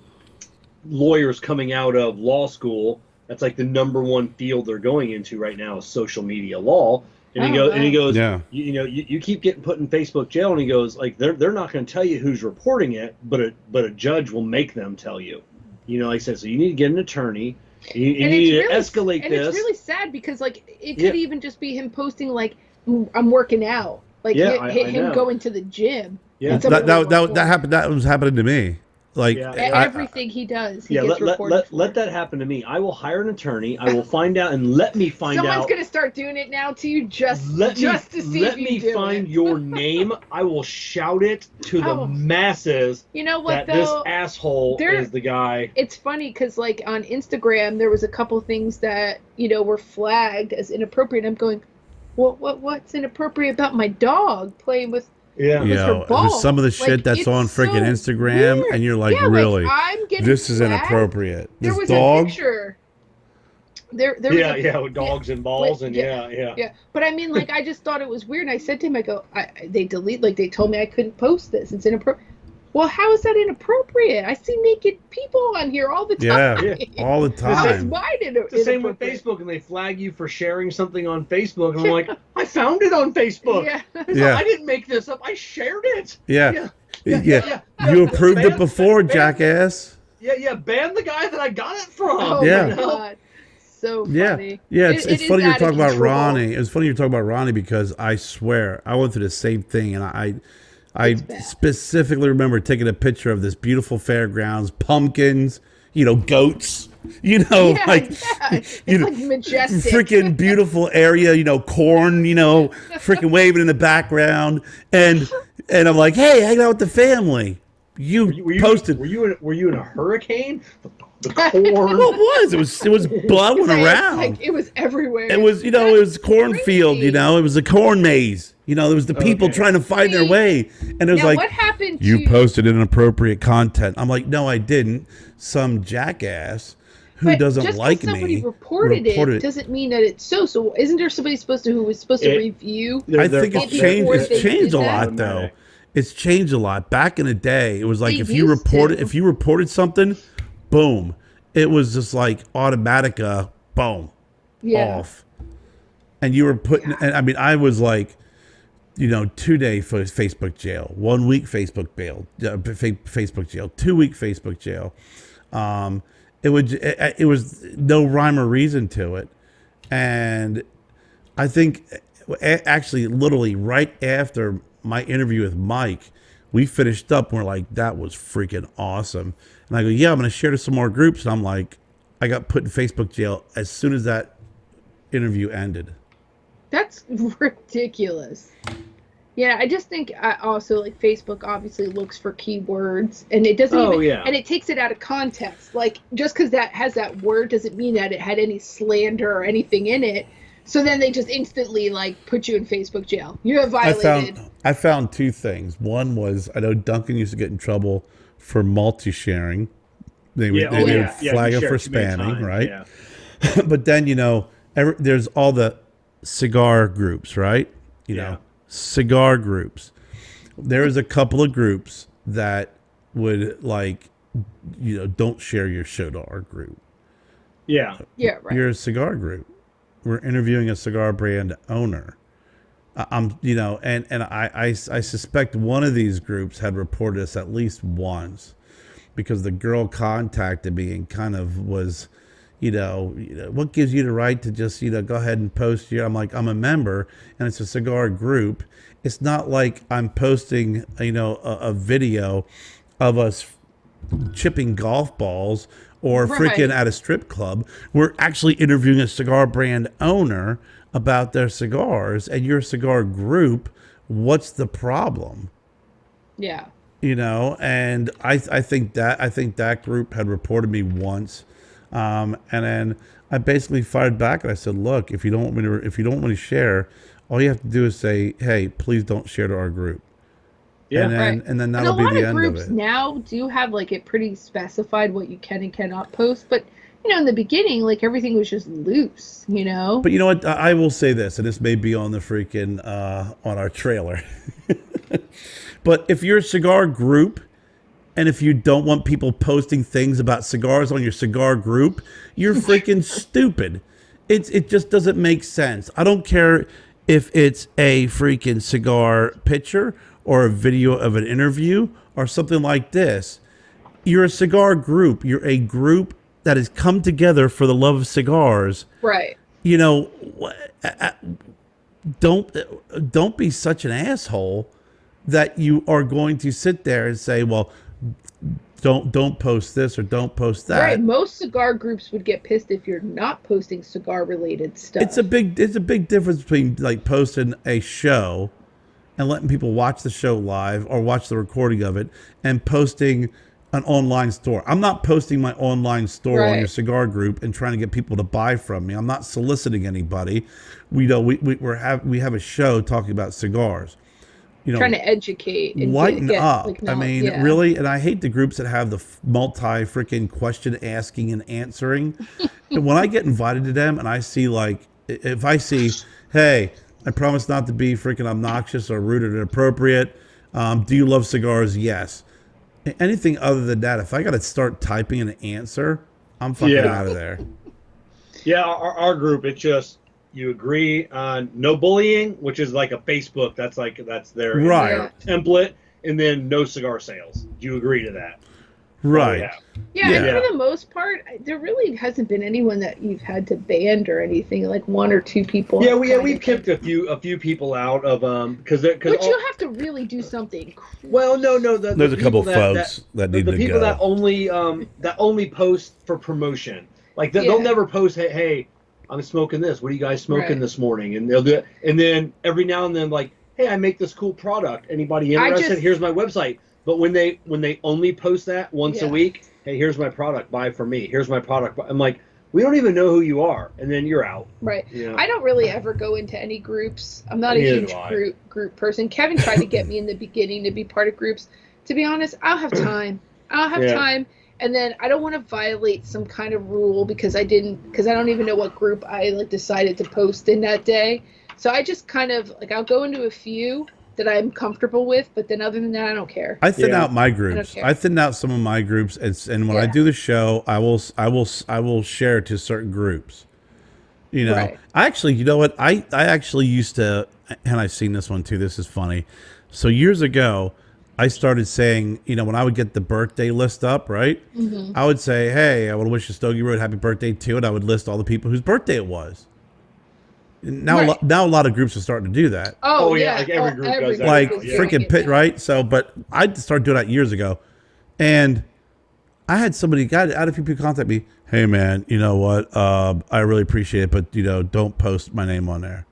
lawyers coming out of law school. That's like the number one field they're going into right now is social media law. And he goes, you keep getting put in Facebook jail, and he goes, like, they're not going to tell you who's reporting it, but a judge will make them tell you. Like I said, so you need to get an attorney. You need to escalate and this. it's really sad because like it could even just be him posting like I'm working out, like him going to the gym. Yeah, that happened. That was happening to me. Like everything he does, he gets reported for. Let that happen to me. I will hire an attorney. I will find out and let me find out. Someone's gonna start doing it now to you just to see if you do it. Let me find your name. I will shout it to the masses. You know what? That this asshole is the guy. It's funny because like on Instagram there was a couple things that were flagged as inappropriate. I'm going, what's inappropriate about my dog playing with? Some of the shit that's on freaking Instagram, weird. And you're like, really, this is inappropriate. There was a picture. There with dogs and balls and yeah. But I mean, like, I just thought it was weird. And I said to him, I go, they told me I couldn't post this. It's inappropriate. Well, how is that inappropriate? I see naked people on here all the time. Yeah, all the time. It's the same with Facebook, and they flag you for sharing something on Facebook. And I'm like, I found it on Facebook. I didn't make this up. I shared it. Yeah. You approved it before, jackass. Yeah. Ban the guy that I got it from. Oh, my God. So funny. Yeah. It's funny you're talking about Ronnie. It's funny you're talking about Ronnie because I swear I went through the same thing, and I specifically remember taking a picture of this beautiful fairgrounds, pumpkins, goats, it's like majestic, freaking beautiful area, corn, freaking waving in the background, and I'm like, hey, hang out with the family. You posted. Were you in a hurricane? The corn. Well, it was blowing around. Like, it was everywhere. It was, it was cornfield. It was a corn maze. There was the people trying to find their way, and it was like, what happened? You posted inappropriate content. I'm like, no, I didn't. Some jackass who doesn't like me. Somebody reported it doesn't mean that it's so. So isn't there somebody who was supposed to review? I think it's changed. It's changed a lot though. It's changed a lot. Back in the day, it was like if you reported something, boom, it was just like automatica, boom, off. And you were putting, and I mean, I was like, 2-day Facebook jail, 1 week Facebook jail, 2 week Facebook jail. It was no rhyme or reason to it. And I think actually literally right after my interview with Mike, we finished up and we're like, that was freaking awesome. And I go, yeah, I'm going to share to some more groups. And I'm like, I got put in Facebook jail as soon as that interview ended. That's ridiculous. Yeah, I just think also like Facebook obviously looks for keywords, and it doesn't and it takes it out of context. Like just because that has that word doesn't mean that it had any slander or anything in it. So then they just instantly like put you in Facebook jail. You have violated. I found two things. One was I know Duncan used to get in trouble for multi-sharing. They would flag him for spamming, right? Yeah. But then there's all the cigar groups, right? You know, cigar groups. There's a couple of groups that would like, don't share your show to our group. Yeah. Yeah, right. You're a cigar group. We're interviewing a cigar brand owner. And I suspect one of these groups had reported us at least once because the girl contacted me and kind of was, what gives you the right to just, go ahead and post here? I'm like, I'm a member and it's a cigar group. It's not like I'm posting, a video of us chipping golf balls or freaking at a strip club. We're actually interviewing a cigar brand owner about their cigars, and you're a cigar group. What's the problem? Yeah. And I think that group had reported me once. And then I basically fired back and I said, look, if you don't want me to share, all you have to do is say, hey, please don't share to our group. Yeah, and then that'll be the end of it. A lot of groups now do have like it pretty specified what you can and cannot post, but in the beginning, like everything was just loose, But you know what? I will say this, and this may be on the freaking on our trailer. But if you're a cigar group, and if you don't want people posting things about cigars on your cigar group, you're freaking stupid. It just doesn't make sense. I don't care if it's a freaking cigar picture or a video of an interview or something like this. You're a cigar group. You're a group that has come together for the love of cigars, Right. you know, don't be such an asshole that you are going to sit there and say, well, don't post this or don't post that. Right. Most cigar groups would get pissed if you're not posting cigar related stuff. It's a big difference between like posting a show and letting people watch the show live or watch the recording of it and posting an online store. I'm not posting my online store on your cigar group and trying to get people to buy from me. I'm not soliciting anybody. We have a show talking about cigars. You know, trying to educate and lighten up. Like, I mean, really, and I hate the groups that have the multi freaking question asking and answering. And when I get invited to them and I see like, if I see, hey, I promise not to be freaking obnoxious or rude or inappropriate. Do you love cigars? Yes. Anything other than that, if I got to start typing an answer, I'm fucking out of there. Yeah, our group, it's just, you agree on no bullying, which is like a Facebook. That's their template, and then no cigar sales. Do you agree to that? Right. Yeah, and for the most part, there really hasn't been anyone that you've had to ban or anything. Like one or two people. Yeah, we've kicked a few people out of because but you have to really do something. Well, no. There's a couple folks that need to go. The people that only post for promotion, like they'll never post, hey, I'm smoking this. What are you guys smoking this morning? And they'll do it. And then every now and then, like, hey, I make this cool product. Anybody interested? Here's my website. But when they only post that once a week, hey, here's my product. Buy from me. Here's my product. I'm like, we don't even know who you are, and then you're out. Right. You know? I don't really ever go into any groups. I'm not a huge group person. Kevin tried to get me in the beginning to be part of groups. To be honest, I don't have time. Time. And then I don't want to violate some kind of rule because I don't even know what group I decided to post in that day. So I just kind of I'll go into a few that I'm comfortable with, but then other than that, I don't care. I thin out my groups. I thin out some of my groups, and when I do the show, I will share to certain groups. You know, I actually, you know what? I actually used to, and I've seen this one too. This is funny. So years ago, I started saying, you know, when I would get the birthday list up, right? Mm-hmm. I would say, hey, I want to wish the Stogie Road happy birthday too, and I would list all the people whose birthday it was. Now, now a lot of groups are starting to do that. Oh yeah, like every group does that. Like freaking pit, right? So, but I started doing that years ago, and I had a few people contact me. Hey man, you know what? I really appreciate it, but you know, don't post my name on there.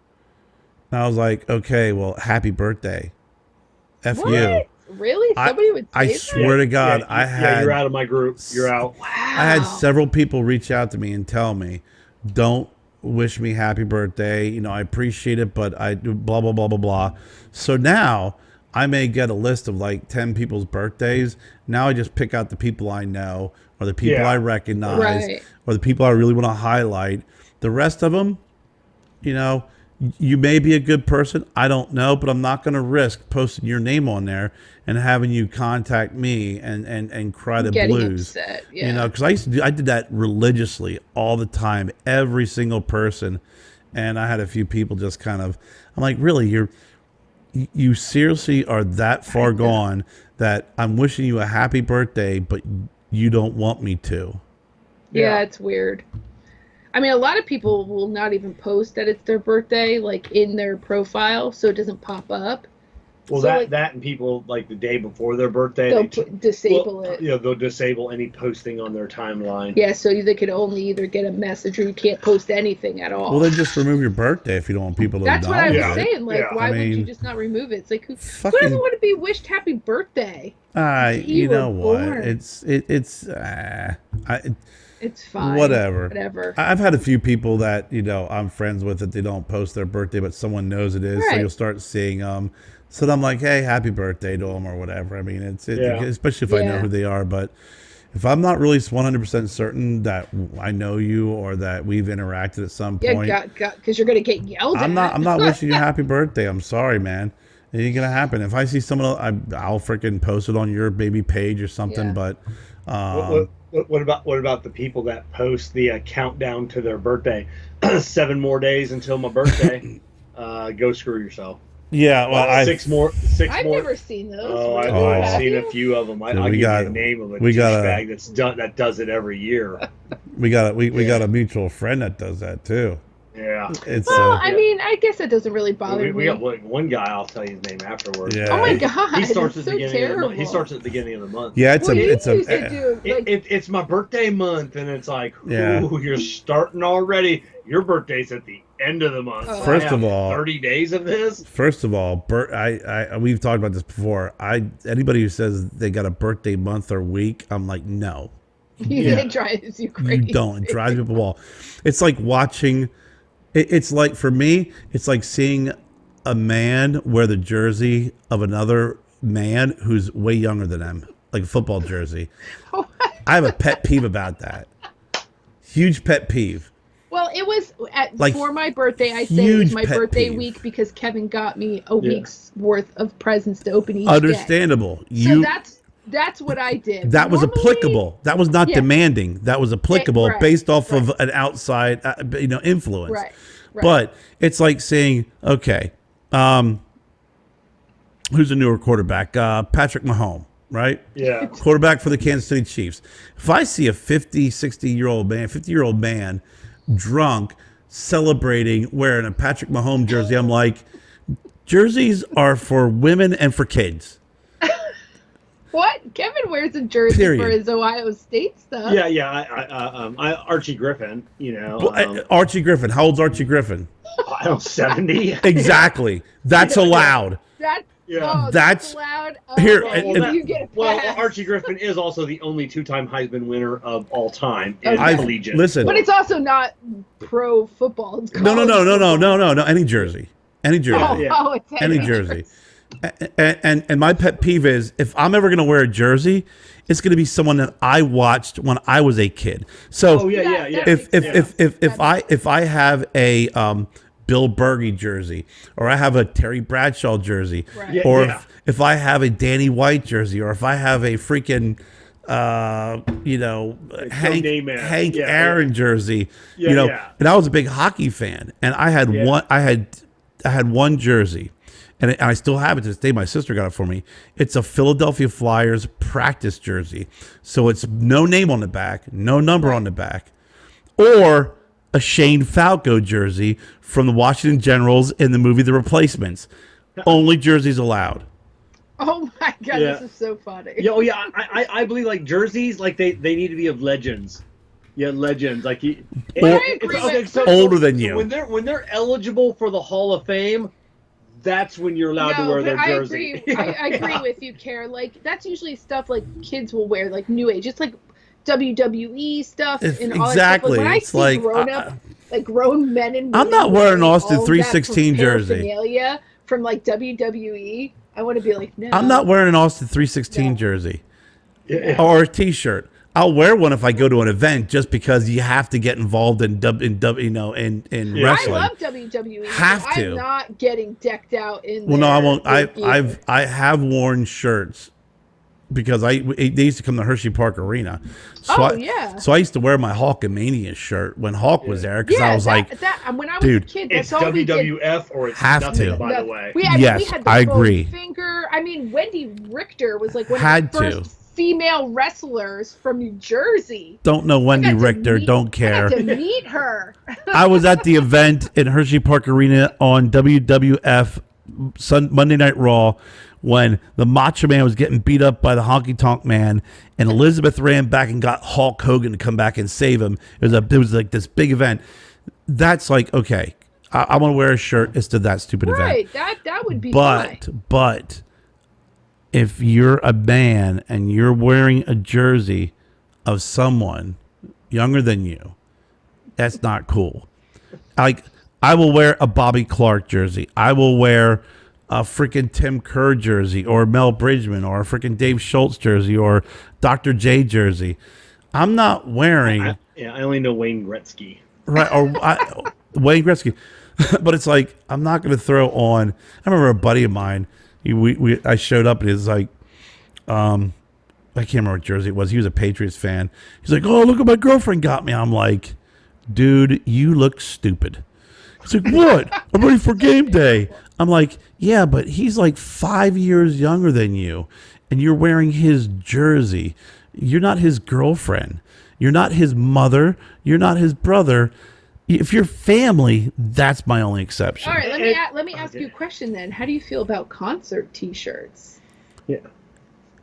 And I was like, okay, well, happy birthday, F you. Really? Somebody would say I swear to God, you're out of my group. You're out. Wow. I had several people reach out to me and tell me, don't wish me happy birthday. You know, I appreciate it, but I do blah, blah, blah, blah, blah. So now I may get a list of like 10 people's birthdays. Now I just pick out the people I know or the people I recognize or the people I really want to highlight. The rest of them, you know, you may be a good person. I don't know, but I'm not going to risk posting your name on there and having you contact me and cry the blues. Upset, you know, because I did that religiously all the time, every single person. And I had a few people just kind of, I'm like, really, you seriously are that far gone that I'm wishing you a happy birthday, but you don't want me to. Yeah, it's weird. I mean, a lot of people will not even post that it's their birthday, like in their profile, so it doesn't pop up. Well, so, that and people like the day before their birthday, they'll disable it. Yeah, they'll disable any posting on their timeline. Yeah, so they could only either get a message or you can't post anything at all. Well, then just remove your birthday if you don't want people to know. That's what I was saying. Like, why would you just not remove it? It's like, who doesn't want to be wished happy birthday? You know what? It's fine. Whatever. I've had a few people that, you know, I'm friends with that they don't post their birthday, but someone knows it is, so you'll start seeing them. So I'm like, hey, happy birthday to them or whatever. I mean, especially if I know who they are. But if I'm not really 100% certain that I know you or that we've interacted at some point, because you're gonna get yelled at. I'm not wishing you a happy birthday. I'm sorry, man. It ain't gonna happen. If I see someone, I'll freaking post it on your baby page or something. Yeah. But what about the people that post the countdown to their birthday? 7 more days until my birthday. Go screw yourself. Yeah, well, Six more. I've never seen those. Oh, Really? I've Have seen you? a few of them. I'll we give got- you the name of a we got a- douchebag that does it every year. we got a mutual friend that does that too. Yeah. It's Well, I mean, I guess it doesn't really bother we me. got one guy. I'll tell you his name afterwards. Yeah. Oh my god, He starts it's at the so beginning terrible. of the month. He starts at the beginning of the month. yeah, it's Well, you it's used to do like It's my birthday month, and it's like, Yeah. ooh, you're starting already. Your birthday's at the end of the month. Oh. So First I have of all- 30 days of this. First of all, we've talked about this before. Anybody who says they got a birthday month or week, I'm like, no, it drives you crazy. you don't. It drives me up the wall. It's like watching. It's like, for me, it's like seeing a man wear the jersey of another man who's way younger than them, like a football jersey. I have a pet peeve about that. Huge pet peeve. Well, it was Like, for my birthday. I say it was huge my pet birthday peeve. week because Kevin got me a week's worth of presents to open each day. Understandable. So that's what I did. That was Normally- applicable. That was not Yeah. demanding. That was applicable Right, based off right. of an outside, influence. Right. Right. But it's like saying, okay, who's the newer quarterback? Patrick Mahomes, right? Yeah. Quarterback for the Kansas City Chiefs. If I see a 50, 50-year-old man drunk celebrating wearing a Patrick Mahomes jersey, I'm like, jerseys are for women and for kids. What? Kevin wears a jersey Period. for his Ohio State stuff. Yeah. I Archie Griffin. Archie Griffin. How old's Archie Griffin? I don't 70. Exactly. That's allowed. That's allowed. Oh, Here, well, you get a pass. Archie Griffin is also the only two-time Heisman winner of all time in Okay. collegiate. Listen. But it's also not pro football. It's No. college football. Any jersey. Any jersey. Oh, Yeah. oh, it's Any jersey. And my pet peeve is, if I'm ever going to wear a jersey, it's going to be someone that I watched when I was a kid. So Oh yeah. if I have a Bill Berge jersey, or I have a Terry Bradshaw jersey, Right. Yeah, or yeah. if I have a Danny White jersey, or if I have a freaking Hank Namath. Yeah, Aaron jersey, Yeah, yeah. and I was a big hockey fan, and I had Yeah. I had one jersey, and I still have it to this day. My sister got it for me. It's a Philadelphia Flyers practice jersey, so it's no name on the back, no number on the back, or a Shane Falco jersey from the Washington Generals in the movie The Replacements. Only jerseys allowed. Oh my god, Yeah. this is so funny. I believe like jerseys, like they need to be of legends. Yeah, legends. Like I agree with- Older than you. When they're eligible for the Hall of Fame, that's when you're allowed to wear but their jersey. I agree with you, Kerr. Like that's usually stuff like kids will wear, like new age. It's like WWE stuff and all that stuff. Like, when I It's see like, grown men and women I'm not wearing all Austin that 316 jersey. paraphernalia from like WWE. I want to be like, no. I'm not wearing an Austin 316 No. jersey Yeah. or a T-shirt. I'll wear one if I go to an event, just because you have to get involved in wrestling. I love WWE. Have but to. I'm not getting decked out in. Well, no, I won't. gear. I have worn shirts because they used to come to Hershey Park Arena. So Oh, I, yeah. So I used to wear my Hulkamania shirt when Hulk was there, because Yeah, I was like, when I was dude, a kid, It's that's all we did. WWF or it's Have nothing, to. by the way. We Yes, had the I gold agree. Finger. I mean, Wendy Richter was like one Had of the first female wrestlers from New Jersey. don't know Wendy I got to Richter, meet- don't care. I got to meet her. I was at the event in Hershey Park Arena on WWF Monday Night Raw when the Macho Man was getting beat up by the Honky Tonk Man, and Elizabeth ran back and got Hulk Hogan to come back and save him. It was like this big event. That's like, okay, I want to wear a shirt. It's to that stupid event. Right, that would be fine. But if you're a man and you're wearing a jersey of someone younger than you, that's not cool. Like, I will wear a Bobby Clark jersey. I will wear a freaking Tim Kerr jersey, or Mel Bridgman, or a freaking Dave Schultz jersey, or Dr. J jersey. I'm not wearing I only know Wayne Gretzky. right or Wayne Gretzky. But it's like, I'm not going to throw on. I remember a buddy of mine. I showed up and he was like, I can't remember what jersey it was. He was a Patriots fan. He's like, "Oh, look what my girlfriend got me." I'm like, dude, you look stupid. He's like, what? I'm ready for game day. I'm like, yeah, but he's like 5 years younger than you, and you're wearing his jersey. You're not his girlfriend. You're not his mother. You're not his brother. If you're family, that's my only exception. All right, let me ask you a question then. How do you feel about concert T-shirts? Yeah.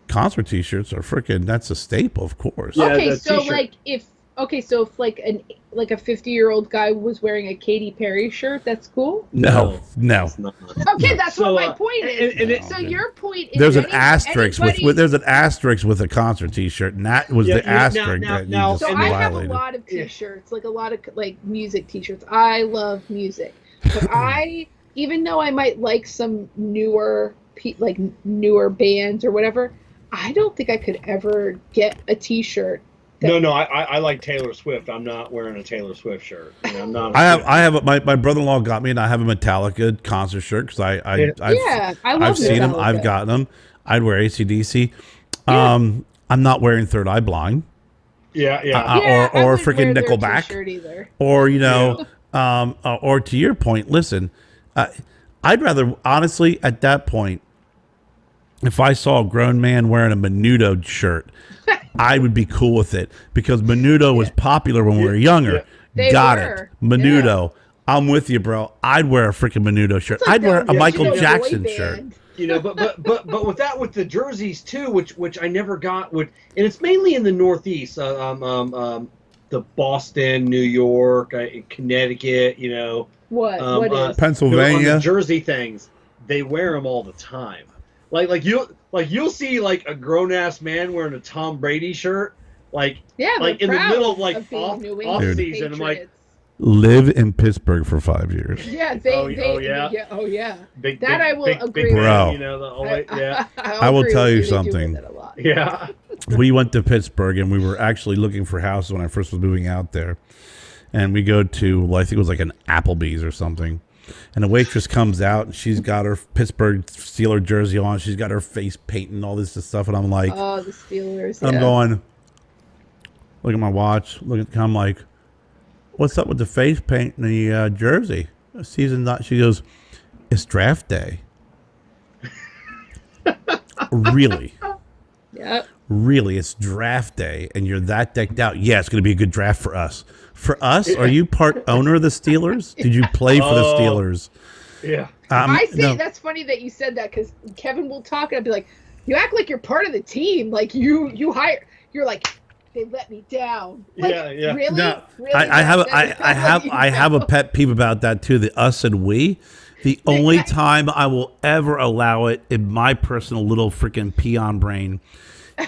Concert T-shirts are freaking. That's a staple, of course. Yeah, Okay, the so t-shirt. if like a 50-year-old guy was wearing a Katy Perry shirt, that's cool. No. It's not. Okay, that's So, what my point is. and So your point is There's an asterisk anybody- there's an asterisk with a concert T-shirt, and that was the asterisk that now- you just So I have a violated. lot of T-shirts, like a lot of like music T-shirts. I love music, but even though I might like some newer bands or whatever, I don't think I could ever get a T-shirt. No, I like Taylor Swift. I'm not wearing a Taylor Swift shirt. You know, I'm not. I have my brother-in-law got me, and I have a Metallica concert shirt because I love I've seen them, Metallica. I've gotten them. I'd wear AC/DC. Yeah. I'm not wearing Third Eye Blind. Yeah. I or wouldn't freaking wear their Nickelback. T-shirt either. Or or to your point, listen, I'd rather honestly at that point, if I saw a grown man wearing a Menudo shirt, I would be cool with it because Menudo was popular when we were younger. They Got were. it, Menudo. I'm with you, bro. I'd wear a freaking Menudo shirt. It's like I'd wear that a Michael boy Jackson band. shirt. You know, but with the jerseys too, which I never got, and it's mainly in the Northeast, the Boston, New York, Connecticut, you know, What is? Pennsylvania. on the jersey things, they wear them all the time. You'll see like a grown ass man wearing a Tom Brady shirt, like Yeah, like they're in the proud middle of like of being off New England season. I'm like, Patriots. Live in Pittsburgh for 5 years. Yeah, yeah? That I will agree big with. Bro. You know, yeah. I will tell you something. Yeah. We went to Pittsburgh and we were actually looking for houses when I first was moving out there. And we go to, well, I think it was like an Applebee's or something. And the waitress comes out and she's got her Pittsburgh Steeler jersey on. She's got her face paint and all this stuff. And I'm like, Oh, the Steelers. I'm going, look at my watch. I'm like, what's up with the face paint and the jersey? She goes, it's draft day. Really? Yep. Really, it's draft day, and you're that decked out. Yeah, it's going to be a good draft for us. For us, are you part owner of the Steelers? Did you play for the Steelers? Yeah. That's funny that you said that because Kevin will talk and I'll be like, you act like you're part of the team. Like you're like, they let me down. Like, Yeah. Really? No, Really? I have a pet peeve about that too. The us and we. The only time I will ever allow it in my personal little freaking peon brain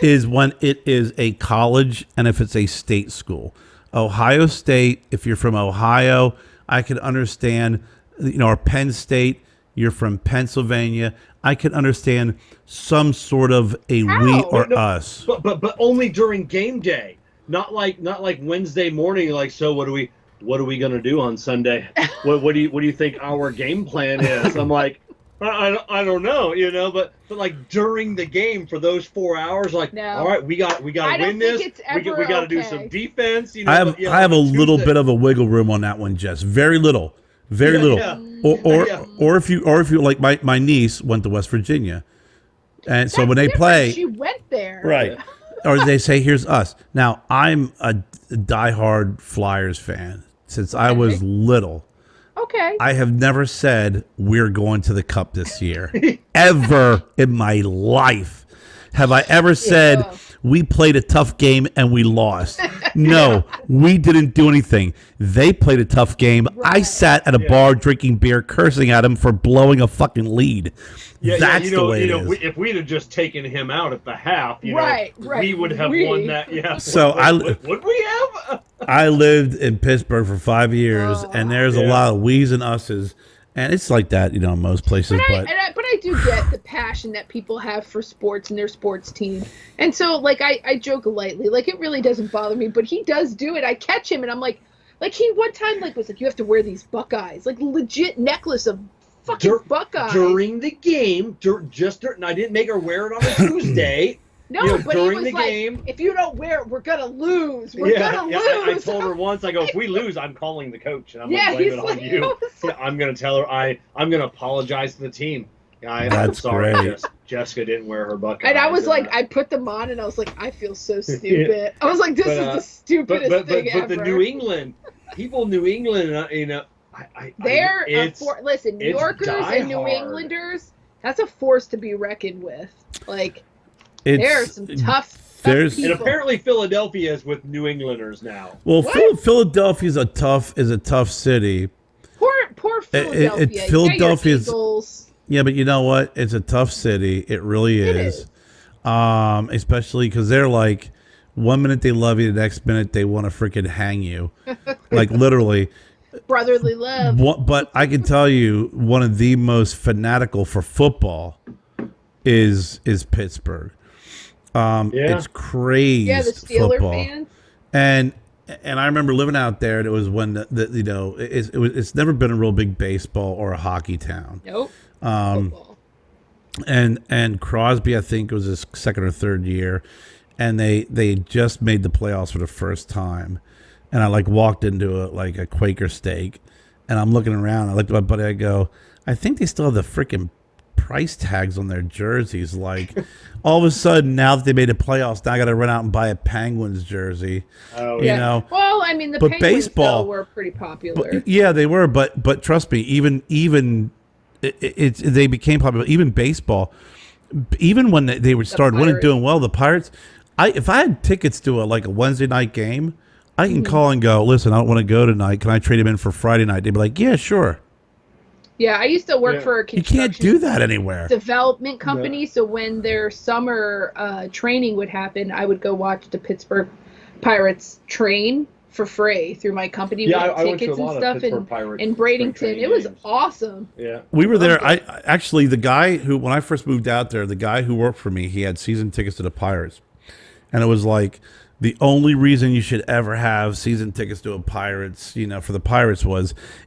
is when it is a college and if it's a state school. Ohio State, if you're from Ohio, I can understand, or Penn State, you're from Pennsylvania, I can understand some sort of a we or us. But only during game day. Not like Wednesday morning, like, so what are we gonna do on Sunday? What do you think our game plan is? I'm like, I don't know, but like during the game for those 4 hours, like, No. all right, we got to win this. We got to do some defense. I have a little bit of a wiggle room on that one, Jess. Very little. Or if you like my niece went to West Virginia, and so when they play, she went there. right, or they say here's us. Now I'm a diehard Flyers fan since I was little. Okay. I have never said we're going to the Cup this year. Ever in my life have I ever said we played a tough game and we lost. No, we didn't do anything. They played a tough game. Right. I sat at a bar drinking beer, cursing at him for blowing a fucking lead. That's the way it is. If we'd have just taken him out at the half, Right. we would have won that. Yeah. So would we have? I lived in Pittsburgh for 5 years, and there's a lot of we's and us's, and it's like that, in most places. But I do get the passion that people have for sports and their sports team, and so like I joke lightly, like it really doesn't bother me, but he does do it. I catch him, and I'm like he one time was like, you have to wear these Buckeyes, like legit necklace of fucking Buckeyes during the game. And I didn't make her wear it on a Tuesday. No, but he during was the like, game. if you don't wear it, we're gonna lose. We're gonna lose. I told her once. I go, if we lose, I'm calling the coach, and I'm gonna blame it on you. I'm gonna tell her I'm gonna apologize to the team. I'm sorry, great. Jessica didn't wear her Buckeyes. And I was like, I put them on, and I was like, I feel so stupid. I was like, this is the stupidest thing ever. But the New England people, New England, listen, New Yorkers and New Englanders. That's a force to be reckoned with. Like, there are some tough people. And apparently Philadelphia is with New Englanders now. Well, Philadelphia is a tough city. Poor Philadelphia. Philadelphia's. Yeah, but you know what? It's a tough city. It really is. Especially because they're like, 1 minute they love you, the next minute they want to freaking hang you. Like, literally. Brotherly love. But I can tell you, one of the most fanatical for football is Pittsburgh. It's crazy. Yeah, the Steelers football. fans. And I remember living out there, and it was when it's never been a real big baseball or a hockey town. Nope. Football. And Crosby, I think, was his second or third year, and they just made the playoffs for the first time. And I walked into a Quaker steak, and I'm looking around. I looked at my buddy. I go, I think they still have the freaking price tags on their jerseys. Like, all of a sudden, now that they made the playoffs, now I got to run out and buy a Penguins jersey. Oh, you know. Well, I mean, the Penguins baseball were pretty popular. Yeah, they were. But trust me, even they became popular. Even baseball, even when they were started winning, doing well, the Pirates. If I had tickets to a Wednesday night game, I can call and go, listen, I don't want to go tonight. Can I trade him in for Friday night? They'd be like, yeah, sure. Yeah, I used to work for a construction You can't do that anywhere. Development company, so when their summer training would happen, I would go watch the Pittsburgh Pirates train for free through my company with tickets and stuff in Bradenton. It was awesome. Yeah. We were there. I actually, the guy who, when I first moved out there, the guy who worked for me, he had season tickets to the Pirates. And it was like, the only reason you should ever have season tickets to a Pirates, for the Pirates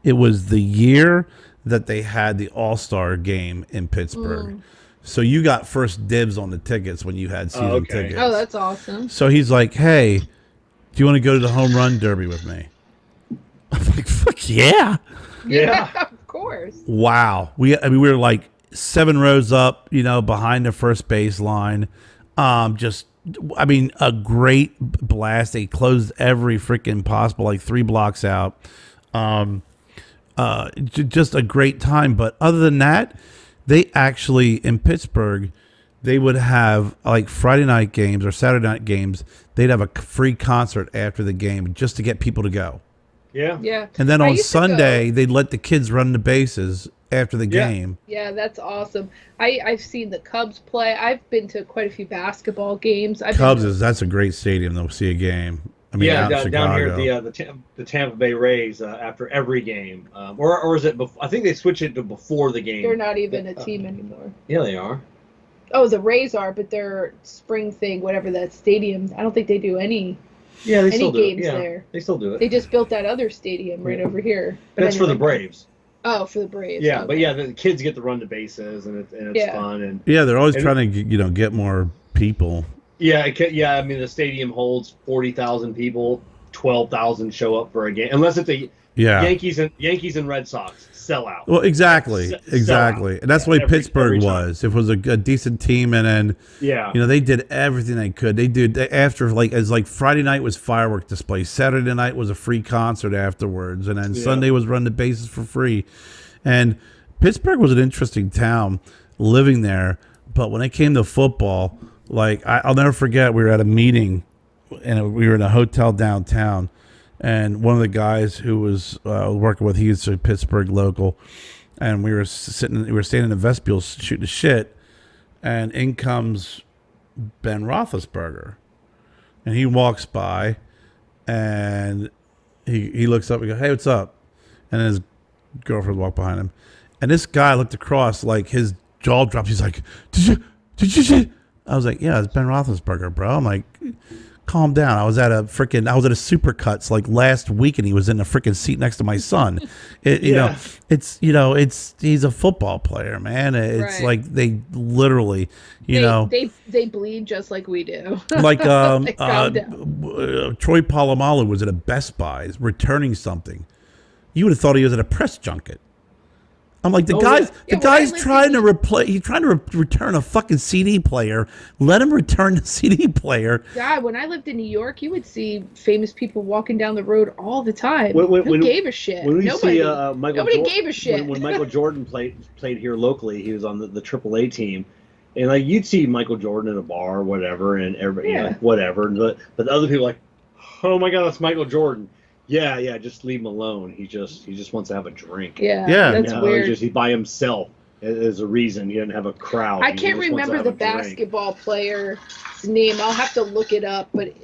it was the year that they had the All-Star game in Pittsburgh. So you got first dibs on the tickets when you had season tickets. Oh, that's awesome. So he's like, hey, do you want to go to the home run derby with me? I'm like, fuck yeah. Yeah, of course. Wow. We were like 7 rows up, behind the first baseline. A great blast. They closed every freaking possible, 3 blocks out. Just a great time. But other than that, they actually, in Pittsburgh, they would have Friday night games or Saturday night games. They'd have a free concert after the game just to get people to go. Yeah. Yeah. And then on Sunday, they'd let the kids run the bases after the game. Yeah, that's awesome. I've seen the Cubs play. I've been to quite a few basketball games. That's a great stadium to see a game. I mean, down here at the Tampa Bay Rays after every game, or is it? I think they switch it to before the game. They're not even a team anymore. Yeah, they are. Oh, the Rays are, but their spring thing, whatever that stadium, I don't think they do any. Yeah, they still do games there. They still do it. They just built that other stadium right over here. That's for the Braves. Oh, for the Braves. Yeah, okay. But the kids get to run the bases, and it's fun. And they're always trying to get more people. Yeah, I mean, the stadium holds 40,000 people. 12,000 show up for a game, unless it's a Yankees and Red Sox sell out. Well, exactly, and that's the way Pittsburgh was. It was a decent team, and then they did everything they could. They did after Friday night was firework display, Saturday night was a free concert afterwards, and then Sunday was run the bases for free. And Pittsburgh was an interesting town living there, but when it came to football, I'll never forget, we were at a meeting. And we were in a hotel downtown, and one of the guys who was working with, he's a Pittsburgh local, and we were standing in the vestibule shooting the shit, and in comes Ben Roethlisberger, and he walks by, and he looks up and goes, "Hey, what's up?" And then his girlfriend walked behind him, and this guy looked across, his jaw dropped. He's like, "Did you see?" I was like, "Yeah, it's Ben Roethlisberger, bro." I'm like, calm down. I was at a Supercuts like last week, and he was in the freaking seat next to my son. You know, he's a football player, man. It's Right. like they literally, they bleed just like we do. like Calm down. Troy Polamalu was at a Best Buy's returning something. You would have thought he was at a press junket. I'm like, the guy's trying to replace. He's trying to return a fucking CD player. Let him return the CD player. God, when I lived in New York, you would see famous people walking down the road all the time. Who gave a shit? Nobody gave a shit. When Michael Jordan played here locally, he was on the AAA team, and like you'd see Michael Jordan at a bar or whatever, and everybody like, whatever. But the other people like, oh my God, that's Michael Jordan. Yeah, just leave him alone. He just wants to have a drink. Yeah, that's weird. He's by himself as a reason. He didn't have a crowd. I can't remember the basketball player's name. I'll have to look it up. But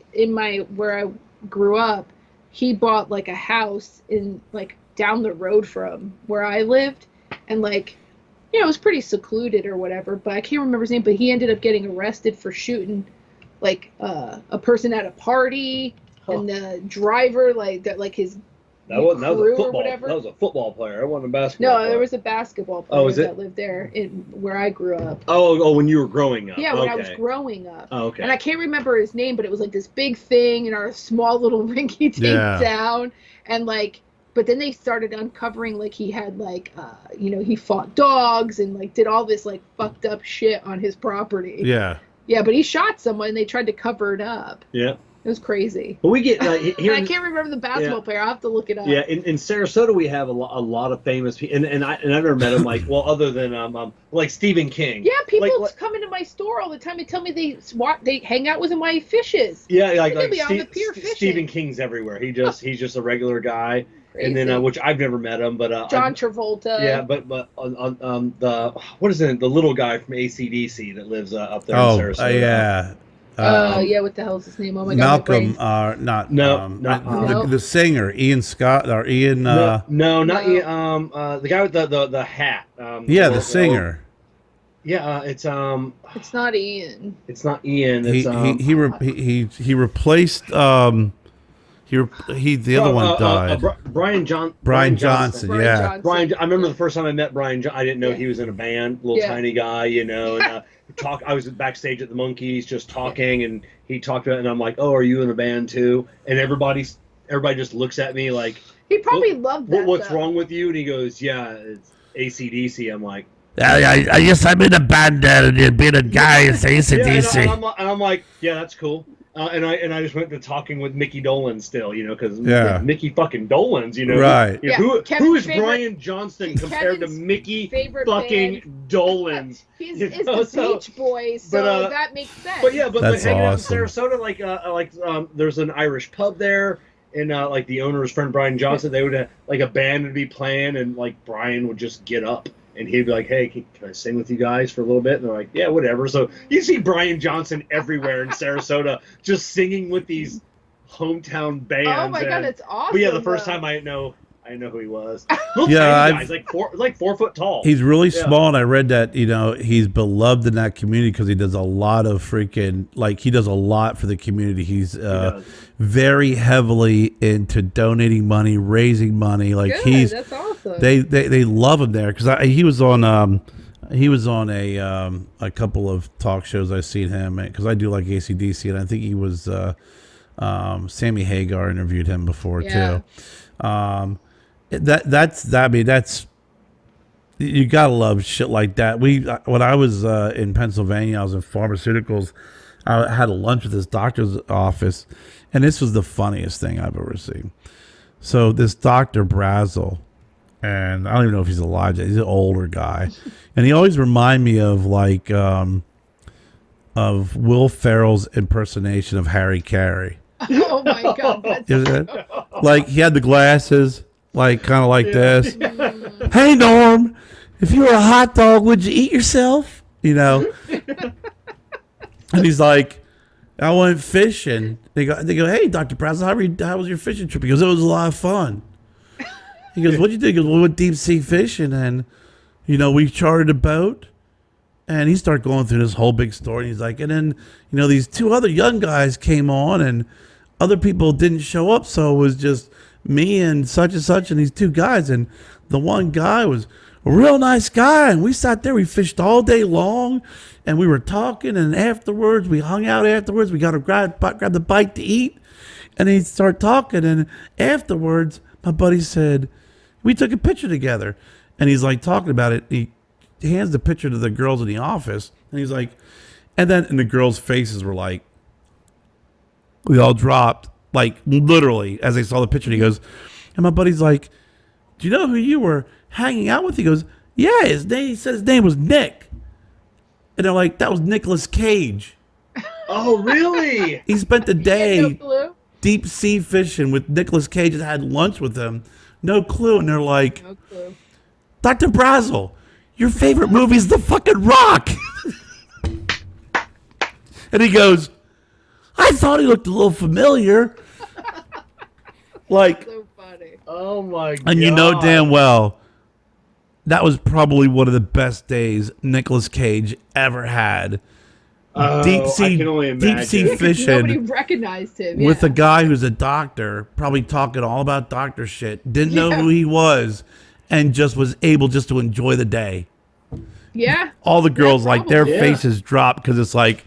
where I grew up, he bought like a house in like down the road from where I lived, and like, it was pretty secluded or whatever. But I can't remember his name. But he ended up getting arrested for shooting like a person at a party. And the driver, his that was a football. Whatever. That was a football player. It wasn't a basketball player. There was a basketball player that lived there where I grew up. Oh, when you were growing up. Yeah, when I was growing up. Oh, okay. And I can't remember his name, but it was like this big thing in our small little rinky-dink town. And but then they started uncovering he had he fought dogs and did all this fucked up shit on his property. Yeah. Yeah, but he shot someone and they tried to cover it up. Yeah. It was crazy. But we get here. I can't remember the basketball player. I'll have to look it up. Yeah, in Sarasota we have a lot of famous people, and I never met them. Other than like Stephen King. Yeah, people come into my store all the time and tell me they hang out with him while he fishes. Yeah, on the pier fishing. Stephen King's everywhere. He's just a regular guy. Crazy. And then which I've never met him, but John Travolta. Yeah, but on the what is it? The little guy from AC/DC that lives up there in Sarasota. Yeah. What the hell's his name? Oh my Malcolm, God. Malcolm, the singer, Ian Scott, or Ian. Not Ian. The guy with the hat. The singer. It's It's not Ian. It's not Ian. It's he replaced the other one died. Brian Johnson. Yeah. Brian. I remember the first time I met Brian. I didn't know he was in a band. Little tiny guy, And I was backstage at the Monkeys, just talking, and he talked about it, and I'm like, "Oh, are you in a band too?" And everybody just looks at me like, he probably loved that. What's wrong with you? And he goes, "Yeah, it's AC/DC." I'm like, I guess I'm in a band and being a guy is AC/DC. And I'm like, yeah, that's cool. And I just went to talking with Mickey Dolenz still, because Mickey fucking Dolenz, right? Who is Brian Johnston compared to Mickey fucking Dolenz? He's the Beach Boys, so that makes sense. But that's hanging awesome. out in Sarasota, there's an Irish pub there, and the owner's friend Brian Johnson, they would have a band would be playing, and Brian would just get up. And he'd be like, "Hey, can I sing with you guys for a little bit?" And they're like, "Yeah, whatever." So you see Brian Johnson everywhere in Sarasota, just singing with these hometown bands. Oh my God, it's awesome! But the first time I didn't know who he was. Little tiny guys, 4 foot tall. He's really small, and I read that he's beloved in that community because he does a lot of freaking he does a lot for the community. He's very heavily into donating money, raising money. Good, that's awesome. They love him there because he was on a couple of talk shows. I've seen him because I do like AC/DC, and I think he was Sammy Hagar interviewed him before too. That's you gotta love shit like that. When I was in Pennsylvania, I was in pharmaceuticals. I had a lunch at this doctor's office, and this was the funniest thing I've ever seen. So this Dr. Brazel, and I don't even know if he's alive. He's an older guy, and he always remind me of Will Ferrell's impersonation of Harry Carey. Oh my God! That's he had the glasses, kind of like this. Hey Norm, if you were a hot dog, would you eat yourself? And he's like, I went fishing. They go, hey, Dr. Brazel, how was your fishing trip? He goes, it was a lot of fun. He goes, what'd you do? He goes, well, we went deep sea fishing, and we chartered a boat, And he started going through this whole big story. And he's like, and then, these two other young guys came on and other people didn't show up. So it was just me and such and these two guys. And the one guy was a real nice guy. And we sat there, we fished all day long and we were talking. And afterwards, we hung out afterwards. We got to grab the bite to eat. And he started talking. And afterwards, my buddy said, we took a picture together. And he's like talking about it. He hands the picture to the girls in the office. And he's like, and the girls' faces were like, we all dropped, like literally as they saw the picture. And he goes, and my buddy's like, do you know who you were hanging out with? He goes, yeah, he said his name was Nick. And they're like, that was Nicolas Cage. Oh, really? He spent the day No deep sea fishing with Nicolas Cage and had lunch with him. No clue. And they're like, clue. No clue. Dr. Brazel, your favorite movie is The fucking Rock. And he goes, I thought he looked a little familiar. Like, So funny. Oh my god. and you know damn well that was probably one of the best days Nicolas Cage ever had. I can only imagine. deep sea Nobody fishing recognized him. with yeah. a guy who's a doctor, probably talking all about doctor shit, didn't know who he was, and just was able just to enjoy the day. Yeah. All the girls, like, their Yeah. faces dropped because it's like,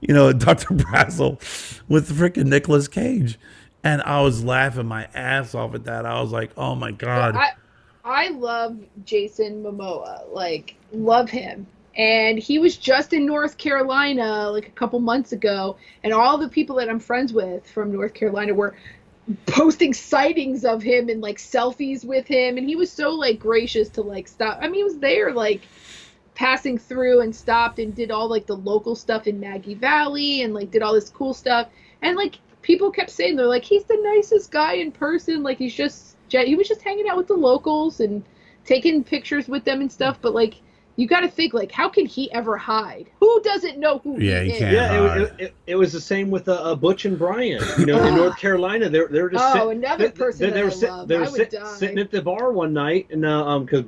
Dr. Brazel with freaking Nicolas Cage. And I was laughing my ass off at that. I was like, oh my God. I love Jason Momoa. Like, love him. And he was just in North Carolina like a couple months ago. And all the people that I'm friends with from North Carolina were posting sightings of him and like selfies with him. And he was so like gracious to like stop. I mean, he was there like passing through and stopped and did all like the local stuff in Maggie Valley and like did all this cool stuff. And like people kept saying, they're like, he's the nicest guy in person. Like he was just hanging out with the locals and taking pictures with them and stuff. But like, you got to think, like, how can he ever hide? Who doesn't know who he is? can't. Yeah, it was the same with Butch and Brian. In North Carolina, they're just another person they were that I love. they were I would die. sitting at the bar one night, and because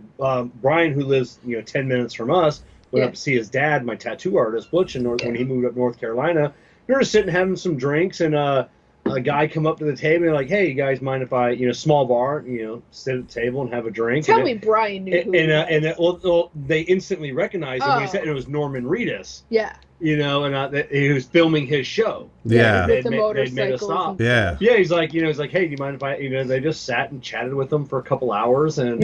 Brian, who lives 10 minutes from us, went up to see his dad, my tattoo artist, Butch, when he moved up North Carolina. They were sitting having some drinks, and a guy come up to the table and like, hey, you guys mind if I, small bar, sit at the table and have a drink? Tell me Brian knew who he was. They instantly recognized him when he said it was Norman Reedus. Yeah. He was filming his show. Yeah. With the They'd made a motorcycles. stop. Yeah. Yeah, he's like, hey, do you mind if I, they just sat and chatted with him for a couple hours and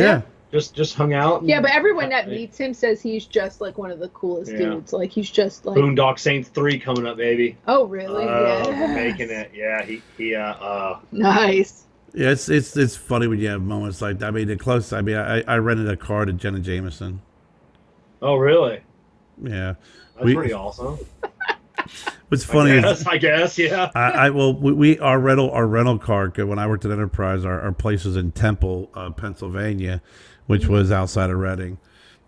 just hung out. And, Yeah, but everyone that meets him says he's just like one of the coolest dudes. Like he's just like Boondock Saints 3 coming up, baby. Oh really? Yeah. Making it. Yeah, he Nice. Yeah, it's funny when you have moments like that. I mean, I rented a car to Jenna Jameson. Oh, really? Yeah. That's pretty awesome. What's funny I guess, yeah. Our rental car, when I worked at Enterprise, our place was in Temple, Pennsylvania, which was outside of Reading.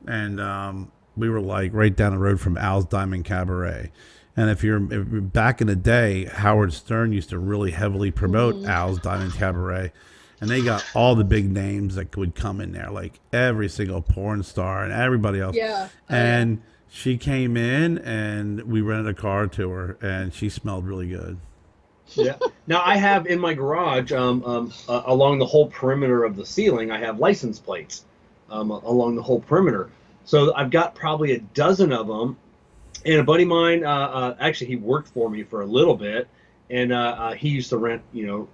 And we were like right down the road from Al's Diamond Cabaret. And if you're back in the day, Howard Stern used to really heavily promote Al's Diamond Cabaret. And they got all the big names that would come in there, like every single porn star and everybody else. Yeah. And she came in and we rented a car to her, and she smelled really good. Yeah. Now I have in my garage, along the whole perimeter of the ceiling, I have license plates along the whole perimeter. So I've got probably a dozen of them. And a buddy of mine, actually, he worked for me for a little bit, and he used to run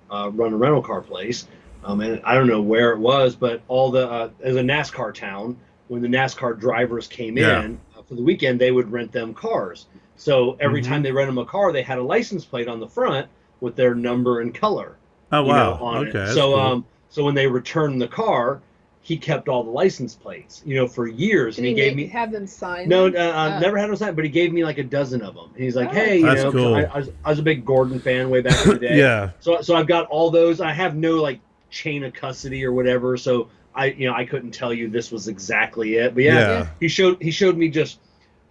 a rental car place. And I don't know where it was, but as a NASCAR town, when the NASCAR drivers came in for the weekend, they would rent them cars. So every time they rent them a car, they had a license plate on the front with their number and color. Oh wow! On okay. it. So cool. So when they returned the car, he kept all the license plates, for years, and he gave me have them signed. No, never had them signed, but he gave me like a dozen of them. And he's like, hey, That's cool. I was a big Gordon fan way back in the day. Yeah. So I've got all those. I have no like chain of custody or whatever, so I couldn't tell you this was exactly it. But he showed me just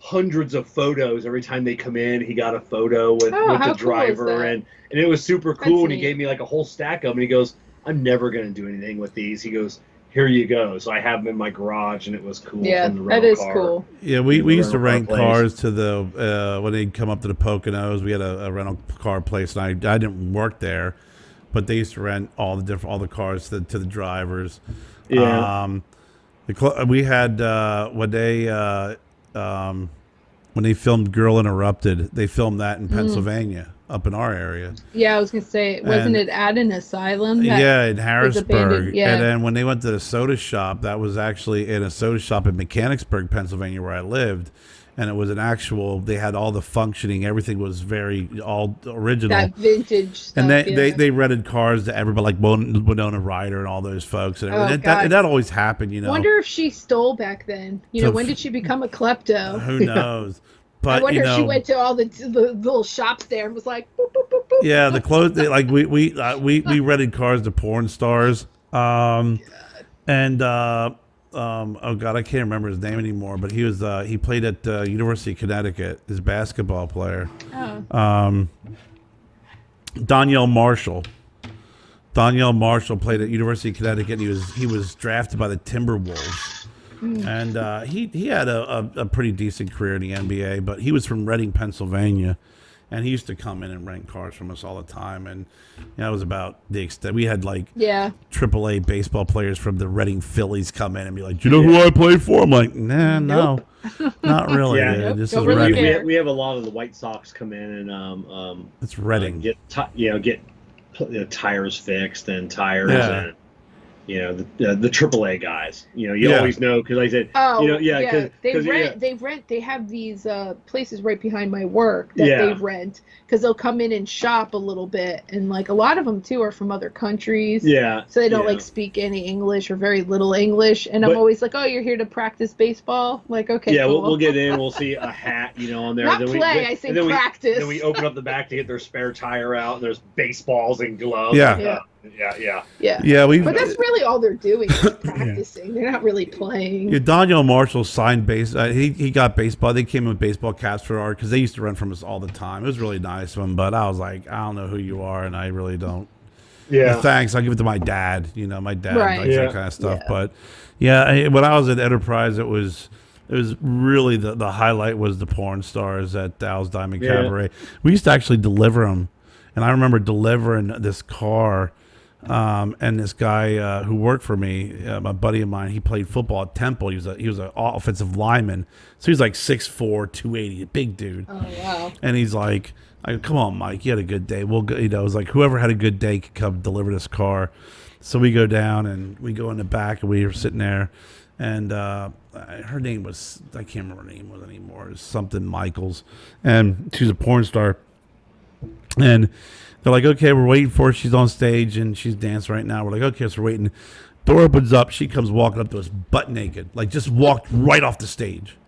hundreds of photos every time they come in. He got a photo with the driver, and it was super cool. And he gave me like a whole stack of them. And he goes, I'm never gonna do anything with these. He goes, here you go. So I have them in my garage, and it was cool. Yeah, from the that rental is car. cool. Yeah, we used to rental car rent place. cars to the when they'd come up to the Poconos. We had a rental car place, and I didn't work there, but they used to rent all the cars to the drivers. Yeah. We had when they filmed Girl Interrupted, they filmed that in Pennsylvania, up in our area. Yeah, I was gonna say, wasn't it at an asylum? Yeah, in was Harrisburg. abandoned? Yeah. And then when they went to the soda shop, that was actually in a soda shop in Mechanicsburg, Pennsylvania, where I lived. And it was an actual, they had all the functioning, everything was all original. That vintage stuff. And yeah. they rented cars to everybody, like Winona Ryder and all those folks. And everything. God. That always happened, you know. Wonder if she stole back then. When did she become a klepto? Who knows? But I wonder if she went to all the little shops there and was like, boop, boop, boop, boop. Yeah, the clothes. We rented cars to porn stars. Oh God, I can't remember his name anymore. But he played at University of Connecticut. His basketball player. Oh. Danielle Marshall. Danielle Marshall played at University of Connecticut. And he was drafted by the Timberwolves. And he had a pretty decent career in the NBA, but he was from Reading, Pennsylvania, and he used to come in and rent cars from us all the time. And that was about the extent. We had like AAA baseball players from the Reading Phillies come in and be like, "Do you know who I played for?" I'm like, "Nah, Nope. no, not really. Yeah, dude. This don't is really Reading. care. We have a lot of the White Sox come in and It's Reading. get tires fixed and tires Yeah. and the AAA guys. You always know because I said They have these places right behind my work that they rent because they'll come in and shop a little bit, and like a lot of them too are from other countries. Yeah, so they don't like speak any English or very little English, and I'm always like, "Oh, you're here to practice baseball?" Like, okay, yeah, cool. we'll get in. We'll see a hat, on there. Not then play, I say practice. Then we open up the back to get their spare tire out, and there's baseballs and gloves. Yeah. Yeah. But that's really all they're doing is practicing. They're not really playing. Yeah, Daniel Marshall signed base. He got baseball. They came in with baseball caps for art because they used to rent from us all the time. It was really nice of them, but I was like, I don't know who you are, and I really don't. Yeah. Thanks. I'll give it to my dad. My dad likes that kind of stuff. Yeah. But when I was at Enterprise, it was really the highlight was the porn stars at Dow's Diamond Cabaret. We used to actually deliver them, and I remember delivering this car. And this guy who worked for me, my buddy of mine, he played football at Temple. He was an offensive lineman, so he was like 6'4", 280, a big dude. Oh wow! And he's like, "Come on, Mike, you had a good day. We'll go." It was like whoever had a good day could come deliver this car. So we go down and we go in the back, and we were sitting there, and her name was, I can't remember her name was anymore. It was something Michaels, and she's a porn star, and they're like, "Okay, we're waiting for her. She's on stage and she's dancing right now." We're like, "Okay, so we're waiting." Door opens up. She comes walking up to us butt naked, like just walked right off the stage,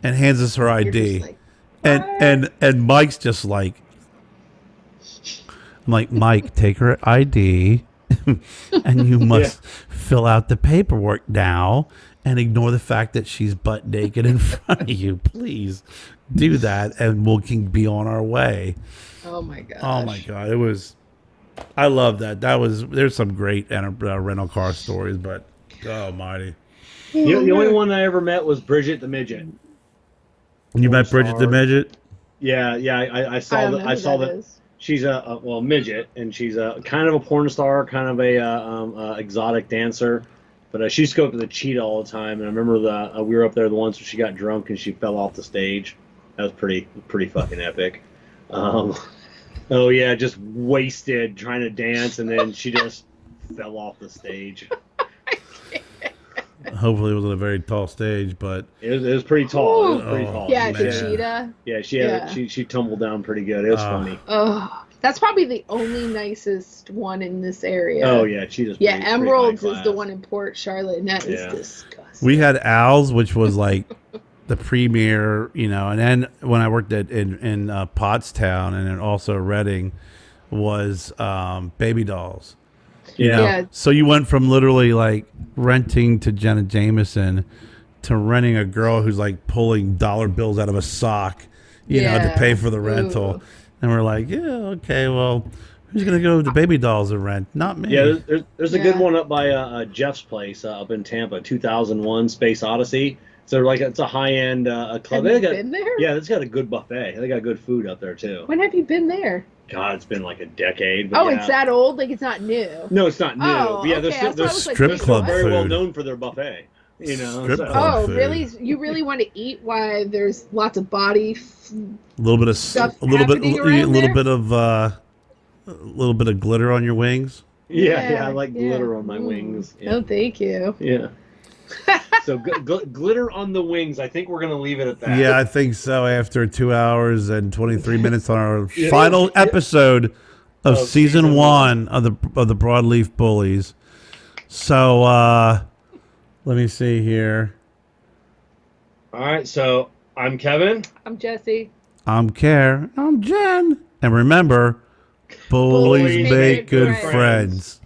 and hands us her ID. Like, and Mike's just like, I'm like, "Mike, take her ID, and you must fill out the paperwork now, and ignore the fact that she's butt naked in front of you. Please do that, and we can be on our way." oh my god! Oh my god! It was. I love that. There's some great rental car stories, but oh almighty! The only one I ever met was Bridget the midget. You met Bridget the midget? Yeah. I saw that. I saw that. She's a midget, and she's a kind of a porn star, kind of a exotic dancer. But she used to go up to the Cheetah all the time, and I remember we were up there the once when she got drunk and she fell off the stage. That was pretty fucking epic. Just wasted trying to dance, and then she just fell off the stage. Hopefully, it wasn't a very tall stage, but it was pretty tall. It was pretty tall. Yeah, man. the Cheetah. Yeah, she tumbled down pretty good. It was funny. Oh, that's probably the only nicest one in this area. Oh yeah, Cheetah's yeah. pretty Emeralds high is the class. one in Port Charlotte, and that is disgusting. we had Al's, which was like the premier, and then when I worked in Pottstown and then also Reading was Baby Dolls. Yeah. So you went from literally like renting to Jenna Jameson to renting a girl who's like pulling dollar bills out of a sock, to pay for the rental. Ooh. And we're like, yeah, okay, well, Who's gonna go to Baby Dolls and rent? Not me. Yeah, there's a good Yeah. one up by Jeff's place up in Tampa, 2001 Space Odyssey. So like it's a high end club. Have They you got, been there? yeah, it's got a good buffet. They got good food out there too. When have you been there? God, it's been like a decade. But Oh, yeah. it's that old? Like it's not new. No, it's not new. Oh, But yeah, okay. I thought they're it was like strip big club one. very well food. known for their buffet. You know, Strip so- club. Oh, food. really? You really want to eat while there's lots of body? A little bit of Stuff a little bit, happening a around little there? bit of a little bit of glitter on your wings. Yeah, I like yeah. glitter on my Mm. wings. Yeah. Oh, thank you. Yeah. So glitter on the wings. I think we're gonna leave it at that. Yeah, I think so. After 2 hours and 23 minutes on our Yeah. final episode of Of season season one of the Broadleaf Bullies. So let me see here. All right. So I'm Kevin. I'm Jessie. I'm Kerr. I'm Jen. And remember, bullies Bullies make good friends.